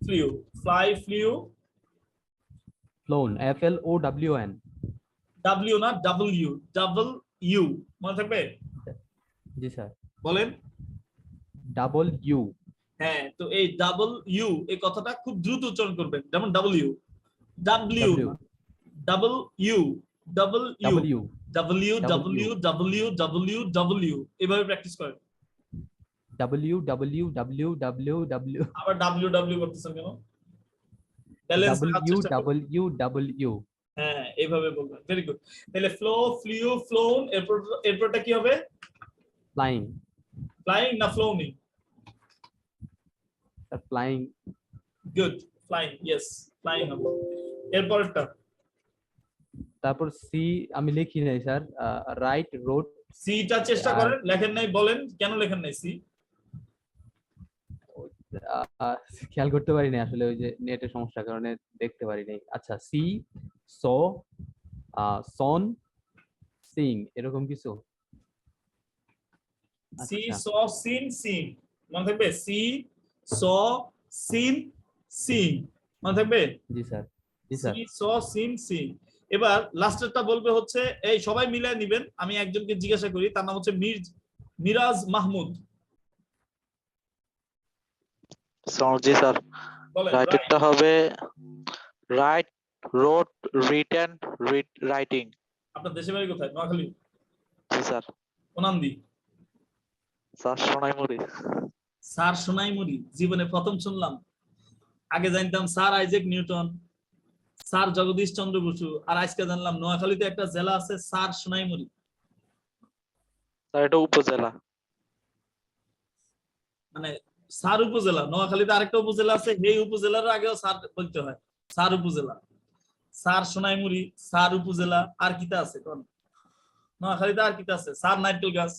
A: flew, fly, flew,
M: flown, FLOWN,
A: W না ডাব্লিউ, ডাবল ইউ, মনে থাকবে?
M: জি স্যার।
A: বলেন।
M: Double U.
A: হ্যাঁ, তো এই ডাবল ইউ এই কথাটা খুব দ্রুত উচ্চারণ করবেন, যেমন W, W, double U, double U, W, W, W, W, W, এভাবে প্র্যাকটিস করেন।
M: W, W, W, W, W,
A: আবার ডাব্লিউ ডাব্লিউ করতেছেন কেন? ব্যালেন্স রাখার
M: ডাব্লিউ,
A: চেষ্টা করুন।
M: W, W.
A: হ্যাঁ, এইভাবে বলবেন। Very good. তাহলে ফ্লো, ফ্লিউ, ফ্লোন, এরপরটা কি হবে?
M: ফ্লাইং।
A: ফ্লাইং না flowning?
M: Flying.
A: Good, flying, yes, flying হবে। এরপরটা?
M: তারপর সি আমি লিখি নাই স্যার। Right, road.
A: সিটা চেষ্টা করেন, লেখেন নাই, বলেন কেন লেখেন নাই সি?
M: খেয়াল করতে পারি নাই আসলে, ওই যে নেটের সমস্যার কারণে দেখতে পারি নাই। আচ্ছা, সি, সো, সন, সিং, এরকম কিছু।
A: সি, স, সিন, সিং, মনে থাকবে? সি, স, সিন, সিং, মনে থাকবে?
M: জি স্যার, জি স্যার।
A: সি, স, সিন, সিং। এবার লাস্টেরটা বলবে হচ্ছে, এই সবাই মিলায় নিবেন, আমি একজনকে জিজ্ঞাসা করি, তার নাম হচ্ছে মিরাজ মাহমুদ।
N: জি স্যার। রাইটেরটা হবে রাইট, রোড, রিটেন, রাইটিং।
A: আপনার দেশে বাড়ি কোথায়? নোয়াখালী?
N: জি স্যার।
A: কোনান্দি?
N: স্যার সোনাইমুড়ি।
A: স্যার সোনাইমুড়ি জীবনে প্রথম শুনলাম। আগে জানতাম sir Isaac Newton, sir Jagadish Chandra Basu, আর আজকে জানলাম নোয়াখালীতে একটা জেলা আছে স্যার সোনাইমুড়ি।
N: স্যার এটা উপজেলা।
A: মানে স্যার উপজেলা? নোয়াখালীতে আরেকটা উপজেলা আছে, এই উপজেলার আগেও স্যার বলতে হয়, স্যার উপজেলা। স্যার সোনাইমুড়ি, স্যার উপজেলা, আর কিটা আছে কোন নোয়াখালীতে? আর কিটা আছে? স্যার নারকেল গাছ,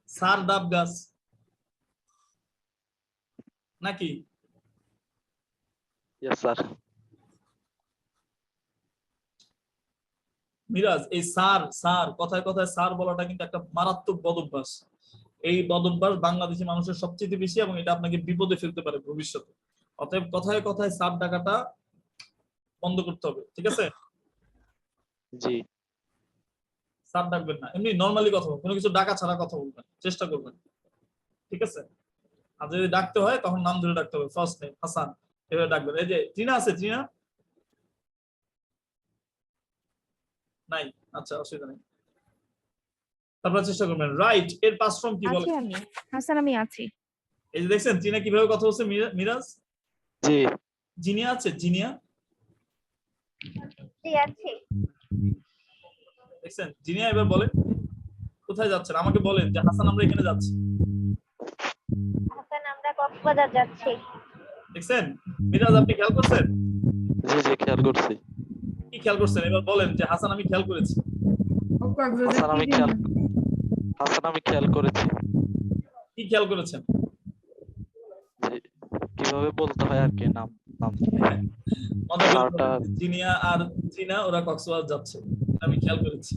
A: স্যার ডাব গাছ, নাকি?
N: Yes sir.
A: মিরাজ, এই স্যার স্যার কথায় কথায় স্যার বলাটা কিন্তু একটা মারাত্মক বদভ্যাস। এই বদভ্যাস বাংলাদেশি মানুষের সবচেয়ে বেশি, এবং এটা আপনাকে বিপদে ফেলতে পারে ভবিষ্যতে। অতএব কথায় কথায় স্যার ডাকাটা বন্ধ করতে হবে, ঠিক আছে?
N: জি।
A: স্যার ডাকবেন না, এমনি নরমালি কথা বলবেন, কোনো কিছু ডাকা ছাড়া কথা বলবেন, চেষ্টা করবেন, ঠিক আছে? আর যদি ডাকতে হয় তখন নাম ধরে ডাকতে হবে, ফার্স্ট নেম হাসান, এভাবে ডাকবেন। এই যে টিনা আছে, টিনা নাই? আচ্ছা, অসুবিধা নেই। তারপর চেষ্টা করবেন। রাইট এর পাস্ট ফর্ম কি বলে?
O: আমি হাসান, আমি আছি।
A: এই যে দেখছেন টিনা কিভাবে কথা বলছে? মিরাজ
N: জি।
A: জিনিয়া আছে, জিনিয়া
O: জি আছি।
A: দেখছেন? জিনিয়া এবার বলেন কোথায় যাচ্ছেন, আমাকে বলেন যে হাসান আমরা এখানে যাচ্ছি।
O: হাসান আমরা কক্সবাজার যাচ্ছি।
A: দেখছেন? মিরাজ আপনি খেয়াল করছেন?
N: জি জি খেয়াল করছি।
A: কি খেয়াল করছেন? এবার বলেন যে হাসান আমি খেয়াল করেছি।
N: হাসান আমি খেয়াল করেছি।
A: কি খেয়াল করেছেন?
N: কিভাবে বলতে হয় আর কি, নাম
A: জিনিয়া আর জিনা ওরা কক্সবাজার যাচ্ছে, আমি খেয়াল করেছি।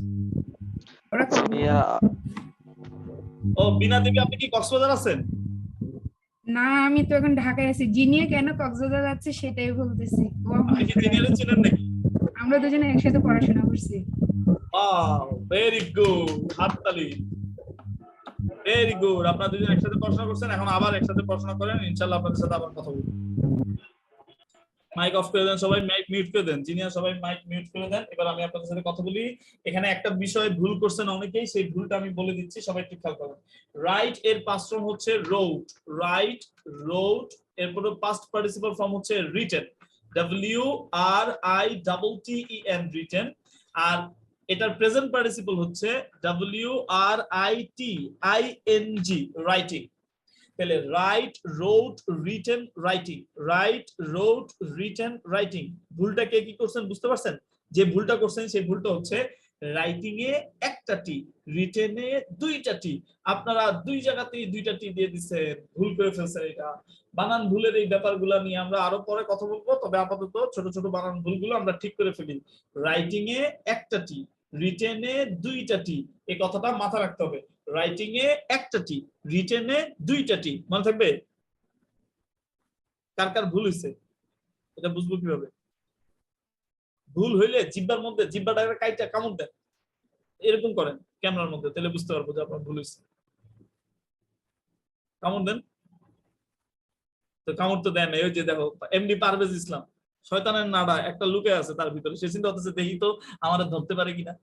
A: ও বিনা দেবী, আপনি কি কক্সবাজার আছেন?
L: না, আমি তো এখন ঢাকায় আছি। জিনিয়া কেন কক্সবাজার যাচ্ছে সেটাই বলতেছি।
A: আপনি কি জিনিয়ারে চিনেন নাকি?
L: আমরা দুজনে একসাথে পড়াশোনা করছি।
A: ভেরি গুড, হাততালি। ভেরি গুড, আপনারা দুজন একসাথে পড়াশোনা করছেন, এখন আবার একসাথে পড়াশোনা করেন, ইনশাআল্লাহ আপনাদের সাথে আবার কথা বলবো। মাইক অফ করে দেন সবাই, মাইক মিউট করে দেন। জিনিয়া সবাই মাইক মিউট করে দেন। এবার আমি আপনাদের সাথে কথা বলি। এখানে একটা বিষয় ভুল করছেন অনেকেই, সেই ভুলটা আমি বলে দিচ্ছি, সবাই একটু খেয়াল করেন। রাইট এর পাস্ট ফর্ম হচ্ছে রোড, রাইট রোড। এরপর পাস্ট পার্টিসিপল ফর্ম হচ্ছে রিটেন, WRITTEN রিটেন। আর এটার প্রেজেন্ট পার্টিসিপল হচ্ছে WRITING রাইটিং। তাহলে right, rode, written, writing, right, rode, written, writing. ভুলটা কে কি করছেন বুঝতে পারছেন? যে ভুলটা করছেন সেই ভুলটা হচ্ছে রাইটিং এ একটা টি, রিটেনে দুইটা টি। আপনারা দুই জায়গাতেই দুইটা টি দিয়ে দিচ্ছেন, ভুল করে ফেলছেন। এটা বানান ভুলের এই ব্যাপারগুলো নিয়ে আমরা আরো পরে কথা বলবো, তবে আপাতত ছোট ছোট বানান ভুলগুলো আমরা ঠিক করে ফেলি। রাইটিং এ একটা টি, রিটেনে দুইটা টি, এই কথাটা মাথা রাখতে হবে। রাইটিং এ একটা টি, রিটেনে দুইটা টি, মনে থাকবে? কার কার ভুল হয়েছে এটা বুঝবো কিভাবে? ভুল হইলে জিব্বার মধ্যে জিব্বাটা কাইটা কামড় দেন, এরকম করেন ক্যামেরার মধ্যে, তাহলে বুঝতে পারবো যে আপনার ভুল হয়েছে। কামড় দেন তো, কামড় তো দেন। ওই যে দেখো এমডি পারভেজ ইসলাম, শয়তানের নাড়া একটা লুকে আছে তার ভিতরে, সে চিন্তা করতেছে দেখি তো আমার ধরতে পারে কিনা।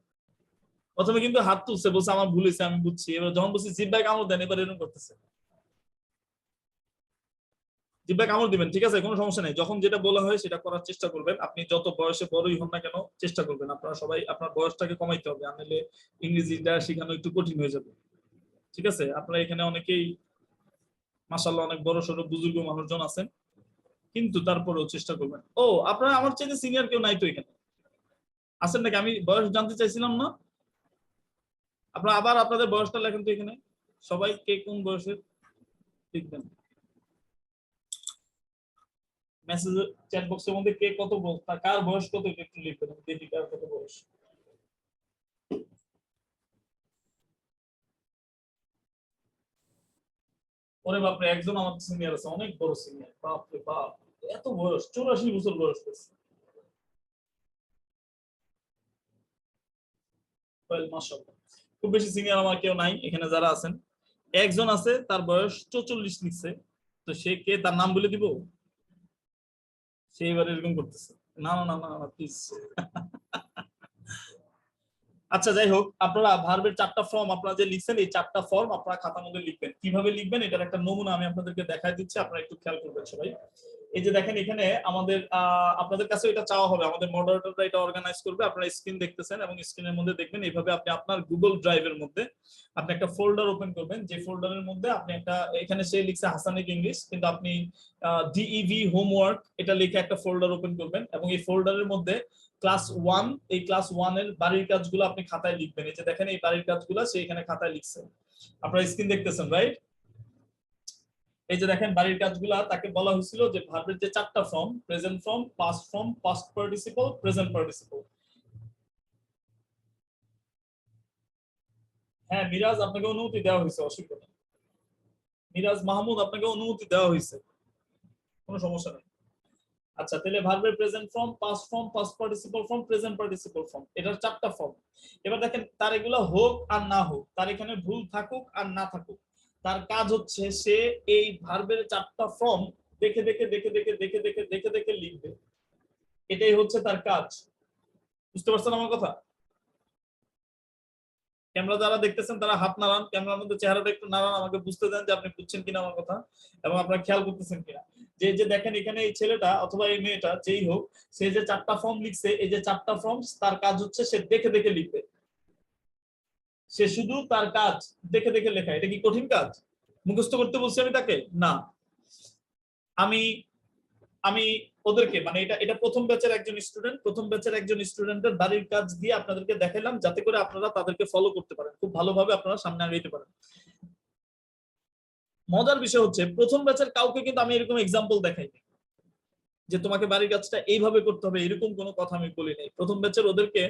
A: প্রথমে কিন্তু হাত তুলছে, বলছে আমার ভুল হয়েছে আমি বুঝছি। এবার যখন বলছি জিব্বায় কামড় দেন, এবার এরকম করতেছে। জিব্বায় কামড় দিবেন, ঠিক আছে, কোনো সমস্যা নেই। যখন যেটা বলা হয় সেটা করার চেষ্টা করবেন। আপনি যত বয়সে বড়ই হন না কেন চেষ্টা করবেন। আপনারা সবাই আপনার বয়সটাকে কমাইতে হবে, নাহলে ইংরেজিটা শেখানো একটু কঠিন হয়ে যাবে, ঠিক আছে? আপনারা এখানে অনেকেই মাশাআল্লাহ অনেক বড় সড়ো বুজুর্গ মানুষজন আছেন, কিন্তু তারপরেও চেষ্টা করবেন। ও আপনারা আমার চাইতে সিনিয়র কেউ নাই তো এখানে? আছেন নাকি? আমি বয়স জানতে চাইছিলাম না। আপনারা আবার আপনাদের বয়সটা লেখেন তো এখানে, সবাই কে কোন বয়সের লিখবেন। মেসেজ চ্যাট বক্সের মধ্যে কে কত বয়স, কার বয়স কত একটু লিখবেন, দেখি কার কত বয়স। ওরে বাপরে, একজন আমার সিনিয়র আছে, অনেক বড় সিনিয়র, বাপরে বাপ, এত বয়স, 84 বছর বয়স হয়েছে। মাশাআল্লাহ, খুব বেশি সিনিয়র আমার কেউ নাই এখানে যারা আছেন। একজন আছে তার বয়স 44 লিখছে, তো সে কে, তার নাম বলে দিব? সে এবার এরকম করতেছে। না না না না না প্লিজ। আচ্ছা যাই হোক, আপনারা ভার্বের 4টা ফর্ম আপনারা যে লিখছেন, এই 4টা ফর্ম আপনারা খাতার মধ্যে লিখবেন। কিভাবে লিখবেন এটার একটা নমুনা আমি আপনাদেরকে দেখাই দিচ্ছি, আপনারা একটু খেয়াল করবেন সবাই। এই যে দেখেন এখানে আমাদের আপনাদের কাছে এটা চাওয়া হবে, আমাদের মডারেটররা এটা অর্গানাইজ করবে। আপনারা স্ক্রিন দেখতেছেন এবং স্ক্রিনের মধ্যে দেখবেন এইভাবে আপনি আপনার গুগল ড্রাইভের মধ্যে আপনি একটা ফোল্ডার ওপেন করবেন। যে ফোল্ডারের মধ্যে আপনি একটা, এখানে সে লিখছে হাসানিক ইংলিশ, কিন্তু আপনি ডিইভি হোমওয়ার্ক এটা লিখে একটা ফোল্ডার ওপেন করবেন এবং এই ফোল্ডারের মধ্যে ক্লাস 1, এই ক্লাস 1 এর বাড়ির কাজগুলো আপনি খাতায় লিখবেন। এই যে দেখেন এই বাড়ির কাজগুলো সে এখানে খাতায় লিখছে, আপনারা স্ক্রিন দেখতেছেন রাইট? এই যে দেখেন বাড়ির কাজগুলা তাকে বলা হয়েছিল যে ভার্বের যে 4টা form, present form, past form, past participle, present participle. হ্যাঁ মিরাজ, আপনাকে অনুমতি দেওয়া হয়েছে, অসুবিধা নেই। মিরাজ মাহমুদ, আপনাকে অনুমতি দেওয়া হয়েছে, কোনো সমস্যা নেই। আচ্ছা তাহলে ভার্বের present form, past form, past participle form, present participle form, এটার 4টা ফর্ম। এবার দেখেন তার এগুলো হোক আর না হোক, তার এখানে ভুল থাকুক আর না থাকুক, তার কাজ হচ্ছে সে এই ভার্বের 4টা ফর্ম দেখে দেখে দেখে দেখে দেখে দেখে দেখে দেখে লিখবে। এটাই হচ্ছে তার কাজ। বুঝতে পারছেন আমার কথা? ক্যামেরা যারা দেখতেছেন তারা হাত নাড়ান, ক্যামেরার মধ্যে চেহারাটা একটু নাড়ান, আমাকে বুঝতে দেন যে আপনি বুঝছেন কিনা আমার কথা এবং আপনারা খেয়াল করতেছেন কিনা। যে যে দেখেন এখানে এই ছেলেটা অথবা এই মেয়েটা যেই হোক, সে যে 4টা ফর্ম লিখছে, এই যে 4টা ফর্ম তার কাজ হচ্ছে সে দেখে দেখে লিখবে। সে শুধু তার কাজ দেখে দেখে লেখা। এটা কি কঠিন কাজ? মুখস্থ করতে বলছি আমি তাকে? না, আমি আমি ওদেরকে মানে এটা প্রথম ব্যাচের একজন স্টুডেন্টের বাড়ির কাজ দিয়ে আপনাদেরকে দেখাইলাম, যাতে করে আপনারা তাদেরকে ফলো করতে পারেন, খুব ভালোভাবে আপনারা সামনে আগাইতে পারেন। মজার বিষয় হচ্ছে প্রথম ব্যাচের কাউকে কিন্তু আমি এরকম এক্সাম্পল দেখাইনি যে তোমাকে বাড়ির কাজটা এইভাবে করতে হবে, এরকম কোনো কথা আমি বলি নাই। প্রথম ব্যাচের ওদেরকে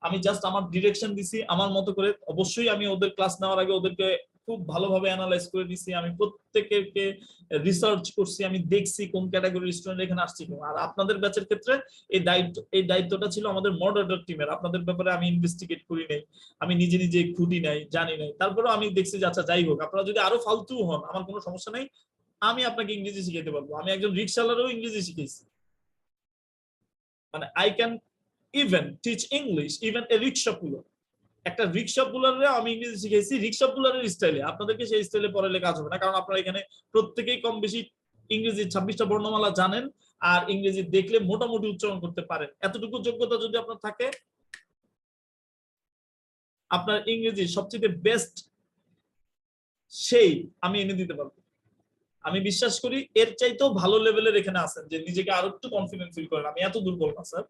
A: আমি জাস্ট আমার ডিরেকশন দিছি আমার মতো করে। অবশ্যই আমি ওদের ক্লাস নেওয়ার আগে ওদেরকে খুব ভালোভাবে অ্যানালাইজ করে দিছি, আমি প্রত্যেককে রিসার্চ করছি, আমি দেখছি কোন ক্যাটাগরির স্টুডেন্ট এখানে আসছে। আর আপনাদের ব্যাচের ক্ষেত্রে এই দায়িত্বটা ছিল আমাদের মডারেটর টিমের। আপনাদের ব্যাপারে আমি ইনভেস্টিগেট করি নাই, আমি নিজে নিজে খুঁটি নাই, জানি নাই, তারপরেও আমি দেখছি যে আচ্ছা যাই হোক, আপনারা যদি আরো ফালতু হন আমার কোনো সমস্যা নাই, আমি আপনাকে ইংরেজি শিখাতে পারবো। আমি একজন রিক্সাওয়ালারও ইংরেজি শিখেছি, মানে I can even teach English even a rickshaw puller. একটা রিক্সা পুলারে আমি ইংরেজি শিখেছি রিক্সা পুলারের স্টাইলে। আপনাদেরকে সেই স্টাইলে পড়ালে কাজ হবে না, কারণ আপনারা এখানে প্রত্যেকেই কম বেশি ইংরেজি 26টা বর্ণমালা জানেন আর ইংরেজি দেখলে মোটামুটি উচ্চারণ করতে পারেন। এতটুকু যোগ্যতা যদি আপনার থাকে, আপনার ইংরেজি সবচেয়ে বেস্ট সেই আমি এনে দিতে পারবো। আমি বিশ্বাস করি এর চাইতেও ভালো লেভেলের এখানে আছেন, যে নিজেকে আরো একটু কনফিডেন্ট ফিল করেন। আমি এত দুর্বল না স্যার।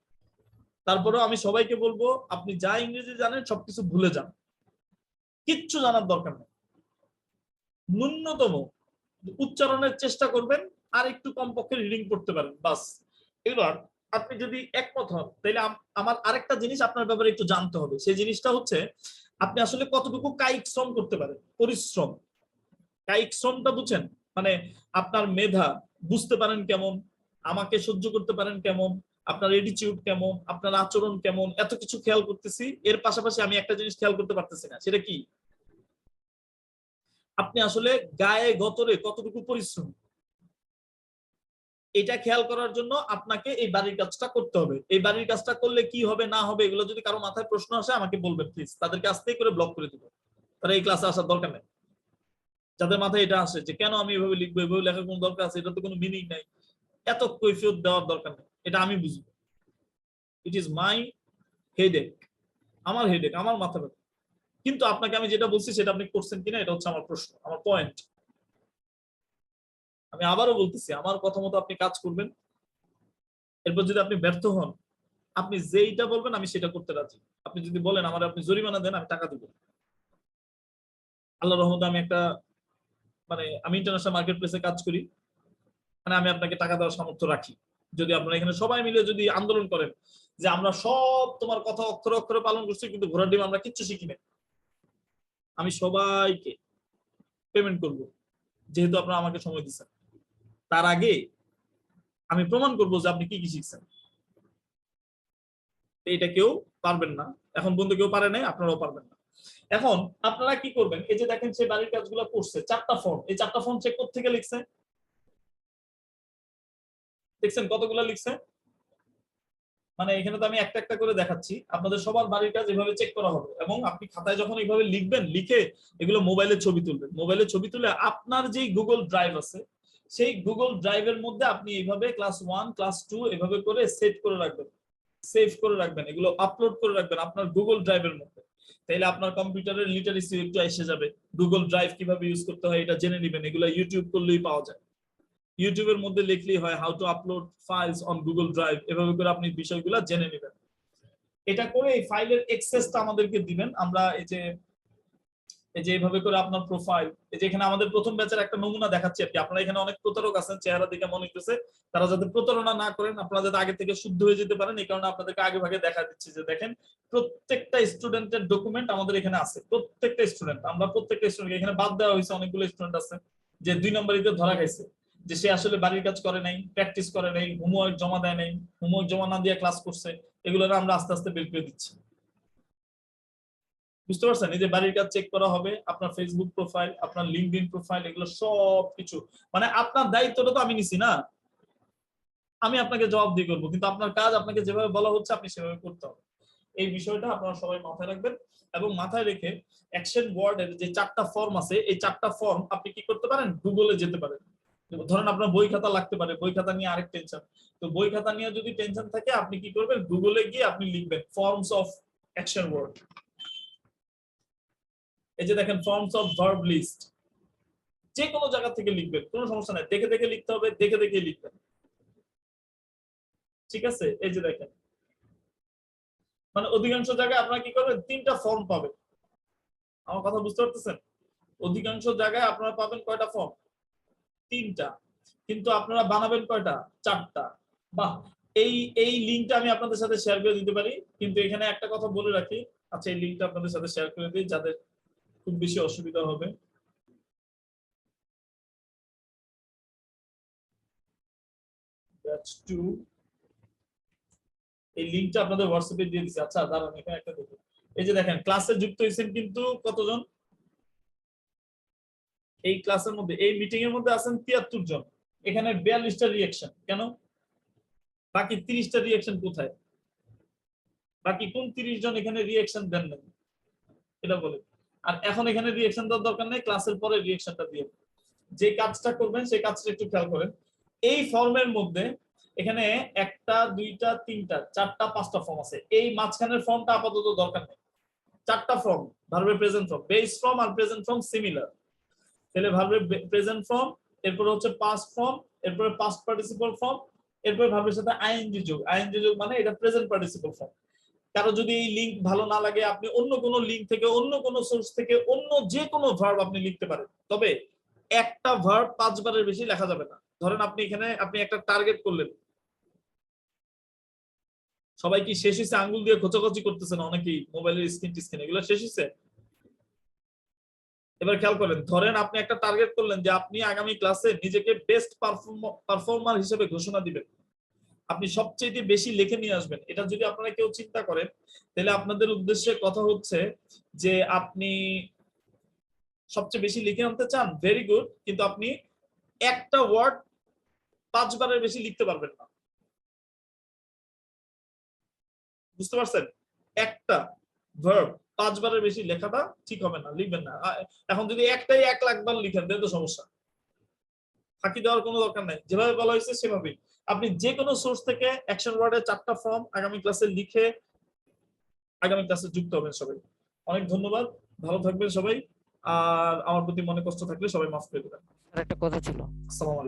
A: তারপরেও আমি সবাইকে বলবো আপনি যা ইংরেজি জানেন সবকিছু ভুলে যান, কিচ্ছু জানার দরকার নেই। ন্যূনতম উচ্চারণের চেষ্টা করবেন আর একটু কমপক্ষে রিডিং পড়তে পারেন, বাস। এবার আপনি যদি একমত হন তাহলে আমার আরেকটা জিনিস আপনার ব্যাপারে একটু জানতে হবে। সেই জিনিসটা হচ্ছে আপনি আসলে কতটুকু কায়িক শ্রম করতে পারেন, পরিশ্রম। কায়িক শ্রমটা বুঝছেন? মানে আপনার মেধা বুঝতে পারেন কেমন, আমাকে সহ্য করতে পারেন কেমন, আপনার এটিটিউড কেমন, আপনার আচরণ কেমন, এত কিছু খেয়াল করতেছি। এর পাশাপাশি আমি একটা জিনিস খেয়াল করতে পারতেছি না, সেটা কি? আপনি আসলে গায়ে গতরে কতটুকু পরিশ্রম, এটা খেয়াল করার জন্য আপনাকে এই বাড়ির কাজটা করতে হবে। এই বাড়ির কাজটা করলে কি হবে না হবে এগুলো যদি কারো মাথায় প্রশ্ন আসে আমাকে বলবেন প্লিজ, তাদেরকে আস্তেই করে ব্লক করে দিব। তারা এই ক্লাসে আসার দরকার নেই। যাদের মাথায় এটা আসে যে কেন আমি এভাবে লিখবো, এভাবে লেখার কোনো দরকার আছে, এটা তো কোনো মিনিং নাই, এত কৈফিয়ত দেওয়ার দরকার নেই, এটা আমি বুঝবো। ইট ইজ মাই হেডেক, আমার হেডেক, আমার মাথা ব্যথা। কিন্তু আপনাকে আমি যেটা বলছি সেটা আপনি করছেন কিনা এটা হচ্ছে আমার প্রশ্ন, আমার পয়েন্ট। আমি আবারও বলতেছি আমার কথা মতো আপনি কাজ করবেন। এরপর যদি আপনি ব্যর্থ হন, আপনি যেইটা বলবেন আমি সেটা করতে রাজি। আপনি যদি বলেন আমার আপনি জরিমানা দেন, আমি টাকা দিব। আল্লাহর রহমতে আমি আমি ইন্টারন্যাশনাল মার্কেট প্লেসে কাজ করি, মানে আমি আপনাকে টাকা দেওয়ার সামর্থ্য রাখি। যদি আপনারা এখানে সবাই মিলে যদি আন্দোলন করেন যে আমরা সব তোমার কথা অক্ষরে অক্ষরে পালন করছি কিন্তু ঘোড়ার ডিম আমরা কিচ্ছু শিখি না, আমি সবাইকে পেমেন্ট করব, যেহেতু আপনারা আমাকে সময় দিচ্ছেন। তার আগে আমি প্রমাণ করব যে আপনি কি কি শিখছেন। এটা কেউ পারবেন না, এখন বন্ধু কেউ পারে নাই, আপনারাও পারবেন না। এখন আপনারা কি করবেন, এই যে দেখেন সে বাড়ির কাজগুলো করছে 4টা ফর্ম, এই 4টা ফর্ম চেক করতে থেকে লিখছে, দেখছেন কতগুলো লিখছে? মানে এখানে তো আমি একটা একটা করে দেখাচ্ছি, আপনাদের সবার বাড়ির কাজ এভাবে চেক করা হবে এবং আপনি খাতায় যখন এইভাবে লিখবেন, লিখে এগুলো মোবাইলে ছবি তুলবেন। মোবাইলে ছবি তুলে আপনার যেই গুগল ড্রাইভ আছে সেই গুগল ড্রাইভের মধ্যে আপনি এইভাবে ক্লাস 1 ক্লাস 2 এভাবে করে সেভ করে রাখবেন, সেভ করে রাখবেন, এগুলো আপলোড করে রাখবেন আপনার গুগল ড্রাইভের মধ্যে। তাইলে আপনার কম্পিউটারের লিটারেসি একটু এসে যাবে, গুগল ড্রাইভ কিভাবে ইউজ করতে হয় এটা জেনে নেবেন। এগুলো ইউটিউব করলেই পাওয়া যায়, ইউটিউবের মধ্যে লিখলেই হয় how to upload files on Google drive, এভাবে করে আপনি বিষয়গুলো জেনে নেবেন। এটা করে এই ফাইলের অ্যাক্সেসটা আমাদেরকে দিবেন। আমরা এই যে এইভাবে করে আপনার প্রোফাইল, এই যে এখানে আমাদের প্রথম ব্যাচের একটা নমুনা দেখাচ্ছি আর কি। আপনারা এখানে অনেক প্রতারক আছেন, চেহারা দেখে মনে হইতেছে তারা যাতে প্রতারণা না করেন, আপনারা যাতে আগে থেকে শুদ্ধ হয়ে যেতে পারেন, এই কারণে আপনাদেরকে আগে ভাগে দেখা দিচ্ছি যে দেখেন প্রত্যেকটা স্টুডেন্টের ডকুমেন্ট আমাদের এখানে আছে। প্রত্যেকটা স্টুডেন্ট, আমরা প্রত্যেকটা স্টুডেন্ট এখানে বাদ দেওয়া হয়েছে, অনেকগুলো স্টুডেন্ট আছে যে 2 নম্বরিতে ধরা খাইছে, যে সে আসলে বাড়ির কাজ করে নাই, প্র্যাকটিস করে নাই, হোমওয়ার্ক জমা দেয় নাই, হোমওয়ার্ক জমা না দিয়ে ক্লাস করছে। এগুলো আমরা আস্তে আস্তে বের করে দিচ্ছি, বুঝতে পারছেন? এই যে বাড়ির কাজ চেক করা হবে, আপনার ফেসবুক প্রোফাইল, আপনার লিঙ্কডইন প্রোফাইল, এগুলো সব কিছু। মানে আপনার দায়িত্বটা তো আমি নিছি না, আমি আপনাকে জবাব দিয়ে করবো, কিন্তু আপনার কাজ আপনাকে যেভাবে বলা হচ্ছে আপনি সেভাবে করতে হবে। এই বিষয়টা আপনারা সবাই মাথায় রাখবেন এবং মাথায় রেখে অ্যাকশন ওয়ার্ডের যে 4টা ফর্ম আছে, এই 4টা ফর্ম আপনি কি করতে পারেন, গুগলে যেতে পারেন। ধরেন আপনার বই খাতা লাগতে পারে, বই খাতা নিয়ে আরেক টেনশন, তো বই খাতা নিয়ে যদি টেনশন থাকে আপনি কি করবেন, গুগলে গিয়ে আপনি লিখবেন ফর্মস অফ অ্যাকশন ওয়ার্ড। এই যে দেখেন ফর্মস অফ ভার্ব লিস্ট, যে কোনো জায়গা থেকে লিখবেন, কোনো সমস্যা নাই, দেখে দেখে লিখতে হবে, দেখে দেখে লিখবেন, ঠিক আছে? এই যে দেখেন, মানে অধিকাংশ জায়গায় আপনারা কি করবেন, 3টা ফর্ম পাবেন। আমার কথা বুঝতে পারতেছেন? অধিকাংশ জায়গায় আপনারা পাবেন কয়টা ফর্ম, 3টা, কিন্তু আপনারা বানাবেন কয়টা, 4টা। বাহ, এই লিঙ্কটা আমি আপনাদের সাথে শেয়ার করে দিতে পারি, কিন্তু এখানে একটা কথা বলে রাখি। আচ্ছা, এই লিঙ্কটা আপনাদের সাথে শেয়ার করে দিই যাদের খুব বেশি অসুবিধা হবে। ব্যাচ 2 এই লিংকটা আপনাদের হোয়াটসঅ্যাপে দিয়ে দিছি। আচ্ছা দাঁড়ান, এখানে একটা দেখুন, এই যে দেখেন ক্লাসে যুক্ত হয়েছেন কিন্তু কতজন, এই ক্লাসের মধ্যে এই মিটিং এর মধ্যে আছেন 73 জন, এখানে 42টা রিঅ্যাকশন। কেন? বাকি 30টা রিঅ্যাকশন কোথায়? বাকি কোন 30 জন এখানে রিঅ্যাকশন দেন না এটা বলে। আর এখন এখানে রিঅ্যাকশন দেওয়ার দরকার নেই, ক্লাসের পরে রিঅ্যাকশনটা দিয়ে যে কাজটা করবেন সেই কাজটা একটু খেয়াল করেন। এই ফর্মের মধ্যে এখানে 1টা 2টা 3টা 4টা 5টা ফর্ম আছে, এই মাঝখানের ফর্মটা আপাতত দরকার নেই। 4টা ফর্ম, ভার্বের প্রেজেন্ট ফর্ম, বেস ফর্ম আর প্রেজেন্ট ফর্ম সিমিলার। তাহলে ভার্বের প্রেজেন্ট ফর্ম, এরপরে হচ্ছে পাস্ট ফর্ম, এরপরে পাস্ট পার্টিসিপল ফর্ম, এরপরে ভার্বের সাথে আইএনজি যোগ। আইএনজি যোগ মানে এটা প্রেজেন্ট পার্টিসিপল ফর্ম। কারো যদি এই লিংক ভালো না লাগে, আপনি অন্য কোনো লিংক থেকে, অন্য কোনো সোর্স থেকে অন্য যে কোনো ভার্ব আপনি লিখতে পারেন, তবে একটা ভার্ব 5 বারের বেশি লেখা যাবে না। ধরেন আপনি এখানে একটা টার্গেট করলেন, সবাই কি শেষ হয়েছে? আঙ্গুল দিয়ে খোঁচাখুচি করতেছেন অনেকেই, মোবাইলের স্ক্রিন এগুলো শেষ হয়েছে? এবার খেয়াল করেন, ধরেন আপনি একটা টার্গেট করলেন যে আপনি আগামী ক্লাসে নিজেকে বেস্ট পারফর্মার হিসেবে ঘোষণা দিবেন, আপনি সবচেয়ে বেশি লিখে নিয়ে আসবেন। এটা যদি আপনারা কেউ চিন্তা করেন, তাহলে আপনাদের উদ্দেশ্যে কথা হচ্ছে যে আপনি সবচেয়ে বেশি লিখে আনতে চান, ভেরি গুড, কিন্তু আপনি একটা ওয়ার্ড 5 বারের বেশি লিখতে পারবেন না, বুঝতে পারছেন? একটা ভার্ব 5 বারের বেশি লেখাটা ঠিক হবে না, লিখবেন না। এখন যদি একটাই 1 লাখ বার লিখেন তাহলে তো সমস্যা, ফাঁকি দেওয়ার কোনো দরকার নাই, যেভাবে বলা হয়েছে সেভাবেই আপনি যে কোনো সোর্স থেকে অ্যাকশন ওয়ার্ডের 4টা ফর্ম আগামী ক্লাসে লিখে আগামী ক্লাসে যুক্ত হবেন সবাই। অনেক ধন্যবাদ, ভালো থাকবেন সবাই, আর আমার প্রতি মনে কষ্ট থাকলে সবাই মাফ করে দেবেন।
P: একটা কথা ছিল।
A: আসসালামু আলাইকুম।